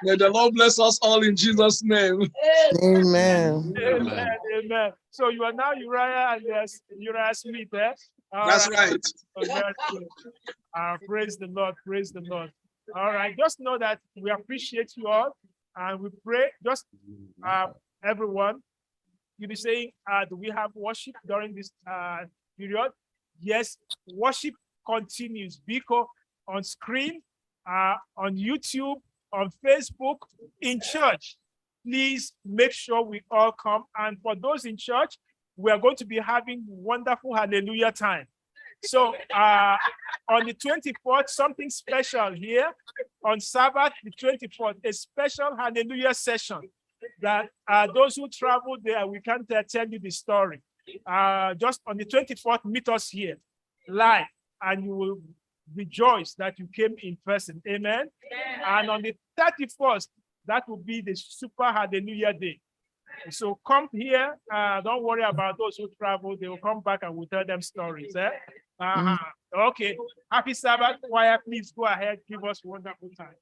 May the Lord bless us all in Jesus' name. Amen. Amen. Amen. So you are now Uriah and yes, Uriah Smith, eh? That's right. Oh, that's good. Praise the Lord. Praise the Lord. All right. Just know that we appreciate you all and we pray. Just everyone, you'll be saying, do we have worship during this period? Yes, worship continues because on screen, on YouTube, on Facebook, in church. Please make sure we all come. And for those in church, we are going to be having wonderful hallelujah time. So on the 24th, something special here. On Sabbath, the 24th, a special hallelujah session that those who travel there, we can't tell you the story. Just on the 24th, meet us here live and you will rejoice that you came in person. Amen. And on the 31st, that will be the super hallelujah day. So come here. Don't worry about those who travel. They will come back and we'll tell them stories. Eh? Okay. Happy Sabbath. Choir, please go ahead. Give us wonderful time.